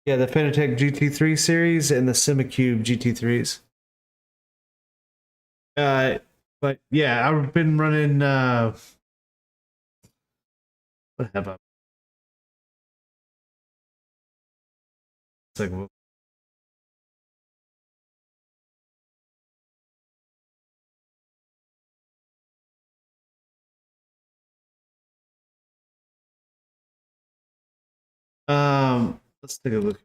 yeah, the Fanatec GT3 series and the Simicube GT3s. But yeah, I've been running. What have I? It's like, let's take a look.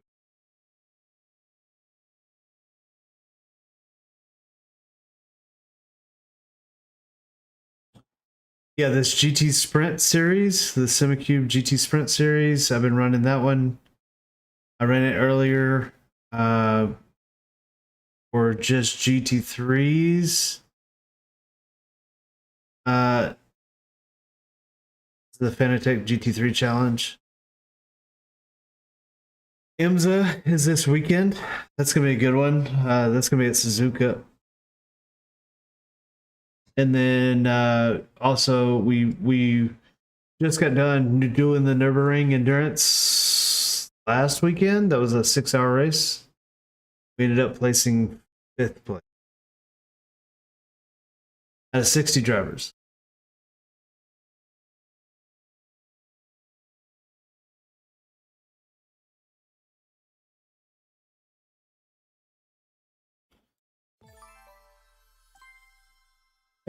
Yeah, this GT Sprint series, the Simicube GT Sprint series. I've been running that one. I ran it earlier for just GT3s. The Fanatec GT3 Challenge. IMSA is this weekend. That's gonna be a good one. That's gonna be at Suzuka. And then also we just got done doing the Nürburgring Endurance last weekend. That was a 6-hour race. We ended up placing 5th place out of 60 drivers.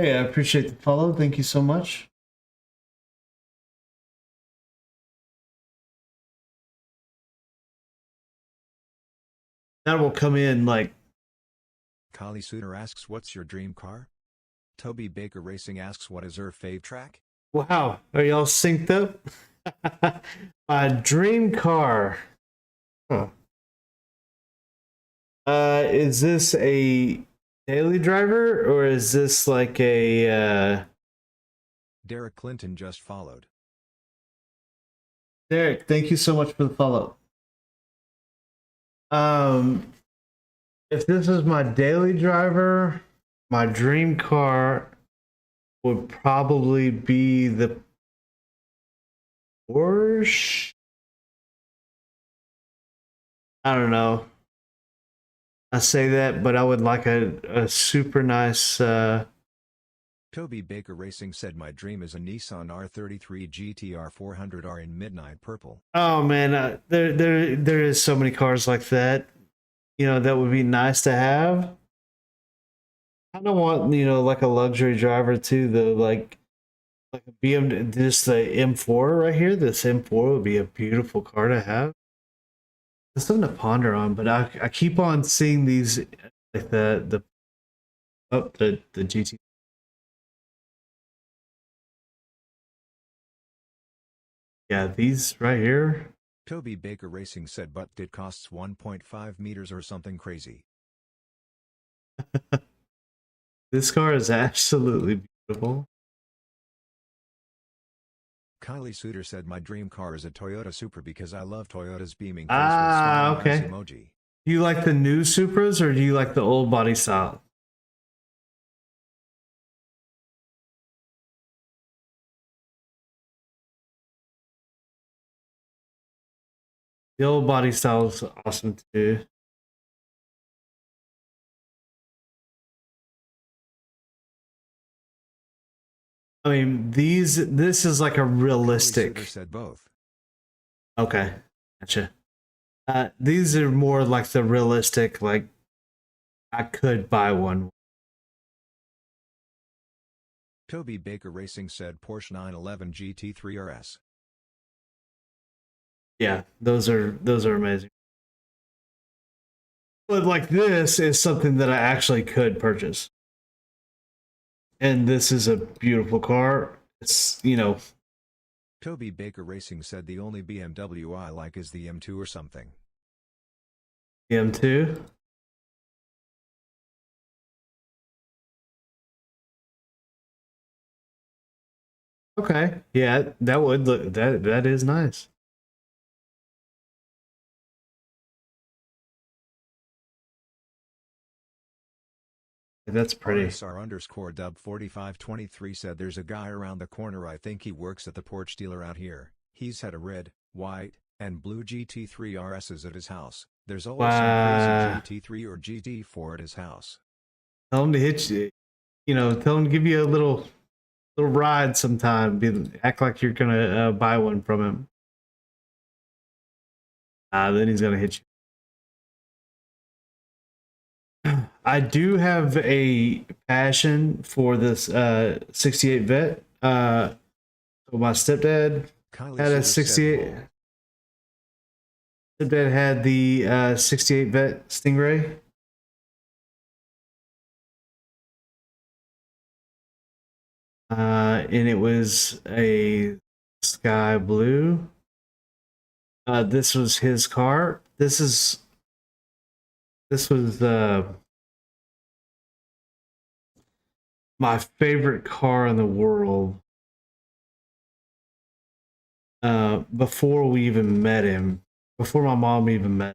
Hey, I appreciate the follow. Thank you so much. That will come in like. Kali Suter asks what's your dream car? Toby Baker Racing asks what is her fave track? Wow, are y'all synced up? My dream car. Huh. Is this a daily driver or is this like a Derek Clinton just followed. Derek, thank you so much for the follow. If this is my daily driver, my dream car would probably be the Porsche. I don't know. I say that, but I would like a super nice. Toby Baker Racing said my dream is a Nissan R33 GTR 400R in midnight purple. Oh man, there is so many cars like that. You know that would be nice to have. I don't want like a luxury driver too. The like a BMW, just the M4 right here. This M4 would be a beautiful car to have. There's something to ponder on, but I keep on seeing these like the GT. Yeah, these right here. Toby Baker Racing said but it costs 1.5 meters or something crazy. This car is absolutely beautiful. Kylie Suter said my dream car is a Toyota Supra because I love Toyota's beaming face Ah, with smiley okay. eyes emoji. Do you like the new Supras or do you like the old body style? The old body style is awesome too. I mean, this is like a Kylie Suter realistic. said both. Okay, gotcha. These are more like the realistic, like I could buy one. Toby Baker Racing said Porsche 911 GT3 RS. Yeah, those are amazing. But like this is something that I actually could purchase. And this is a beautiful car. It's, Toby Baker Racing said the only BMW I like is the M2 or something. M2. Okay. Yeah, that would look that is nice. That's pretty. RSR underscore dub 4523 said there's a guy around the corner. I think he works at the porch dealer out here. He's had a red, white, and blue GT3 RSs at his house. There's always some Wow. crazy GT3 or GT4 at his house. Tell him to hit you. You know, tell him to give you a little ride sometime. Act like you're gonna buy one from him. Then he's gonna hit you. I do have a passion for this 68 vet. So my stepdad Kylie had a Suter said, 68. "Lol." Stepdad had the 68 vet Stingray. And it was a sky blue. This was his car. This was my favorite car in the world. Before we even met him, before my mom even met him.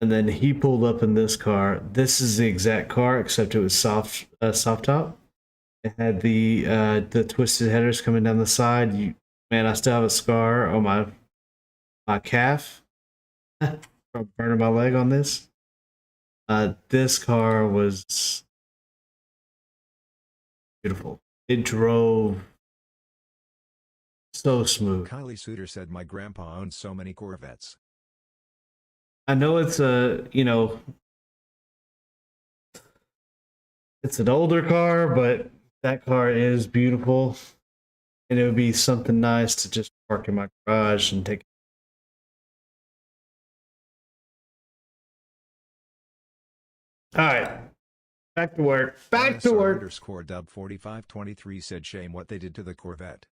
And then he pulled up in this car. This is the exact car, except it was soft top. It had the twisted headers coming down the side. Man, I still have a scar on my calf from burning my leg on this. This car was beautiful. It drove so smooth. Kylie Suter said my grandpa owns so many Corvettes. I know it's it's an older car, but that car is beautiful. And it would be something nice to just park in my garage and take. All right. Back to work. Back to RSR work. underscore dub 4523 said shame what they did to the Corvette.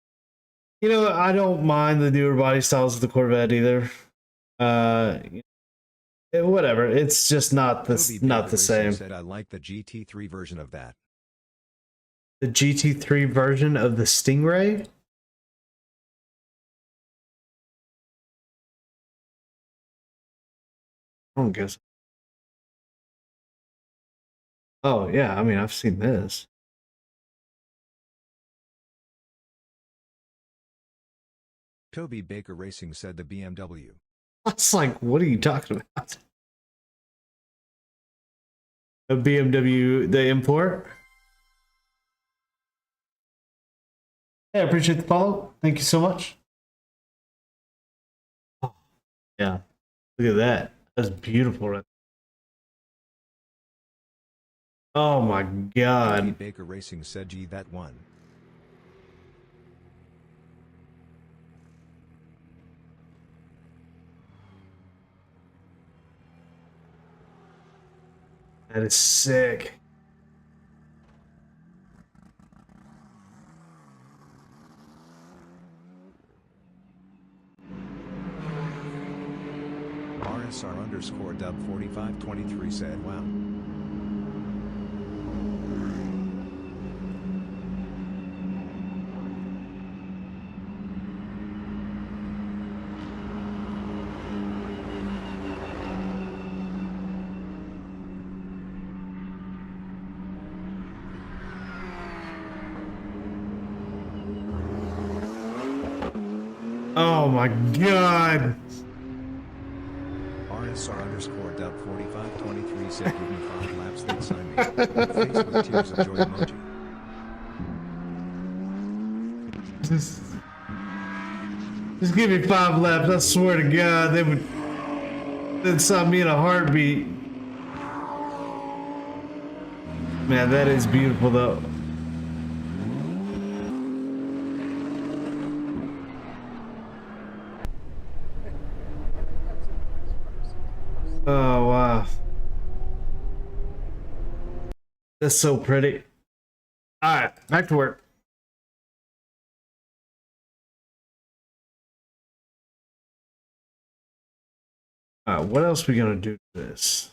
You know, I don't mind the newer body styles of the Corvette either. Whatever. It's just not the Toby not Baker the same. Racing said I like the GT3 version of that. The GT3 version of the Stingray. I don't guess. Oh yeah, I mean I've seen this. Toby Baker Racing said the BMW. It's like, what are you talking about? A BMW, the import. Hey, I appreciate the follow. Thank you so much. Oh, yeah, look at that. That's beautiful. Right? Oh my Toby god. Baker Racing said gee that one. That is sick. RSR underscore dub 4523 said wow. Oh my god. RSR underscore dub 4523 said give me 5 laps they'd sign me. Face with tears of joy emoji. Just give me 5 laps. I swear to God, they'd sign me in a heartbeat. Man, that is beautiful though. Oh wow. That's so pretty. Alright, back to work. What else are we gonna do to this?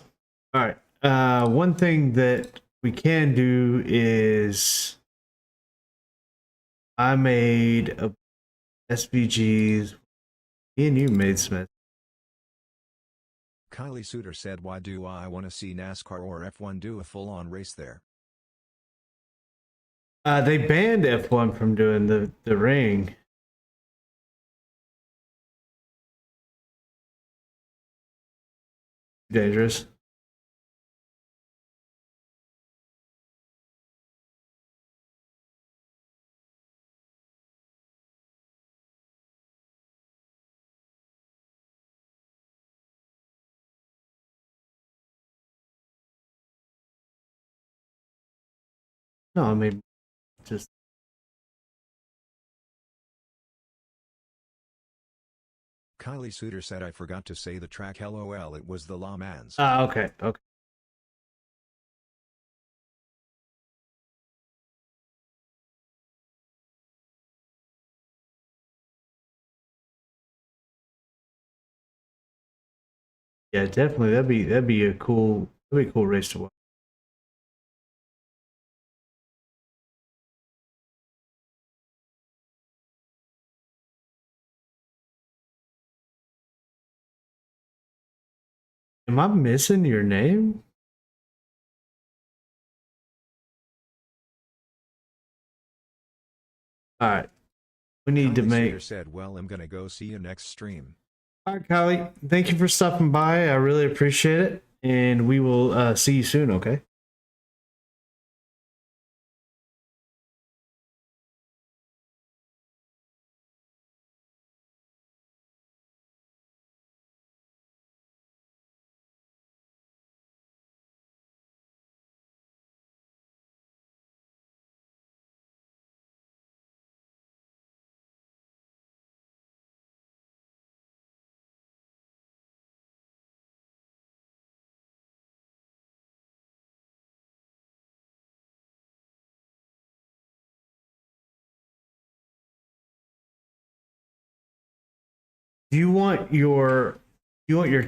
Alright. One thing that we can do is I made a SVGs. Me and you made some. Kylie Suter said, why do I want to see NASCAR or F1 do a full-on race there? They banned F1 from doing the ring. Dangerous. No, I mean, just Kylie Suter said, I forgot to say the track, lol, it was the Le Mans. okay, okay. Yeah, definitely. That'd be a cool race to watch. Am I missing your name? All right, we need to Kylie Suter make. said, well, I'm gonna go see you next stream. All right, Kylie. Thank you for stopping by. I really appreciate it, and we will see you soon. Okay. Do you want your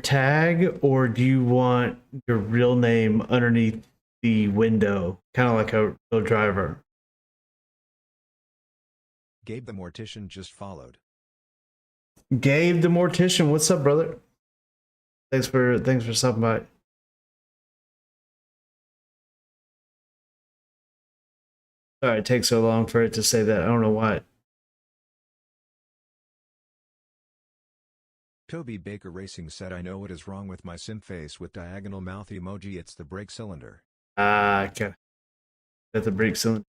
tag, or do you want your real name underneath the window, kind of like a real driver? Gabe the Mortician just followed. Gabe the Mortician, what's up, brother? Thanks for stopping by. Sorry, it takes so long for it to say that. I don't know why. Toby Baker Racing said, I know what is wrong with my sim face with diagonal mouth emoji, it's the brake cylinder. Okay. That's a brake cylinder.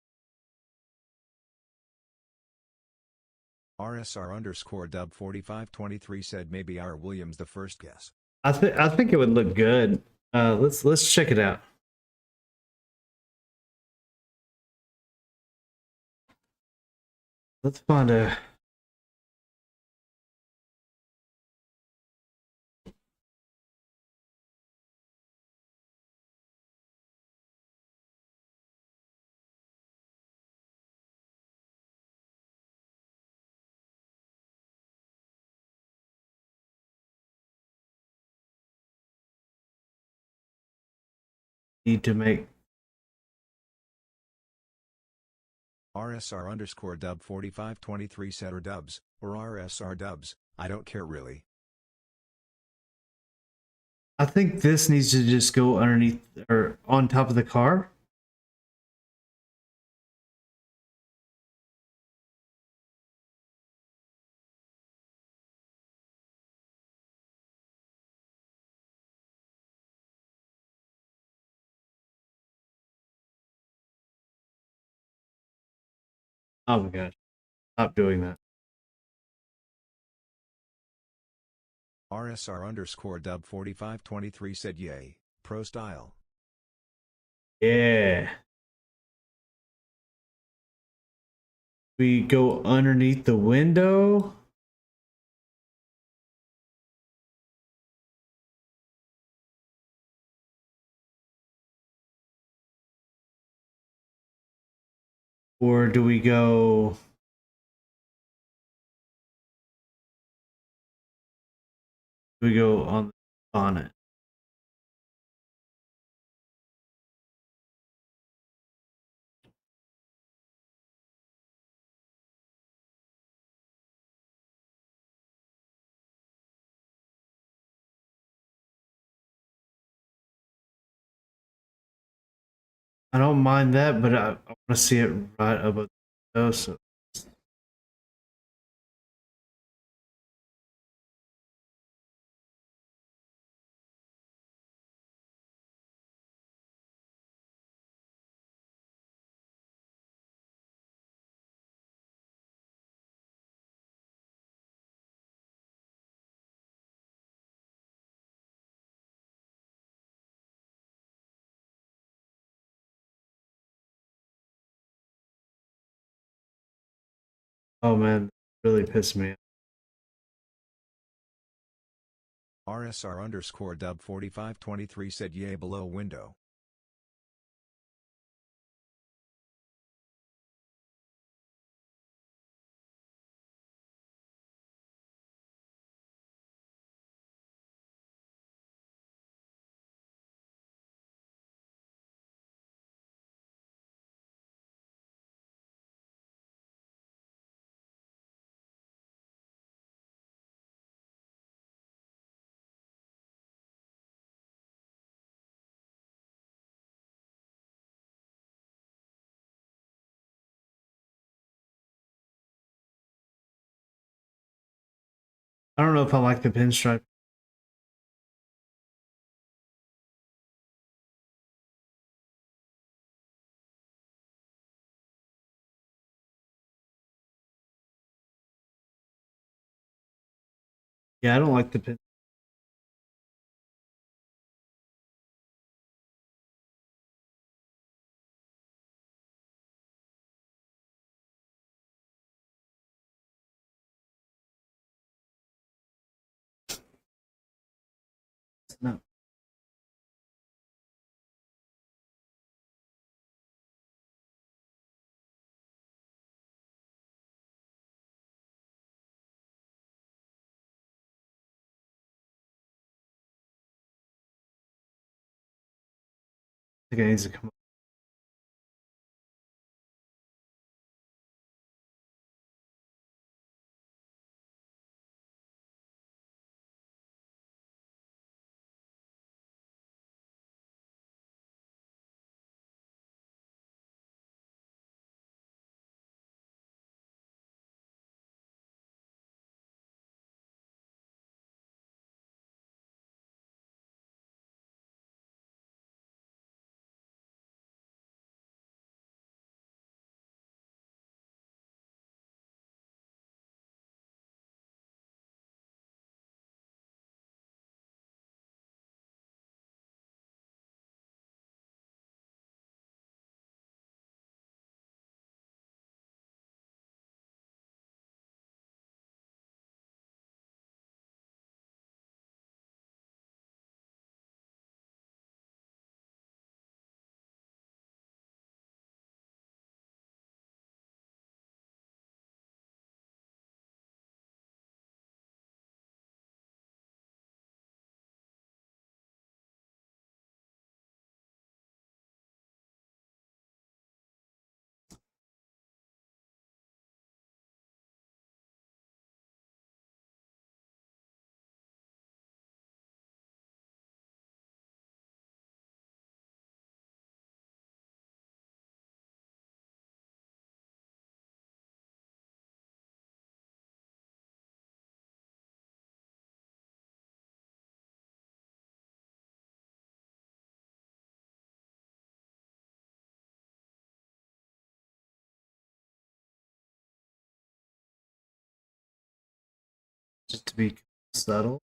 RSR underscore dub 4523 said, maybe our Williams the first guess. I think it would look good. Let's check it out. Let's find a. Need to make. RSR underscore dub 4523 said, or dubs, or RSR dubs, I don't care really. I think this needs to just go underneath or on top of the car. Oh my gosh. Stop doing that. RSR underscore dub 4523 said, yay, pro style. Yeah. We go underneath the window. Or do we go on the bonnet? I don't mind that, but I want to see it right above the window. So oh man, really pissed me off. RSR underscore dub 4523 said yay below window. I don't know if I like the pinstripe. Yeah, I don't like the pin. No. I think it needs to come. Just to be subtle.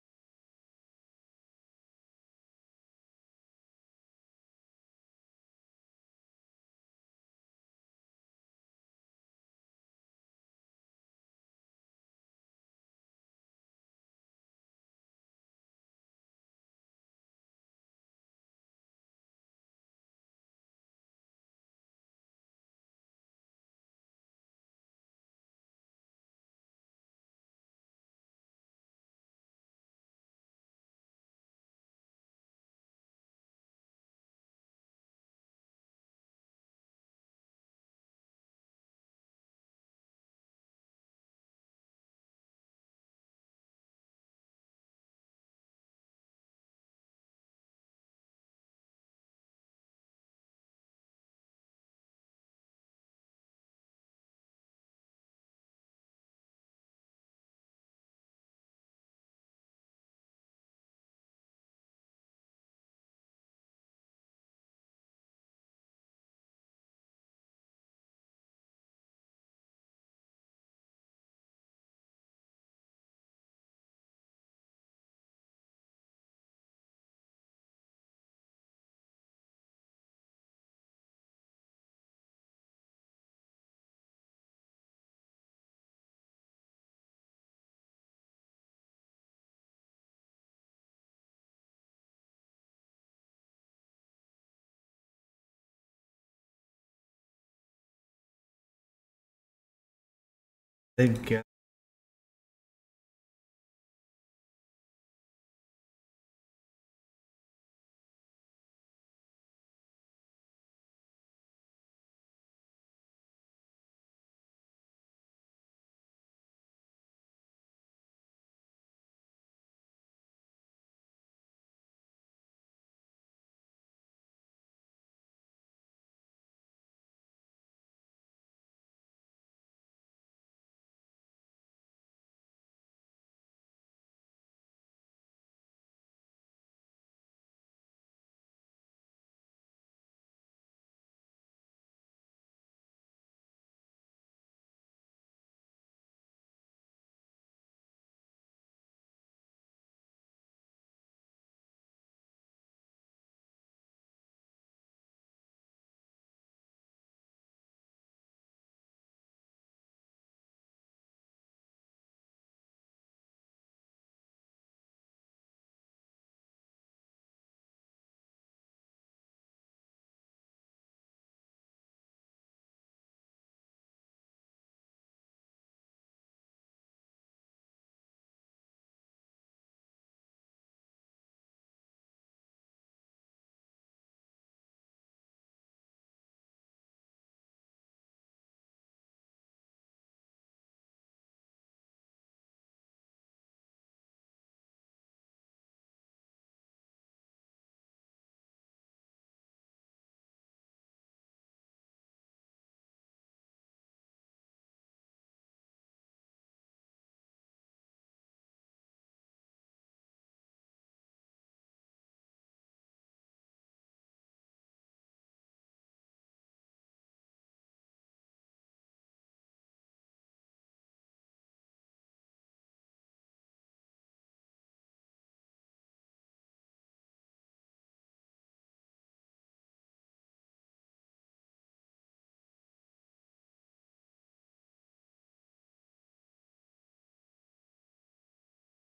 They've got.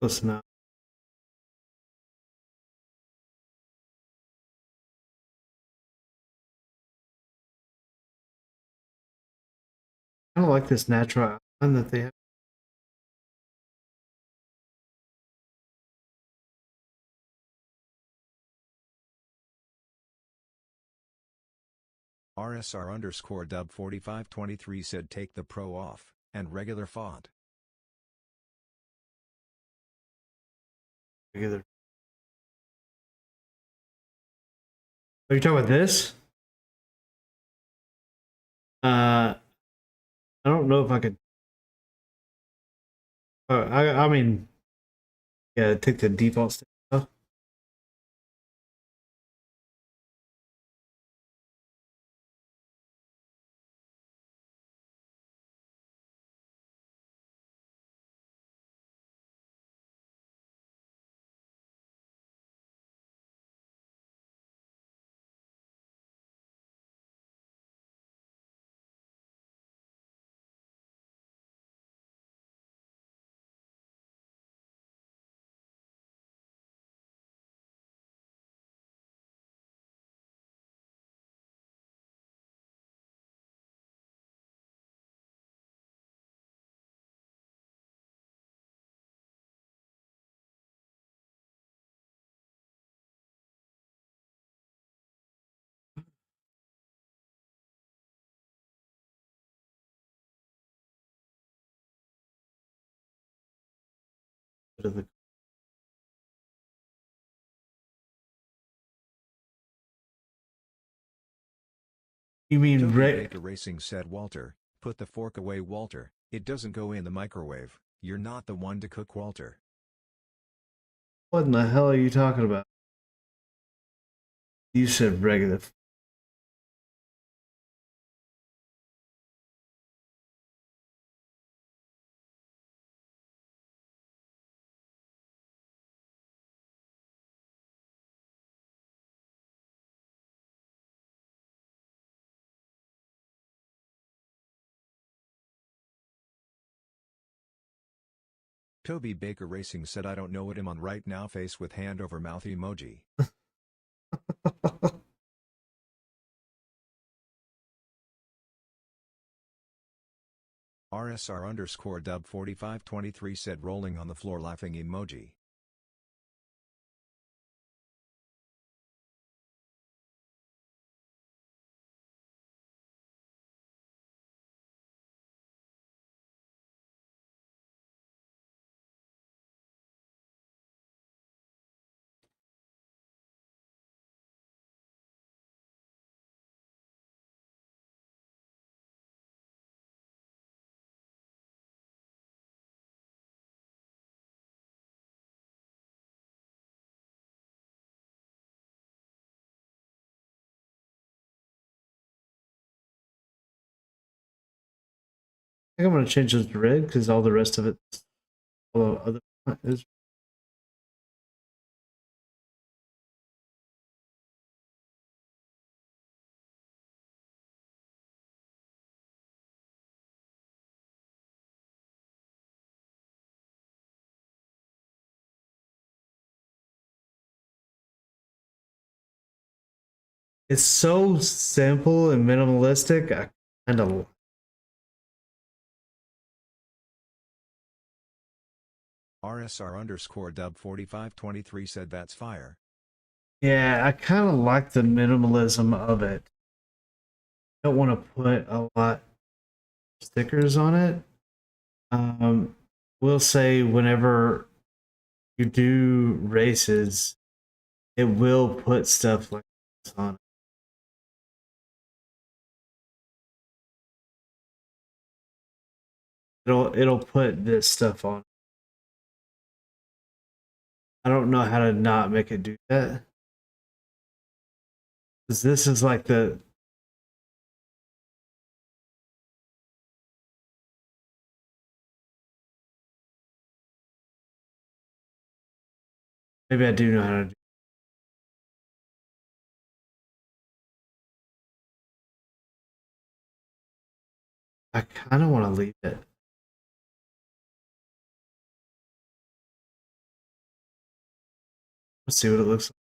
Listen up. I don't like this natural island that they have. RSR underscore dub 4523 said take the pro off, and regular font. Together. Are you talking about this? I don't know if I could. I mean, yeah, take the default stuff. You mean Toby Ray? Baker Racing said Walter, put the fork away Walter, it doesn't go in the microwave, you're not the one to cook Walter. What in the hell are you talking about? You said regular. Toby Baker Racing said I don't know what I'm on right now face with hand over mouth emoji. RSR underscore dub 4523 said rolling on the floor laughing emoji. I think I'm gonna change this to red because all the rest of it, all the other is. It's so simple and minimalistic. I kind of, RSR underscore dub 4523 said that's fire. yeah, I kind of like the minimalism of it. Don't want to put a lot of stickers on it. We'll say whenever you do races, it will put stuff like this on it. It'll put this stuff on. I don't know how to not make it do that. Because this is like the maybe I do know how to do. I kind of want to leave it. Let's see what it looks like.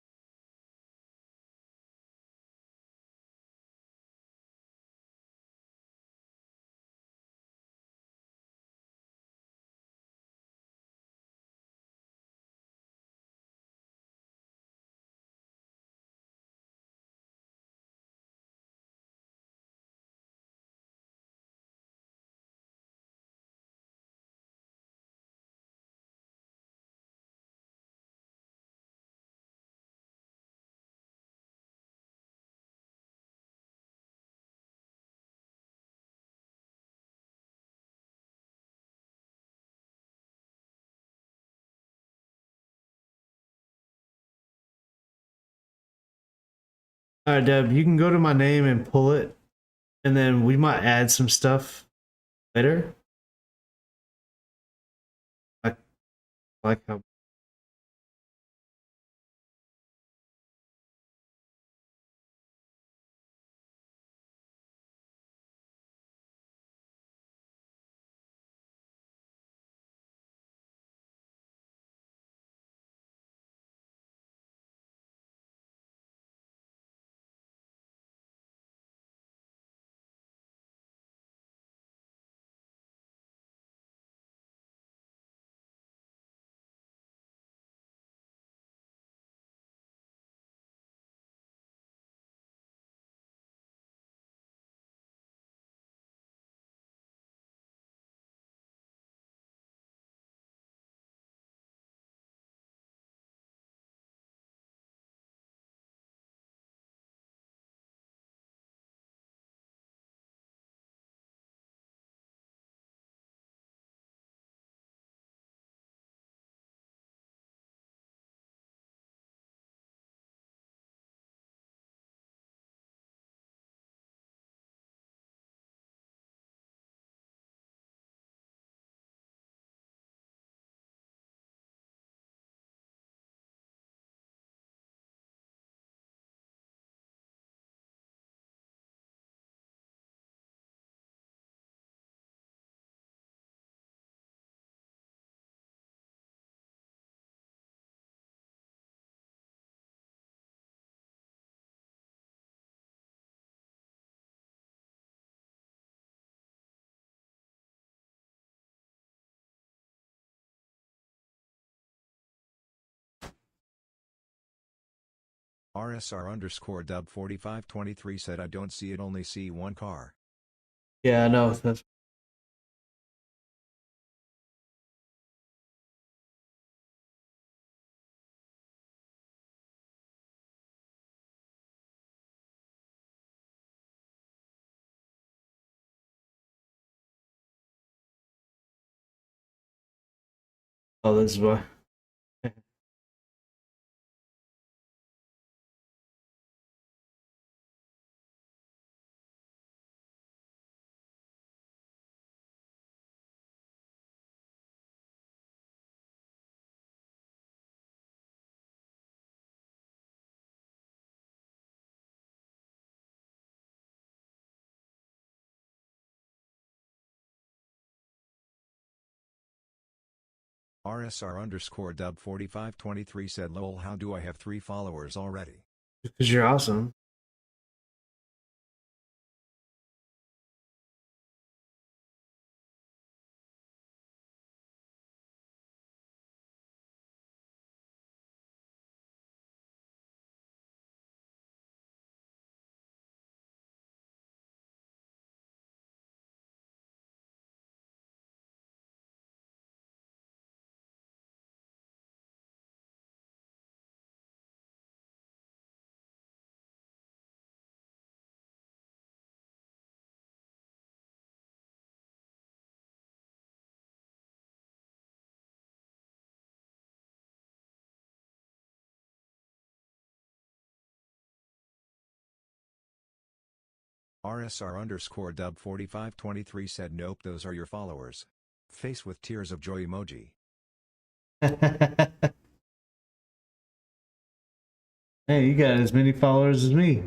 All right, Deb, you can go to my name and pull it, and then we might add some stuff later. I like how RSR underscore dub 4523 said I don't see it, only see one car. Yeah, I know. That's oh, this is why. RSR underscore dub 4523 said lol, how do I have 3 followers already? Because you're awesome. RSR underscore dub 4523 said nope, those are your followers. Face with tears of joy emoji. Hey, you got as many followers as me.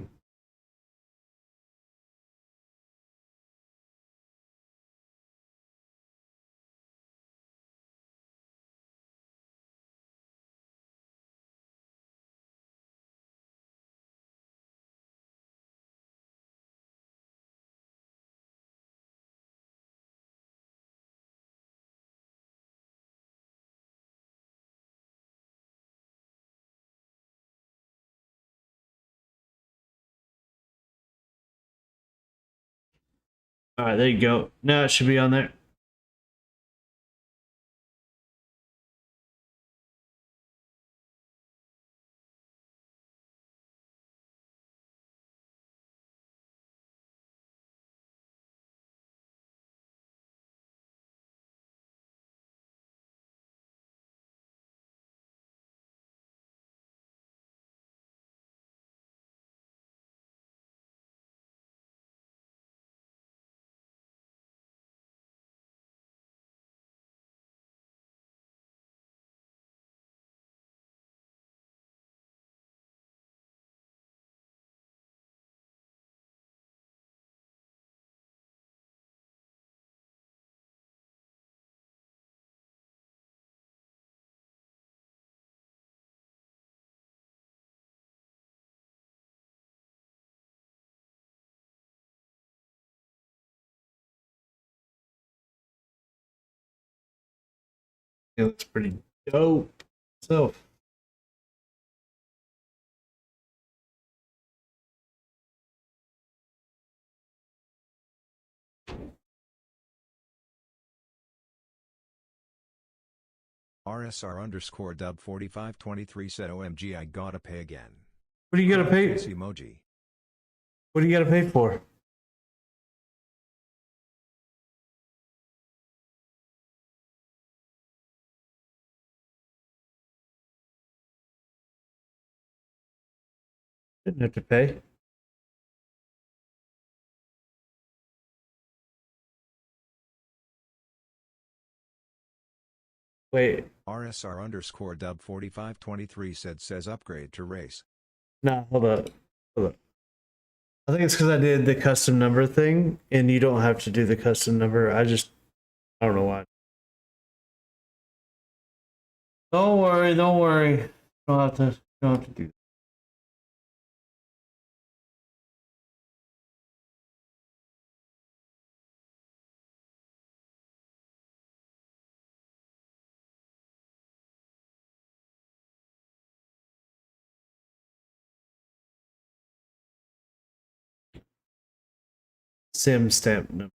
All right, there you go. Now it should be on there. It looks pretty dope. So, RSR underscore dub 4523 said OMG, I gotta pay again. what do you gotta Cry pay? face emoji. What do you gotta pay for? Didn't have to pay. Wait, RSR underscore dub 4523 says upgrade to race. nah, hold up. Hold up. I think it's because I did the custom number thing, and you don't have to do the custom number. I don't know why. Don't worry, don't worry. Don't have to do sim stamp number.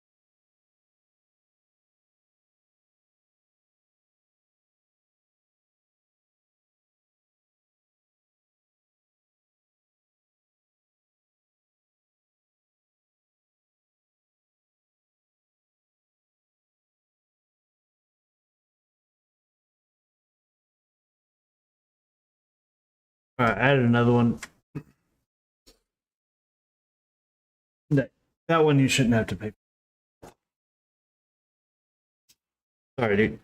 All right, I added another one. That one you shouldn't have to pay. Sorry, dude.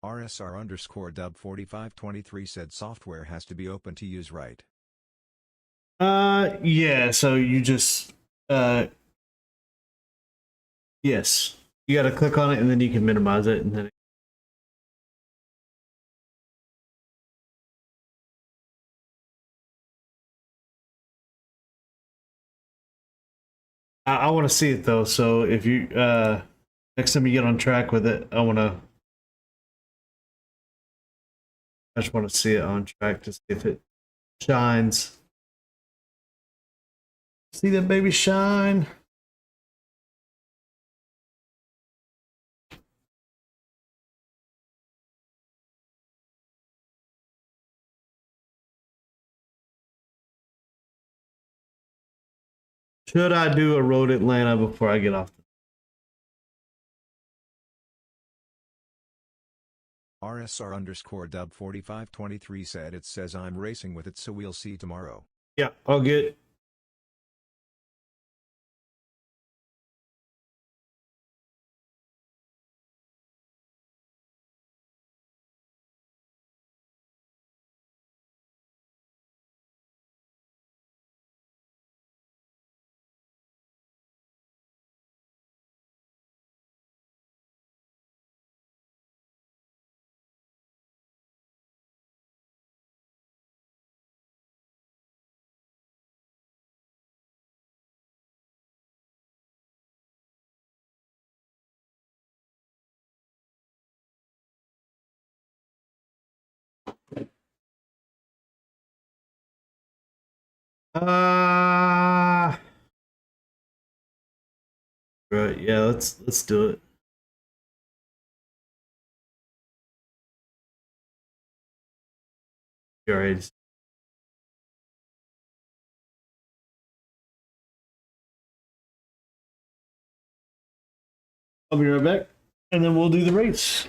RSR underscore dub 4523 said software has to be open to use, right? Yeah, so you just yes. You gotta click on it and then you can minimize it and then I want to see it though, so if you next time you get on track with it, I just want to see it on track to see if it shines. See that baby shine? Should I do a Road Atlanta before I get off? RSR underscore dub 4523 said it says I'm racing with it, so we'll see tomorrow. Yeah, all good. Uh right, yeah, let's do it. All right. I'll be right back, and then we'll do the race.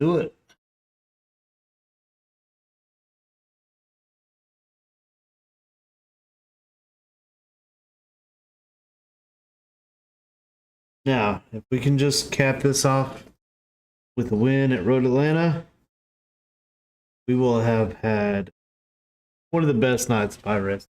do it. Now, if we can just cap this off with a win at Road Atlanta, we will have had one of the best nights of iRacing.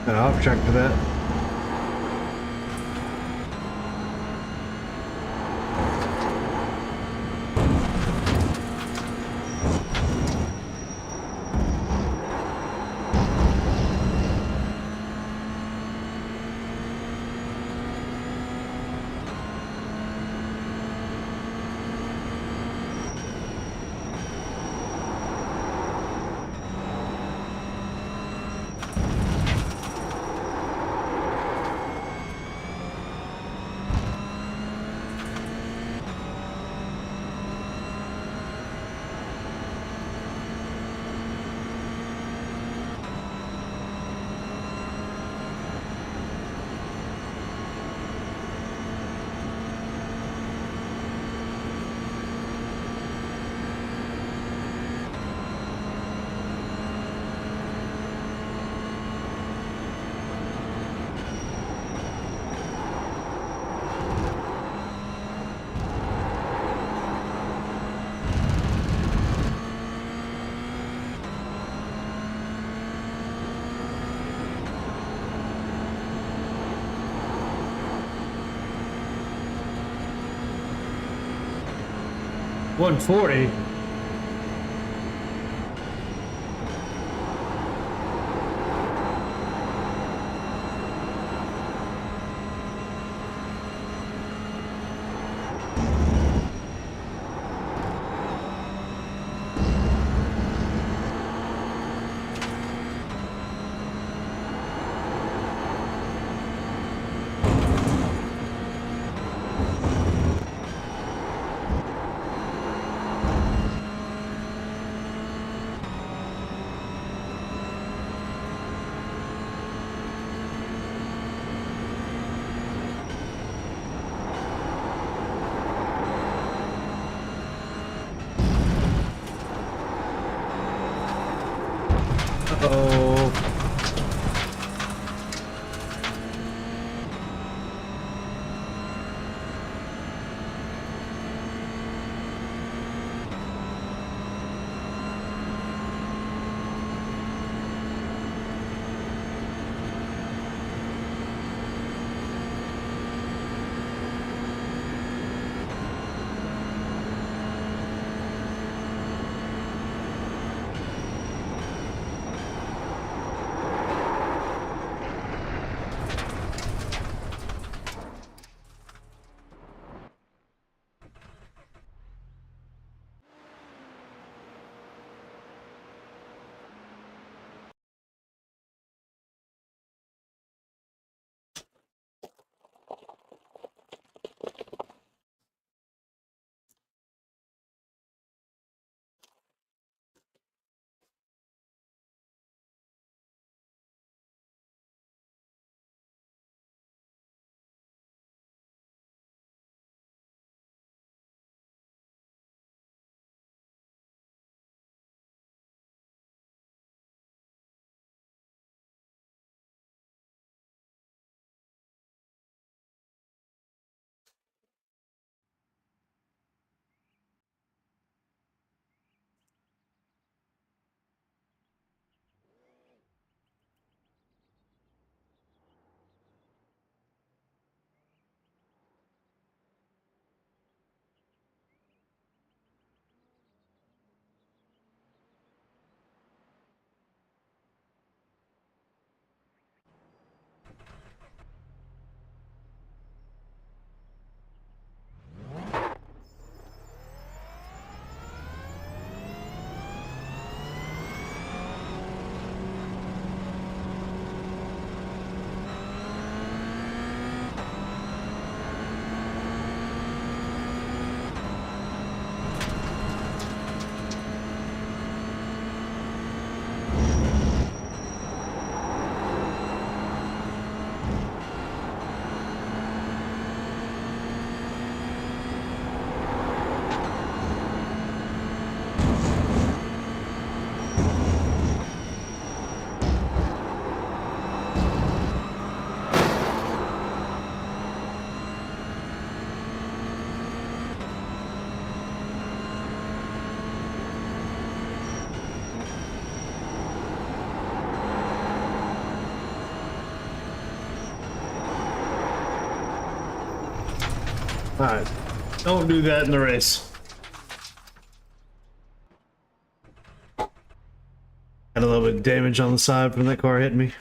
Got off track for that. $140. Uh-oh. Alright. Don't do that in the race. Had a little bit of damage on the side from that car hitting me.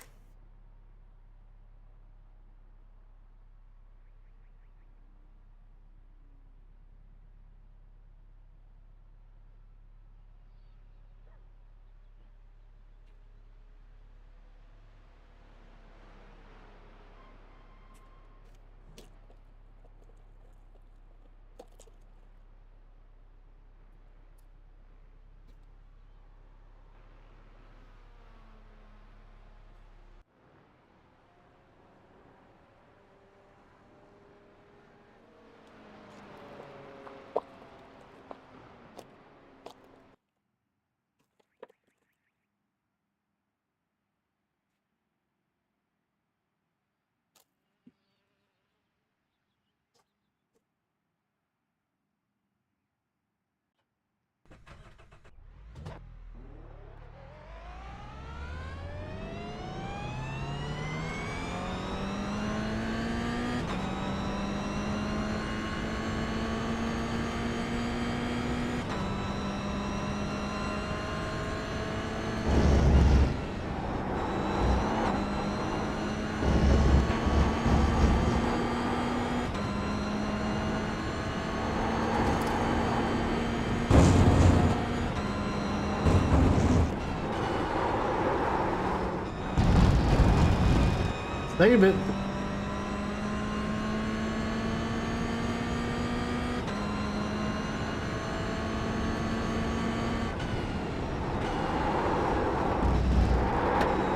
Save it.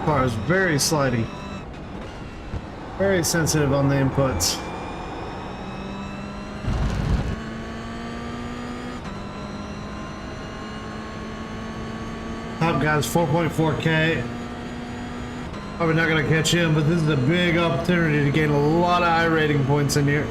Car is very slidey. Very sensitive on the inputs. Top guy's 4.4K. Probably not going to catch him, but this is a big opportunity to gain a lot of iRating points in here.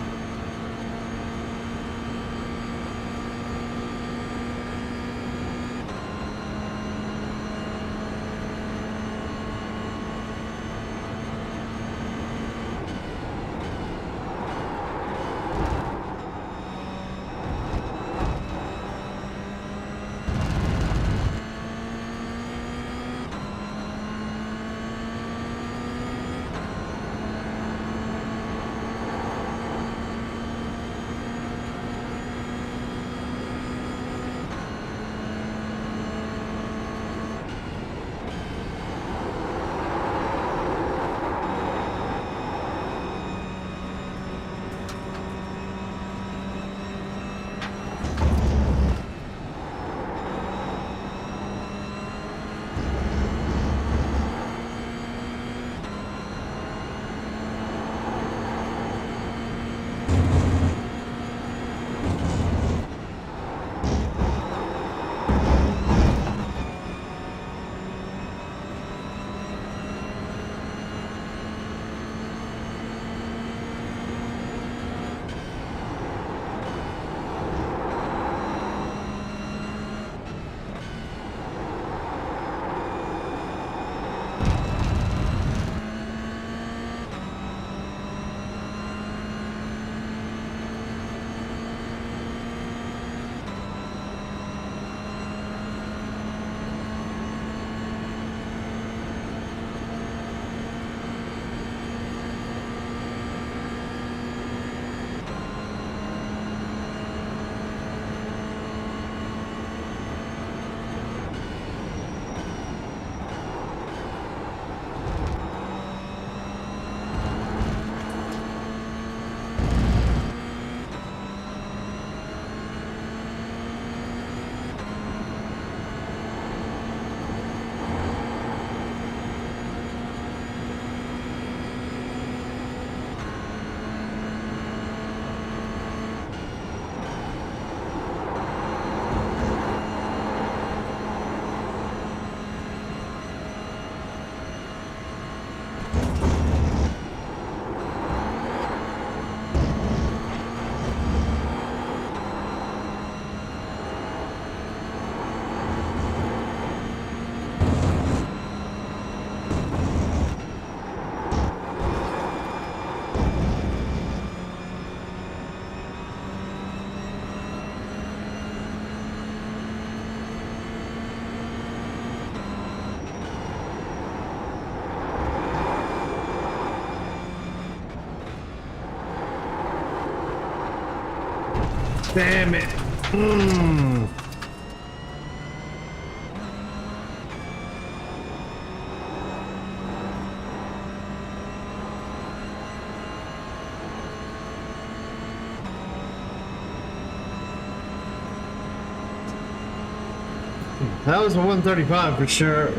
Damn it. Mm. That was a 135 for sure.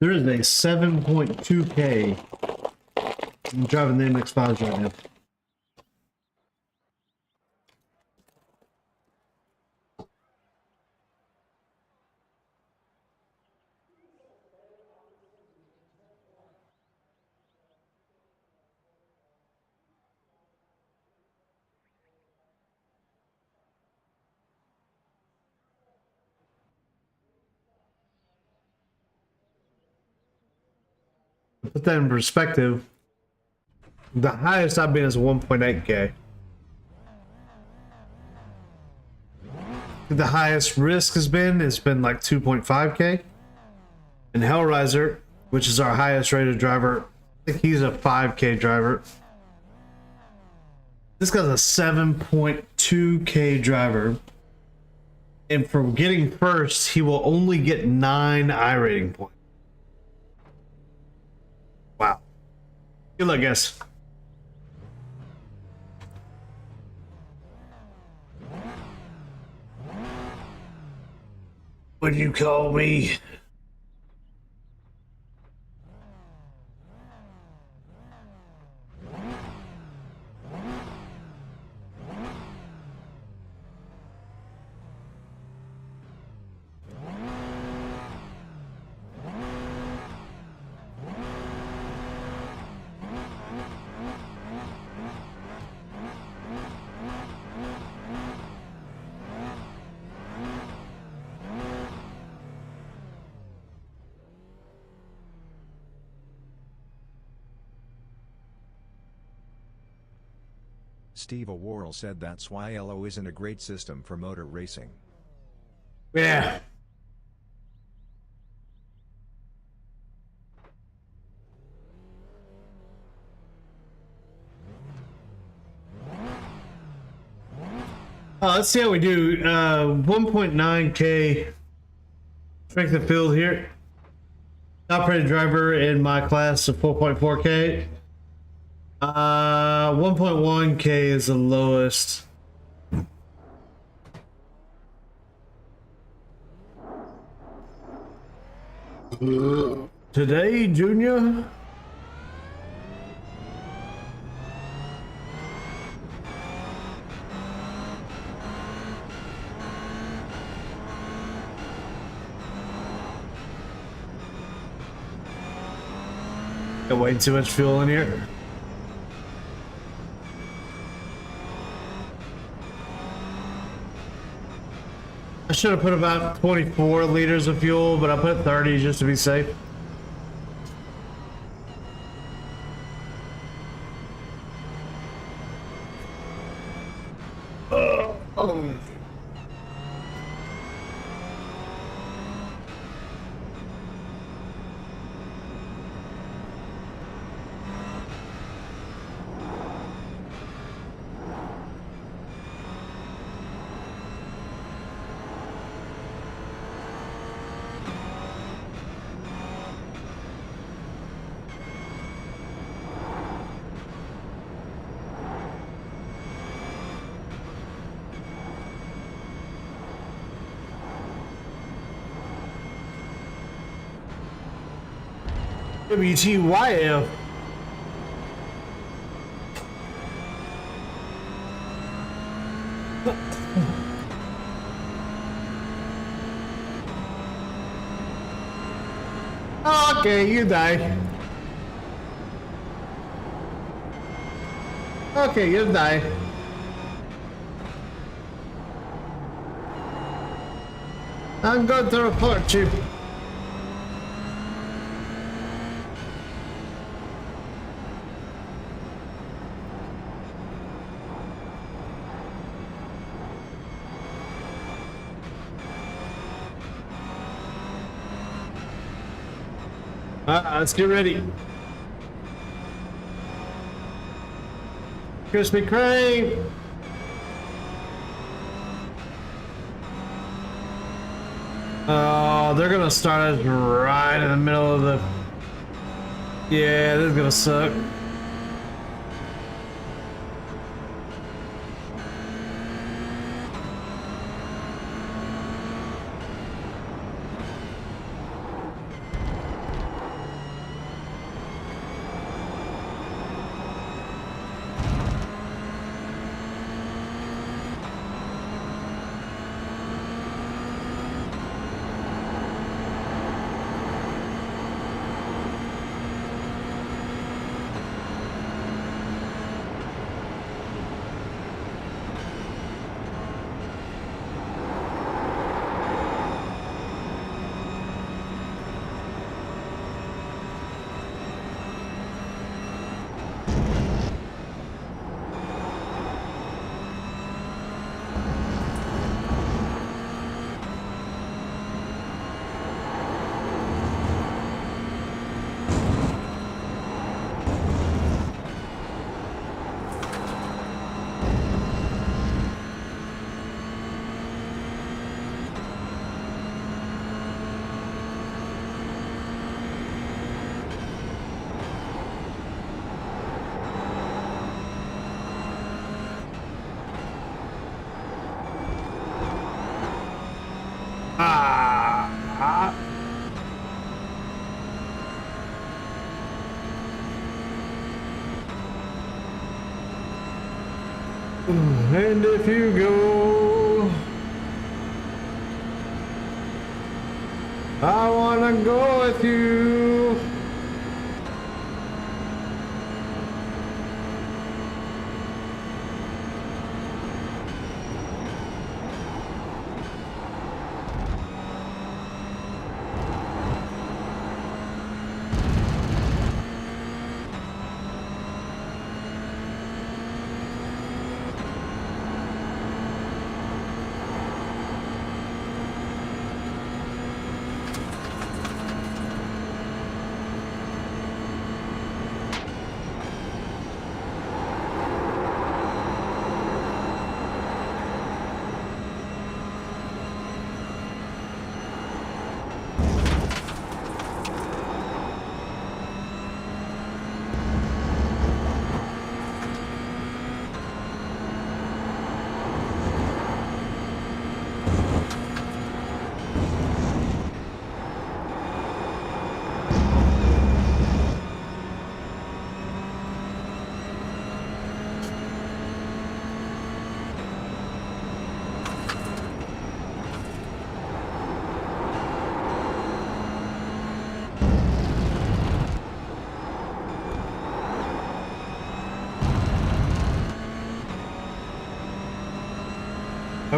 There is a 7.2K. I'm driving the MX-5s right now. To put that in perspective, the highest I've been is 1.8K. The highest risk has been like 2.5K. And Hellraiser, which is our highest rated driver, I think he's a 5K driver. This guy's a 7.2K driver. And for getting first, he will only get 9 iRating points. Wow. Good luck, guys. What'd you call me? Steve O'Worrell said that's why LO isn't a great system for motor racing. Yeah. Let's see how we do. 1.9K strength of field here. Operated driver in my class of 4.4K. 1.1K is the lowest. Today, Junior? Got way too much fuel in here. I should have put about 24 liters of fuel, but I put 30 just to be safe. WTYF. Okay, you die. Okay, you die. I'm going to report you. Let's get ready. Krispy Kreme. Oh, they're gonna start us right in the middle of the... Yeah, this is gonna suck. And if you go, I wanna go with you.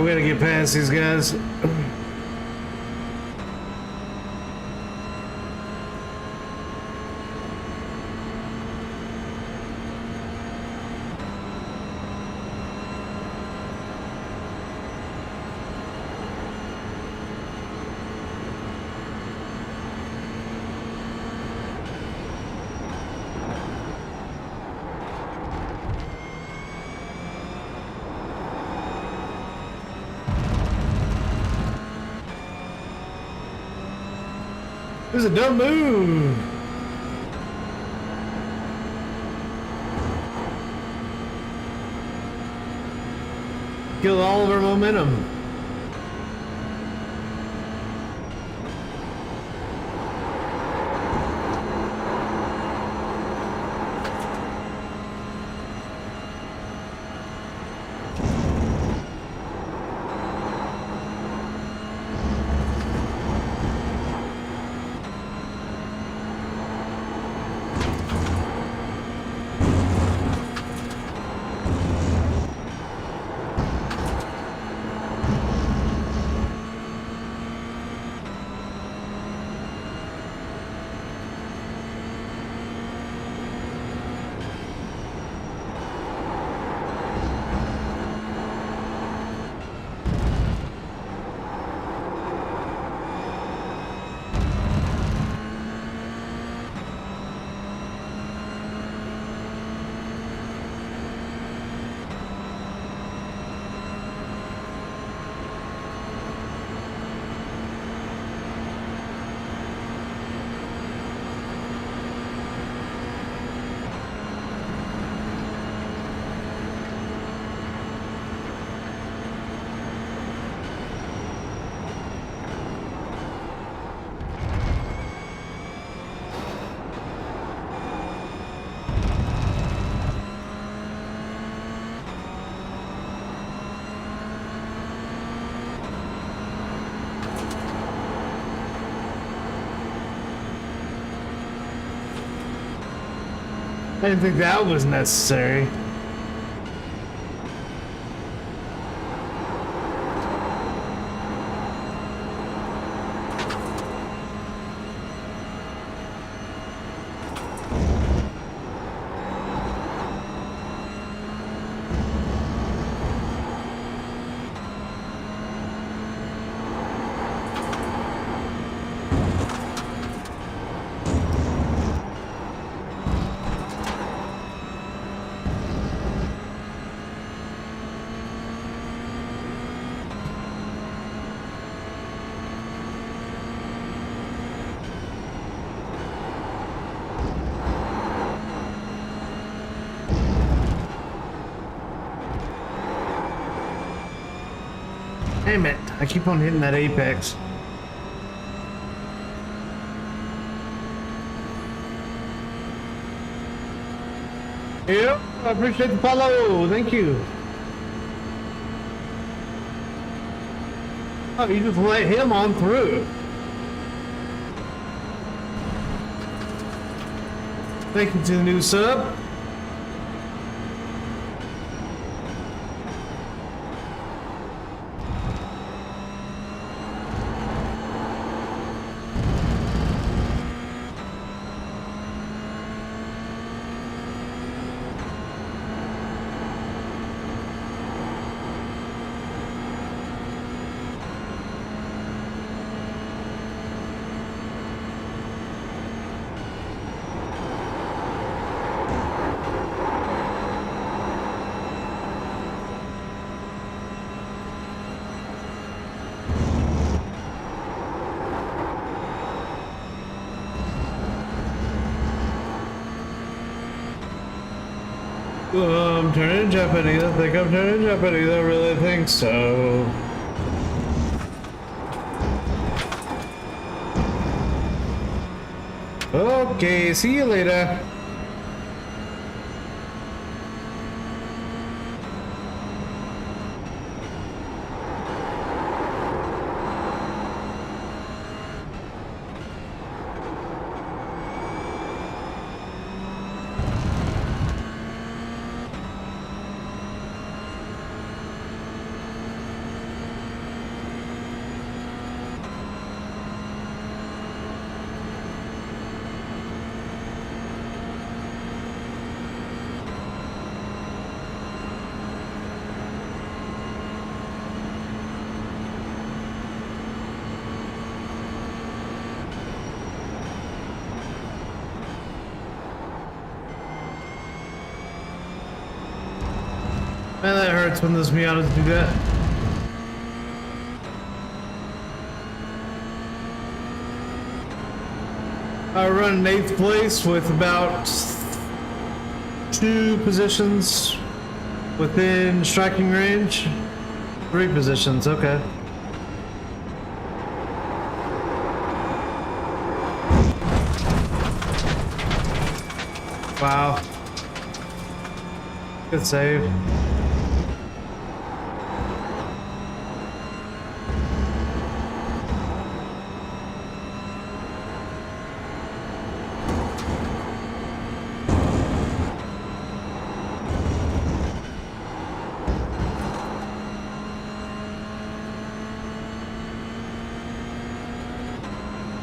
I'm gonna get past these guys. This is a dumb move. Killed all of our momentum. I didn't think that was necessary. Damn it, I keep on hitting that apex. Yep, I appreciate the follow, thank you. Oh, you just let him on through. Thank you to the new sub. I'm turning Japanese. I think I'm turning Japanese. I really think so. Okay, see you later. Man, that hurts when those Miatas do that. I run in 8th place with about 2 positions within striking range. 3 positions, okay. Wow. Good save.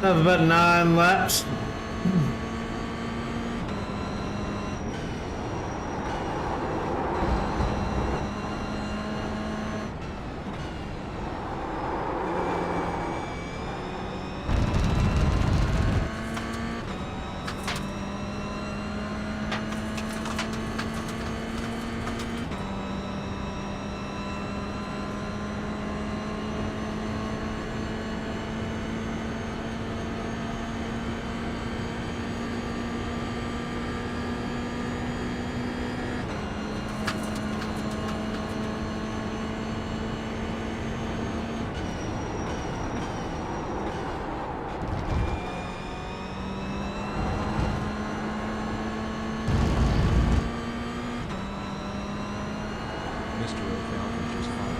I have about 9 laps. Mr. O'Falcon just followed.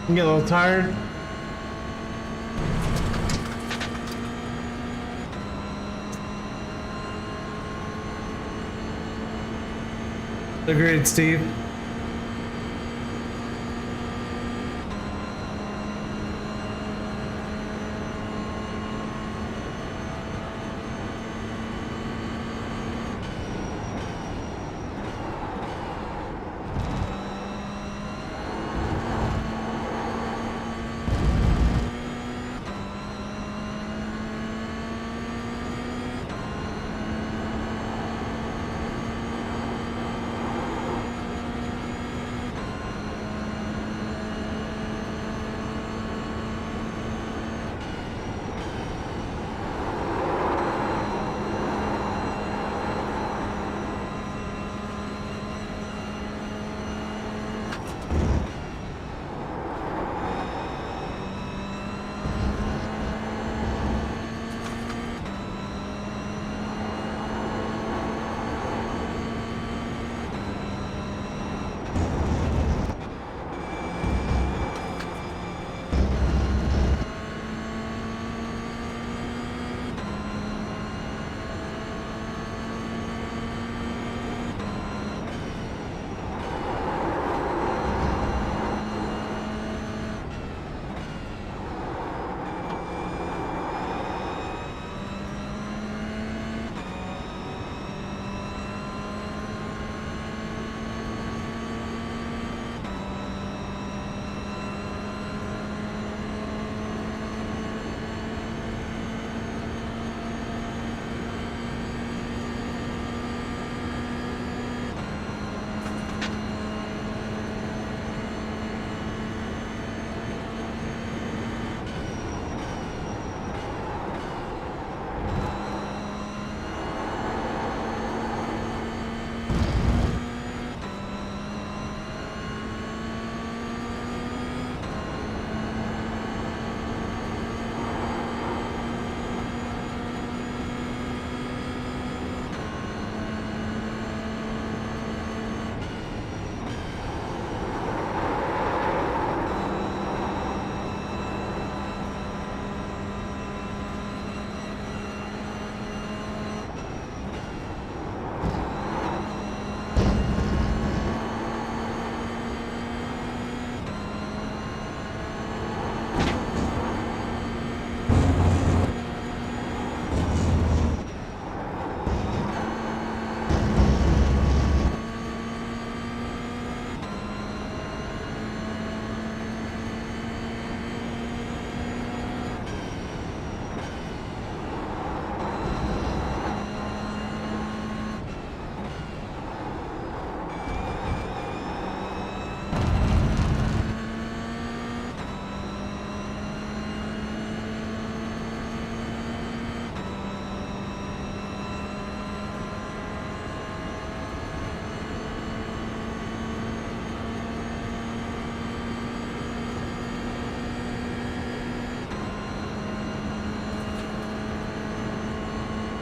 You get a little tired. Agreed, Steve.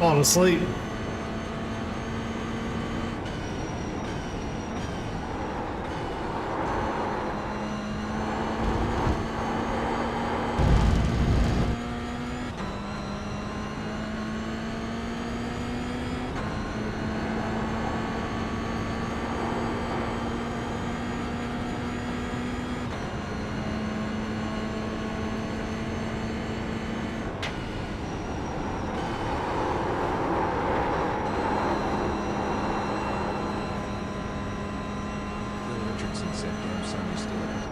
Falling asleep. Phil Richardson said, "Damn son, you still at it."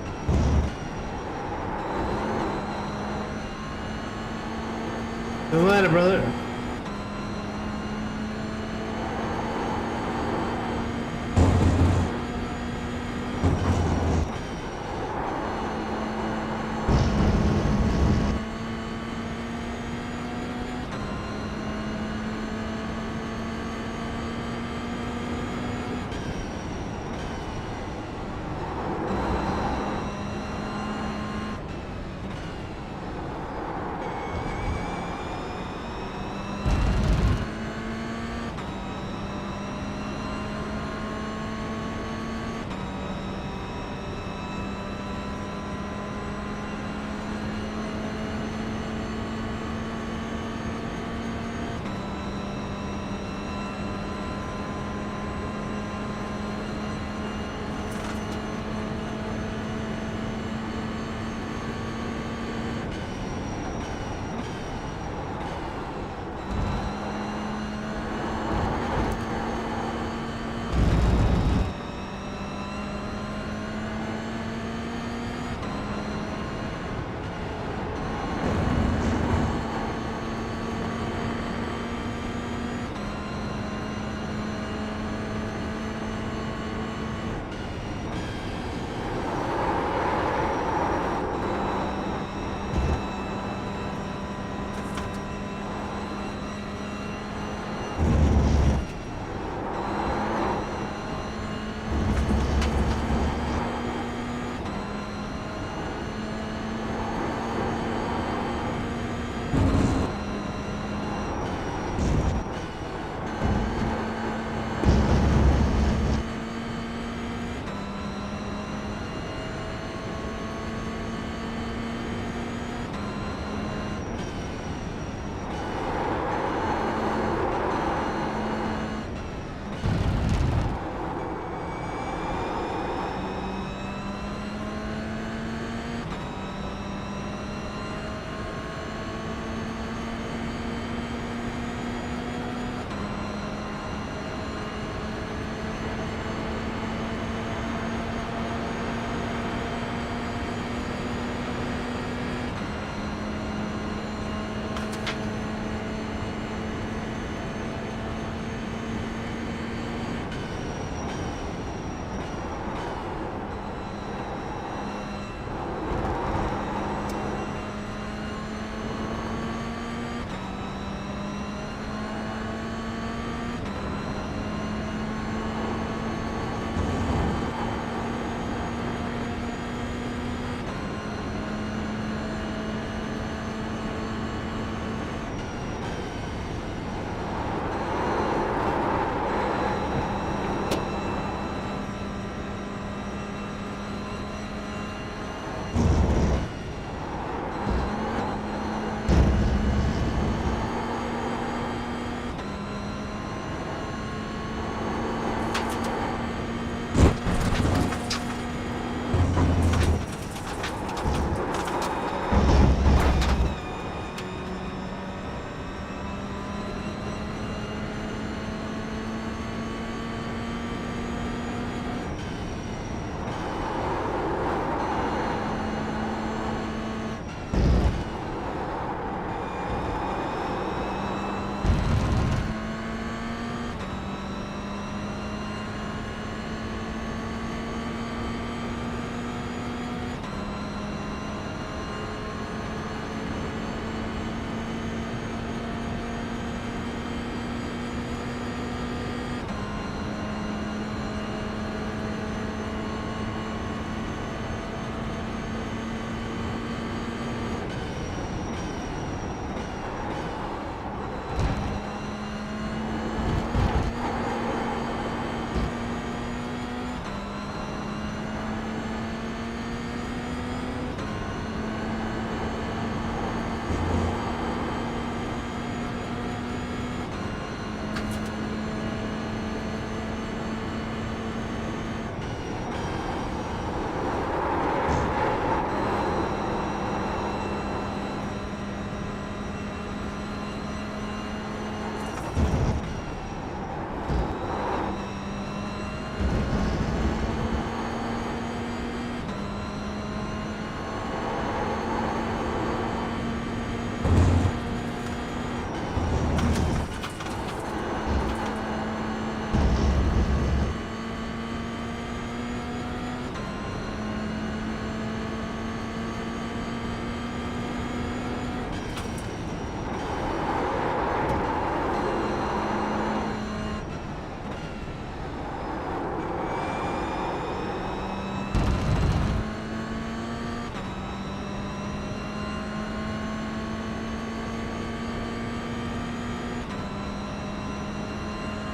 No matter, brother.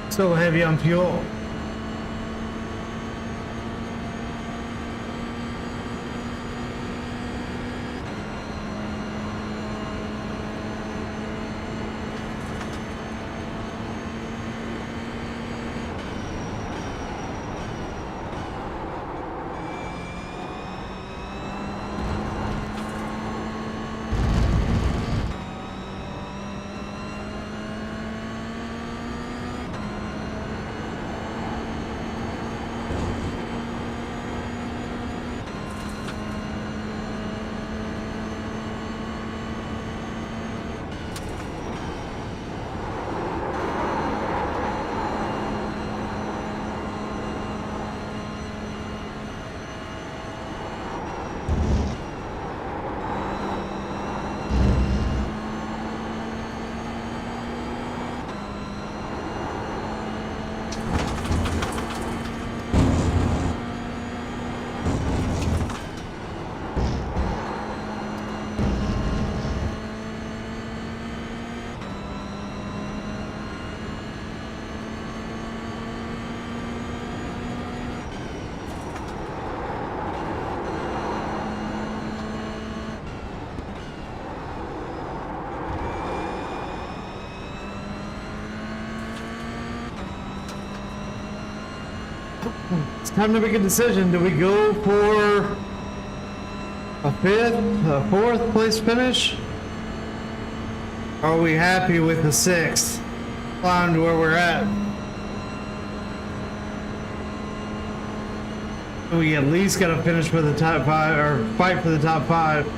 So heavy on fuel. It's time to make a decision. Do we go for a fifth, a fourth place finish? Are we happy with the sixth? Climb to where we're at. We at least gotta finish for the top five, or fight for the top five.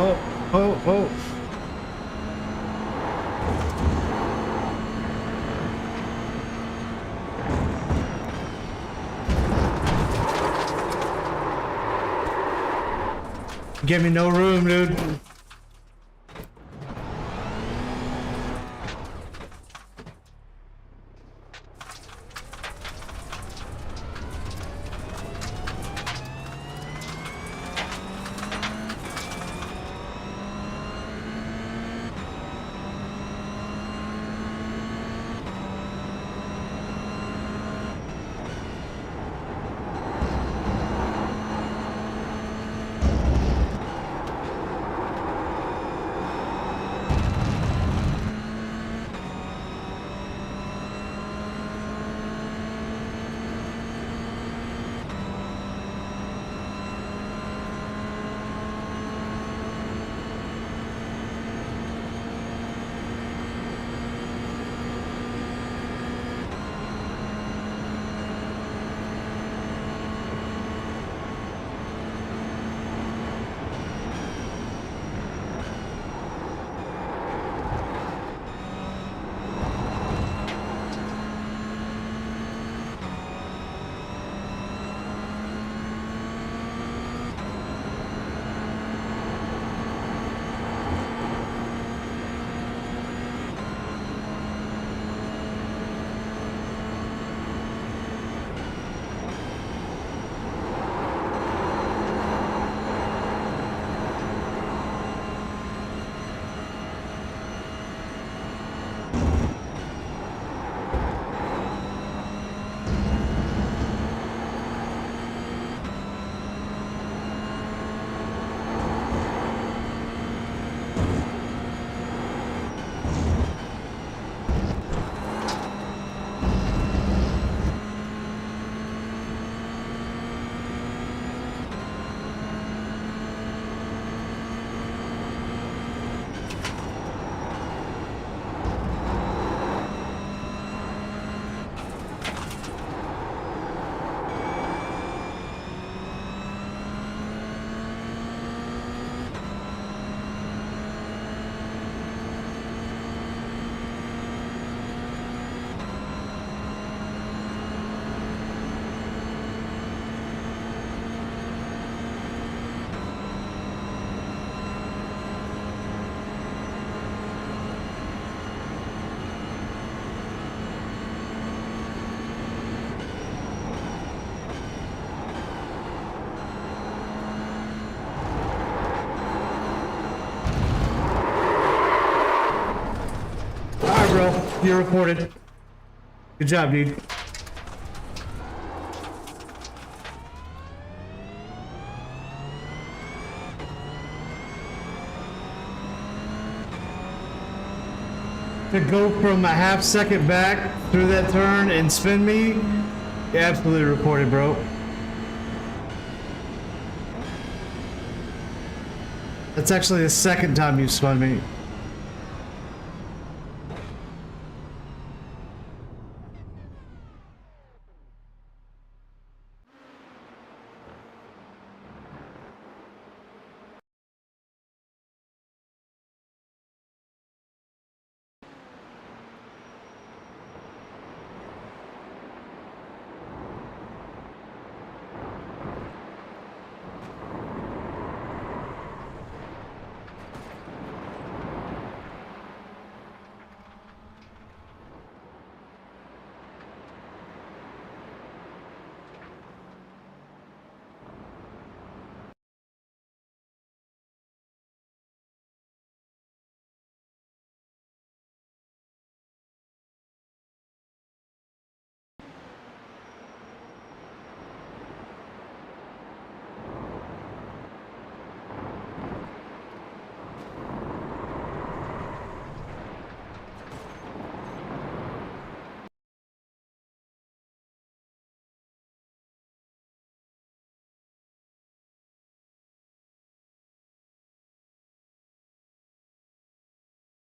Oh. Give me no room, dude. You're reported. Good job, dude. To go from a half second back through that turn and spin me, you absolutely reported, bro. That's actually the second time you spun me.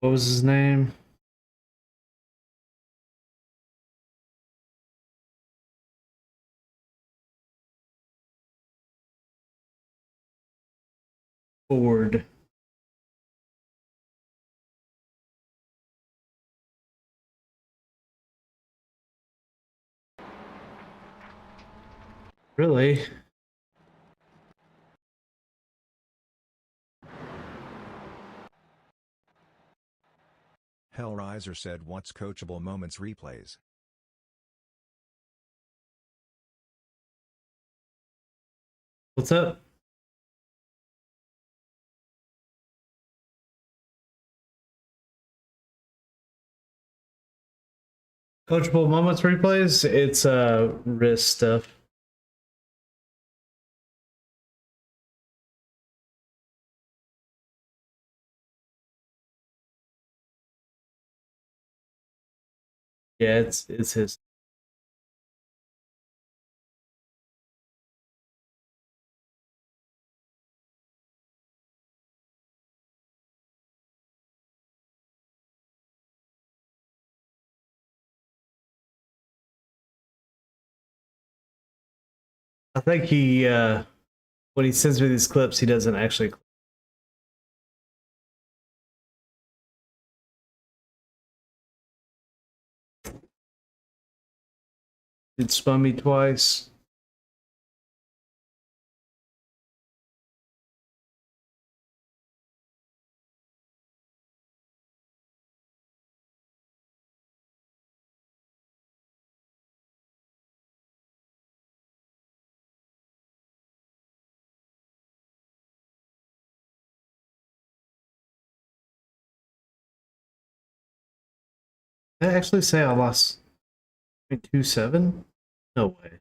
What was his name? Ford. Really? Hellraiser said what's coachable moments replays. What's up? Coachable moments replays? It's wrist stuff. Yeah, it's his. I think he when he sends me these clips, he doesn't actually. It spun me twice. Did I actually say I lost 0.27? No way.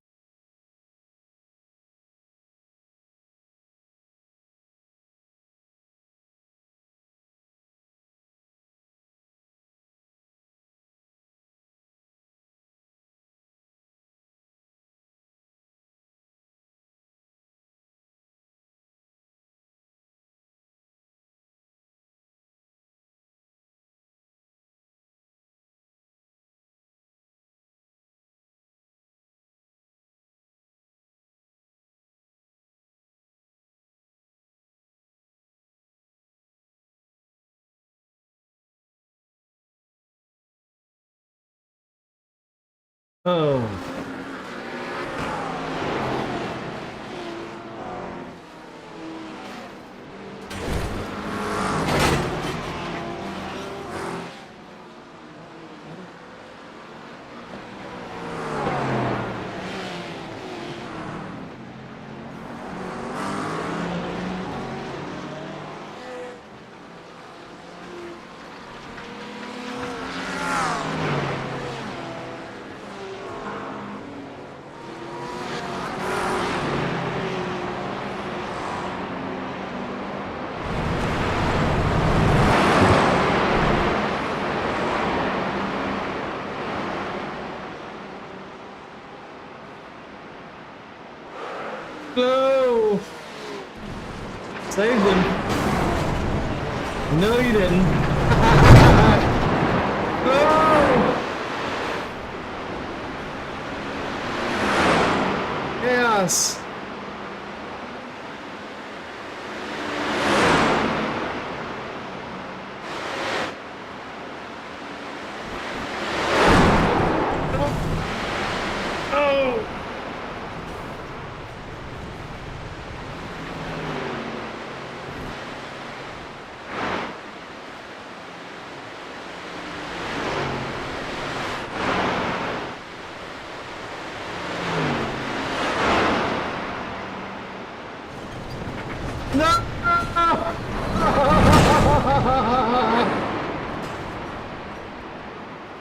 Oh. No! Saved him. No, you didn't. No! Chaos. Oh!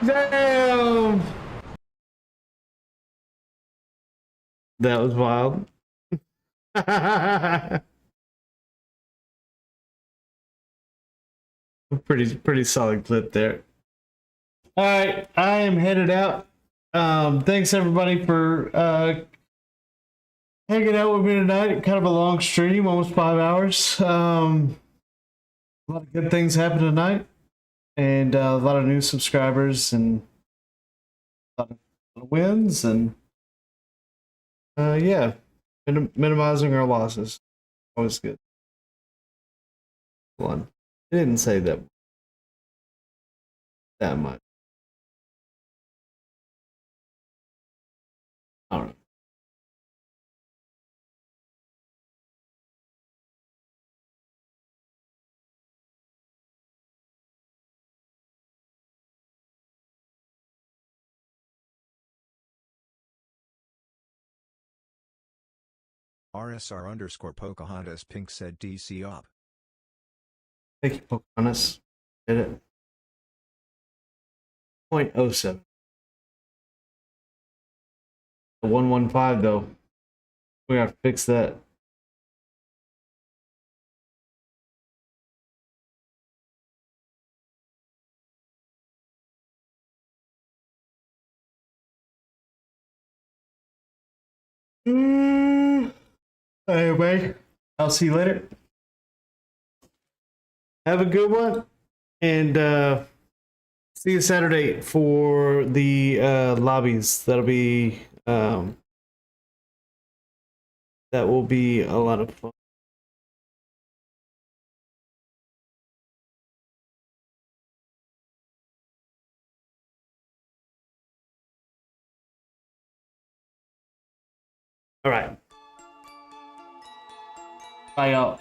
Damn! That was wild. Pretty solid clip there. All right, I am headed out. Thanks everybody for hanging out with me tonight. Kind of a long stream, almost 5 hours. A lot of good things happened tonight, and a lot of new subscribers and a lot of wins, and yeah, minimizing our losses. Always good. One. I didn't say that much. All right. RSR underscore Pocahontas Pink said DC op. Thank you, Pocahontas. Did it. 0.07. The 115 though. We have to fix that. Anyway, I'll see you later. Have a good one, and see you Saturday for the lobbies. That'll be that will be a lot of fun. All right. Bye, y'all.